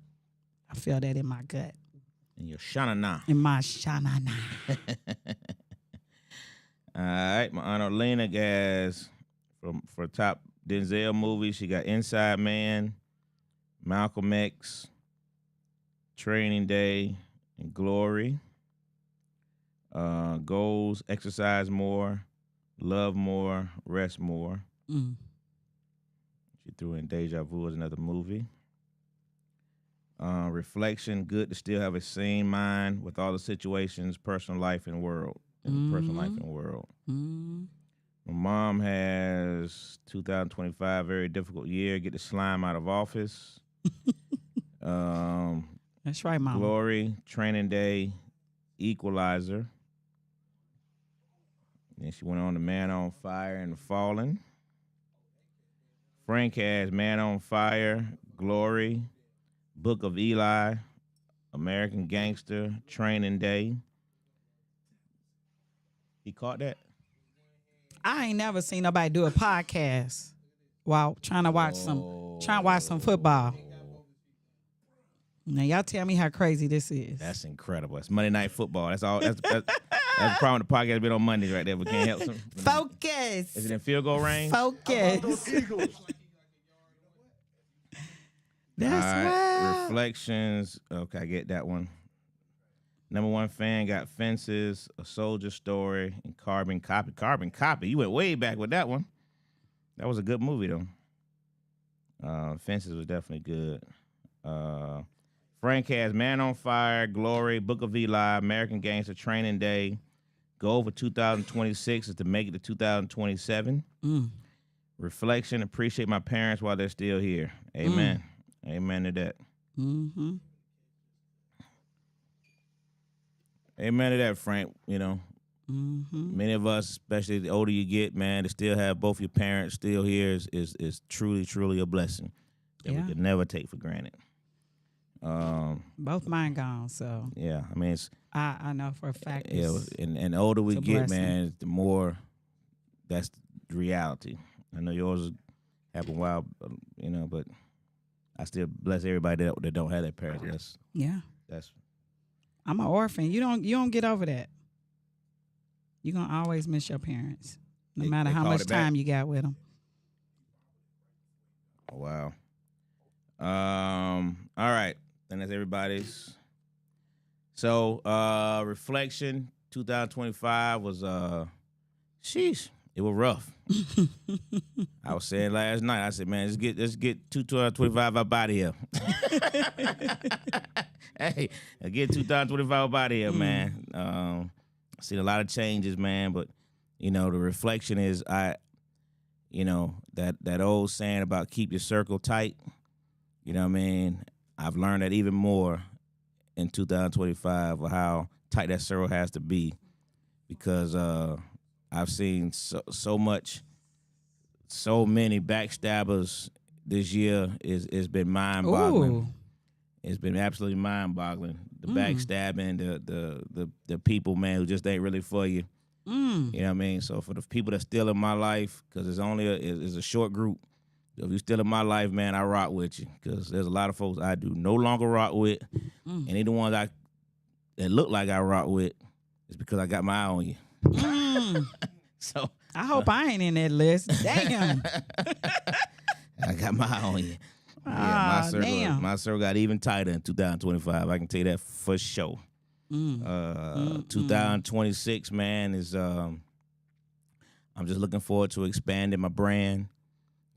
I feel that in my gut. In your shanana. In my shanana. All right, my Aunt Lena guys for top Denzel movies. She got Inside Man, Malcolm X, Training Day, and Glory. Goals: exercise more, love more, rest more. She threw in Deja Vu as another movie. Reflection: good to still have a sane mind with all the situations, personal life and world. Personal life and world. My mom has 2025, very difficult year. Get the slime out of office. That's right, Mom. Glory, Training Day, Equalizer. Then she went on to Man on Fire and The Fallen. Frank has Man on Fire, Glory, Book of Eli, American Gangster, Training Day. He caught that? I ain't never seen nobody do a podcast while trying to watch some football. Now y'all tell me how crazy this is. That's incredible. It's Monday Night Football. That's all. That's the problem. The podcast been on Mondays right there. We can't help some. Focus. Is it in field goal range? Focus. That's wild. Reflections. Okay, I get that one. Number one fan got Fences, A Soldier Story, and Carbon Copy. Carbon Copy. You went way back with that one. That was a good movie though. Fences was definitely good. Frank has Man on Fire, Glory, Book of Eli, American Gangster, Training Day. Goal for 2026 is to make it to 2027. Reflection, appreciate my parents while they're still here. Amen. Amen to that. Mm-hmm. Amen to that, Frank. You know, many of us, especially the older you get, man, to still have both your parents still here is truly, truly a blessing that we could never take for granted. Both mine gone, so yeah. I mean, it's I know for a fact. Yeah, and the older we get, blessing. man, the more that's the reality. I know yours happened a while, you know, but I still bless everybody that don't have their parents. That's. I'm an orphan. You don't get over that. You're gonna always miss your parents, no matter how much time you got with them. Oh, wow. All right. And that's everybody's. So, reflection 2025 was sheesh. It was rough. I was saying last night, I said, man, let's get 2025 up out of here. Hey, get 2025 up out of here, man. I've seen a lot of changes, man, but you know, the reflection is that old saying about keep your circle tight. You know what I mean? I've learned that even more in 2025 of how tight that circle has to be, because I've seen so many backstabbers this year. It's been mind-boggling. Ooh. It's been absolutely mind-boggling. The backstabbing, the people, man, who just ain't really for you. You know what I mean? So for the people that's still in my life, because it's only a short group. If you're still in my life, man, I rock with you, because there's a lot of folks I do no longer rock with, and any ones that look like I rock with, is because I got my eye on you. So I hope I ain't in that list. Damn. I got my eye on you. My circle got even tighter in 2025. I can tell you that for sure. 2026, man, is I'm just looking forward to expanding my brand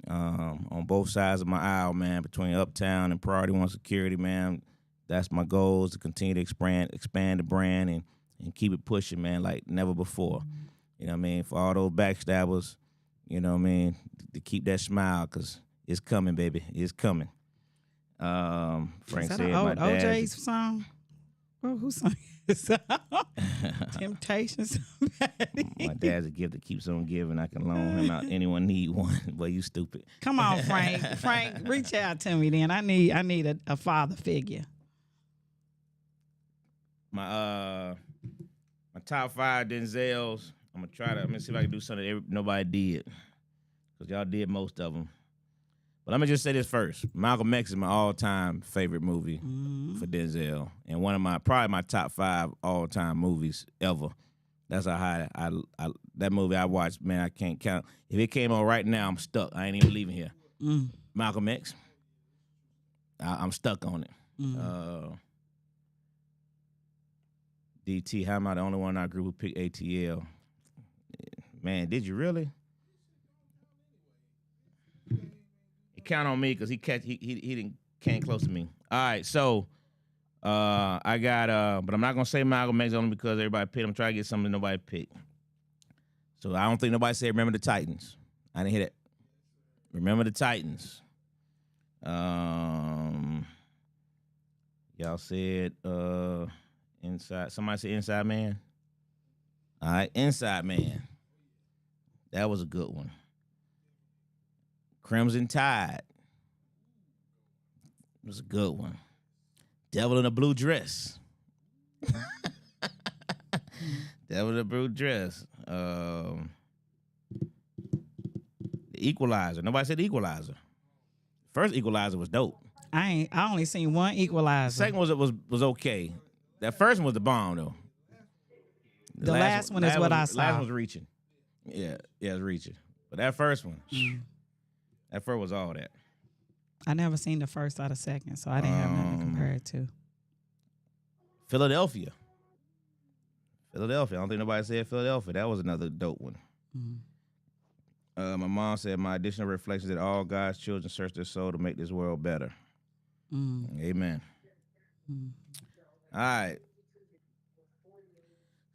on both sides of my aisle, man, between Uptown and Priority One Security, man. That's my goal, is to continue to expand the brand and keep it pushing, man, like never before. You know what I mean? For all those backstabbers, you know what I mean, to keep that smile, because it's coming, baby. It's coming. Frank Is that said an my old dad. OJ's song? Well, who sang this song? Temptations. My dad's a gift that keeps on giving. I can loan him out. Anyone need one? Well, you stupid. Come on, Frank. Frank, reach out to me then. I need a father figure. My top 5 Denzels. I'm gonna see if I can do something that nobody did, because y'all did most of them. But let me just say this first. Malcolm X is my all-time favorite movie for Denzel, and probably my top 5 all-time movies ever. That's how high that movie I watched, man. I can't count. If it came on right now, I'm stuck. I ain't even leaving here. Malcolm X. I'm stuck on it. DT, how am I the only one in our group who picked ATL? Man, did you really? He count on me because he didn't came close to me. All right, so I got but I'm not gonna say Malcolm X only because everybody picked. I'm trying to get something that nobody picked. So I don't think nobody said Remember the Titans. I didn't hear that. Remember the Titans. Y'all said Inside. Somebody said Inside Man. All right, Inside Man. That was a good one. Crimson Tide was a good one. Devil in a blue dress. Devil in a blue dress. The Equalizer. Nobody said Equalizer. First Equalizer was dope. I only seen one Equalizer. The second was okay. That first one was the bomb though. The last one is what I saw. Last one was Reaching. Yeah, it's Reaching. But that first one, that first was all that. I never seen the first or the second, so I didn't have nothing to compare it to. Philadelphia. I don't think nobody said Philadelphia. That was another dope one. My mom said, my additional reflection that all God's children search their soul to make this world better. Amen. All right.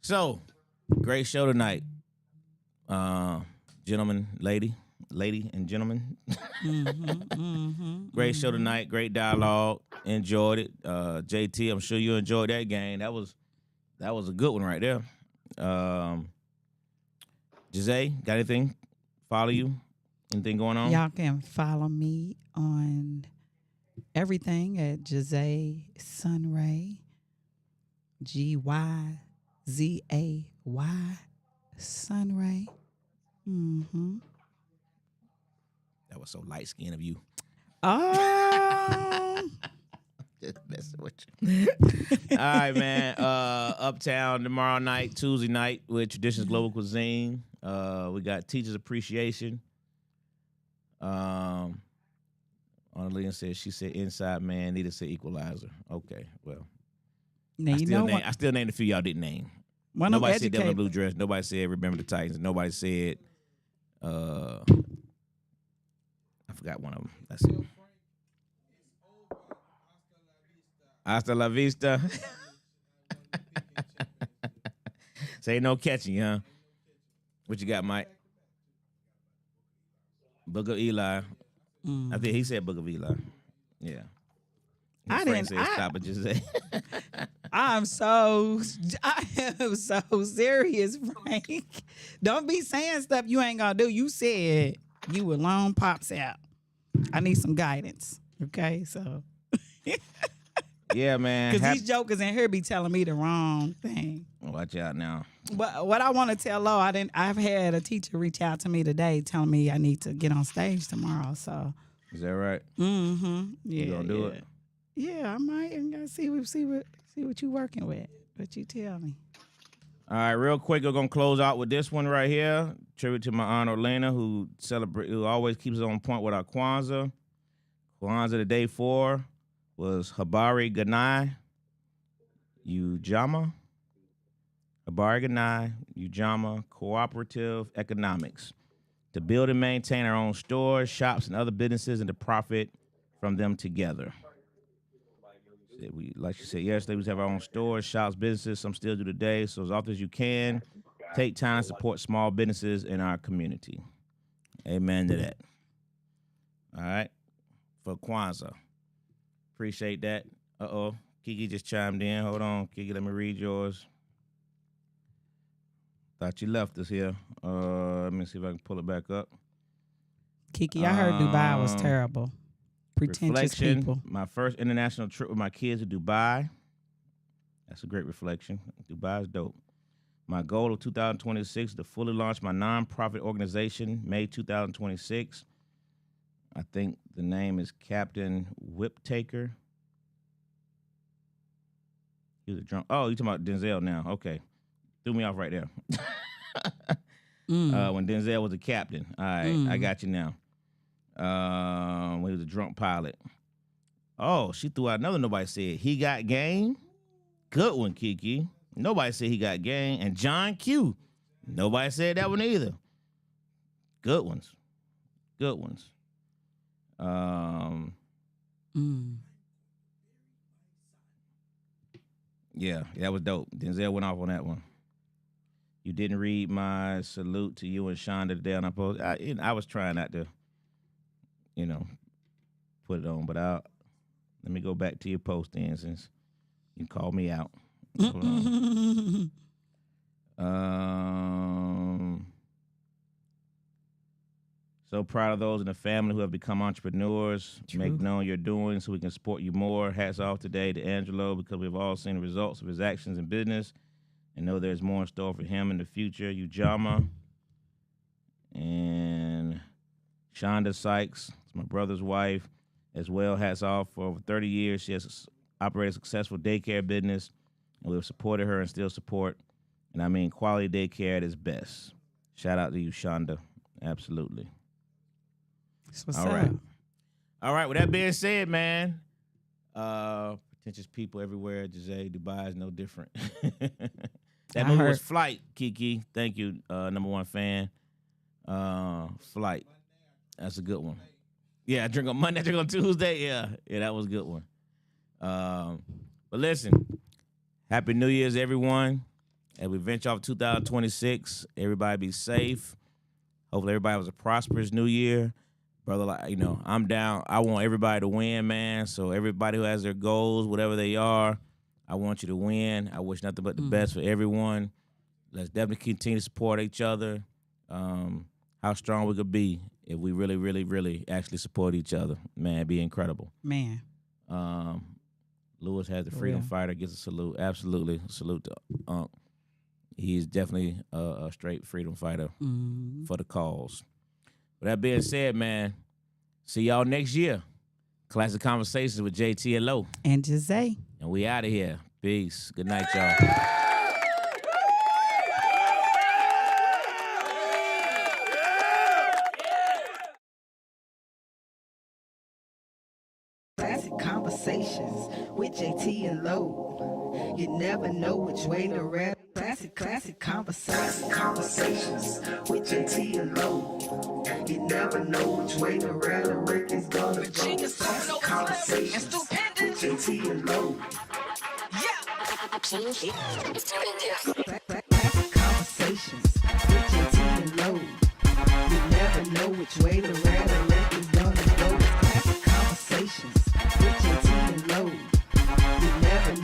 So, great show tonight. Gentlemen, lady and gentlemen. Great show tonight. Great dialogue. Enjoyed it. Jae Tea, I'm sure you enjoyed that game. That was a good one right there. Jae, got anything? Follow you? Anything going on? Y'all can follow me on everything at Jae Sunray. GYZAY Sunray. That was so light skinned of you. Oh. Just messing with you. All right, man. Uptown tomorrow night, Tuesday night with Traditions Global Cuisine. We got Teachers Appreciation. Annalena said she said Inside Man, needed to say Equalizer. Okay, well. Now I still named a few y'all didn't name. Nobody said Devil in Blue Dress. Nobody said Remember the Titans. Nobody said I forgot one of them. That's it. Hasta la vista. Say no catching, huh? What you got, Mike? Book of Eli. I think he said Book of Eli. Yeah. I Frank didn't. said stop it, just say. I am so serious, Frank. Don't be saying stuff you ain't gonna do. You said you would loan Pops out. I need some guidance. Okay, so. Yeah, man. Because these jokers in here be telling me the wrong thing. Watch out now. But what I want to tell Lo, I've had a teacher reach out to me today telling me I need to get on stage tomorrow. So. Is that right? Yeah. You gonna do it? Yeah, I might. I'm gonna see what you working with. What you tell me. All right, real quick, we're gonna close out with this one right here. Tribute to my aunt Orlena, who always keeps us on point with our Kwanzaa. Kwanzaa the day 4 was Habari Ganai Ujama. Habari Ganai Ujama Cooperative Economics. To build and maintain our own stores, shops, and other businesses and to profit from them together. Like you said yesterday, we have our own stores, shops, businesses. Some still do today. So as often as you can, take time to support small businesses in our community. Amen to that. All right. For Kwanzaa. Appreciate that. Kiki just chimed in. Hold on, Kiki, let me read yours. Thought you left us here. Let me see if I can pull it back up. Kiki, I heard Dubai was terrible. Pretentious people. My first international trip with my kids to Dubai. That's a great reflection. Dubai is dope. My goal of 2026 to fully launch my nonprofit organization, May 2026. I think the name is Captain Whiptaker. He was a drunk. Oh, you talking about Denzel now? Okay, threw me off right there. When Denzel was a captain. All right, I got you now. When he was a drunk pilot. Oh, she threw out another. Nobody said he got game. Good one, Kiki. Nobody said he got game. And John Q. Nobody said that one either. Good ones. Good ones. Yeah, that was dope. Denzel went off on that one. You didn't read my salute to you and Shonda today on our post. I was trying not to, put it on, but let me go back to your post then, since you called me out. Hold on. So proud of those in the family who have become entrepreneurs. True. Make known your doing so we can support you more. Hats off today to Angelo because we've all seen the results of his actions in business and know there's more in store for him in the future. Ujama and Shonda Sykes, it's my brother's wife, as well. Hats off. For over 30 years, she has operated a successful daycare business, and we've supported her and still support. And I mean quality daycare at its best. Shout out to you, Shonda. Absolutely. What's All up? right. All right. With that being said, man, pretentious people everywhere. Jae, Dubai is no different. That movie was Flight, Kiki. Thank you, number one fan. Flight. That's a good one. Yeah, I drink on Monday, I drink on Tuesday. Yeah, that was a good one. But listen, Happy New Year's, everyone. As we venture off 2026, everybody be safe. Hopefully everybody has a prosperous new year. Brother, I'm down. I want everybody to win, man. So everybody who has their goals, whatever they are, I want you to win. I wish nothing but the best for everyone. Let's definitely continue to support each other. How strong we could be if we really, really, really actually support each other. Man, it'd be incredible. Man. Lewis has the freedom fighter, gets a salute. Absolutely. Salute to Unc. He's definitely a straight freedom fighter for the cause. With that being said, man, see y'all next year. Classic Conversations with Jae Tea and Lo. And Jae. And we out of here. Peace. Good night, y'all. Classic Conversations with Jae Tea and Lo. You never know which way to rap. Classic Conversations with Jae Tea and Lo. You never know which way the rhetoric is gonna go. Classic Conversations with Jae Tea and Lo. Yeah.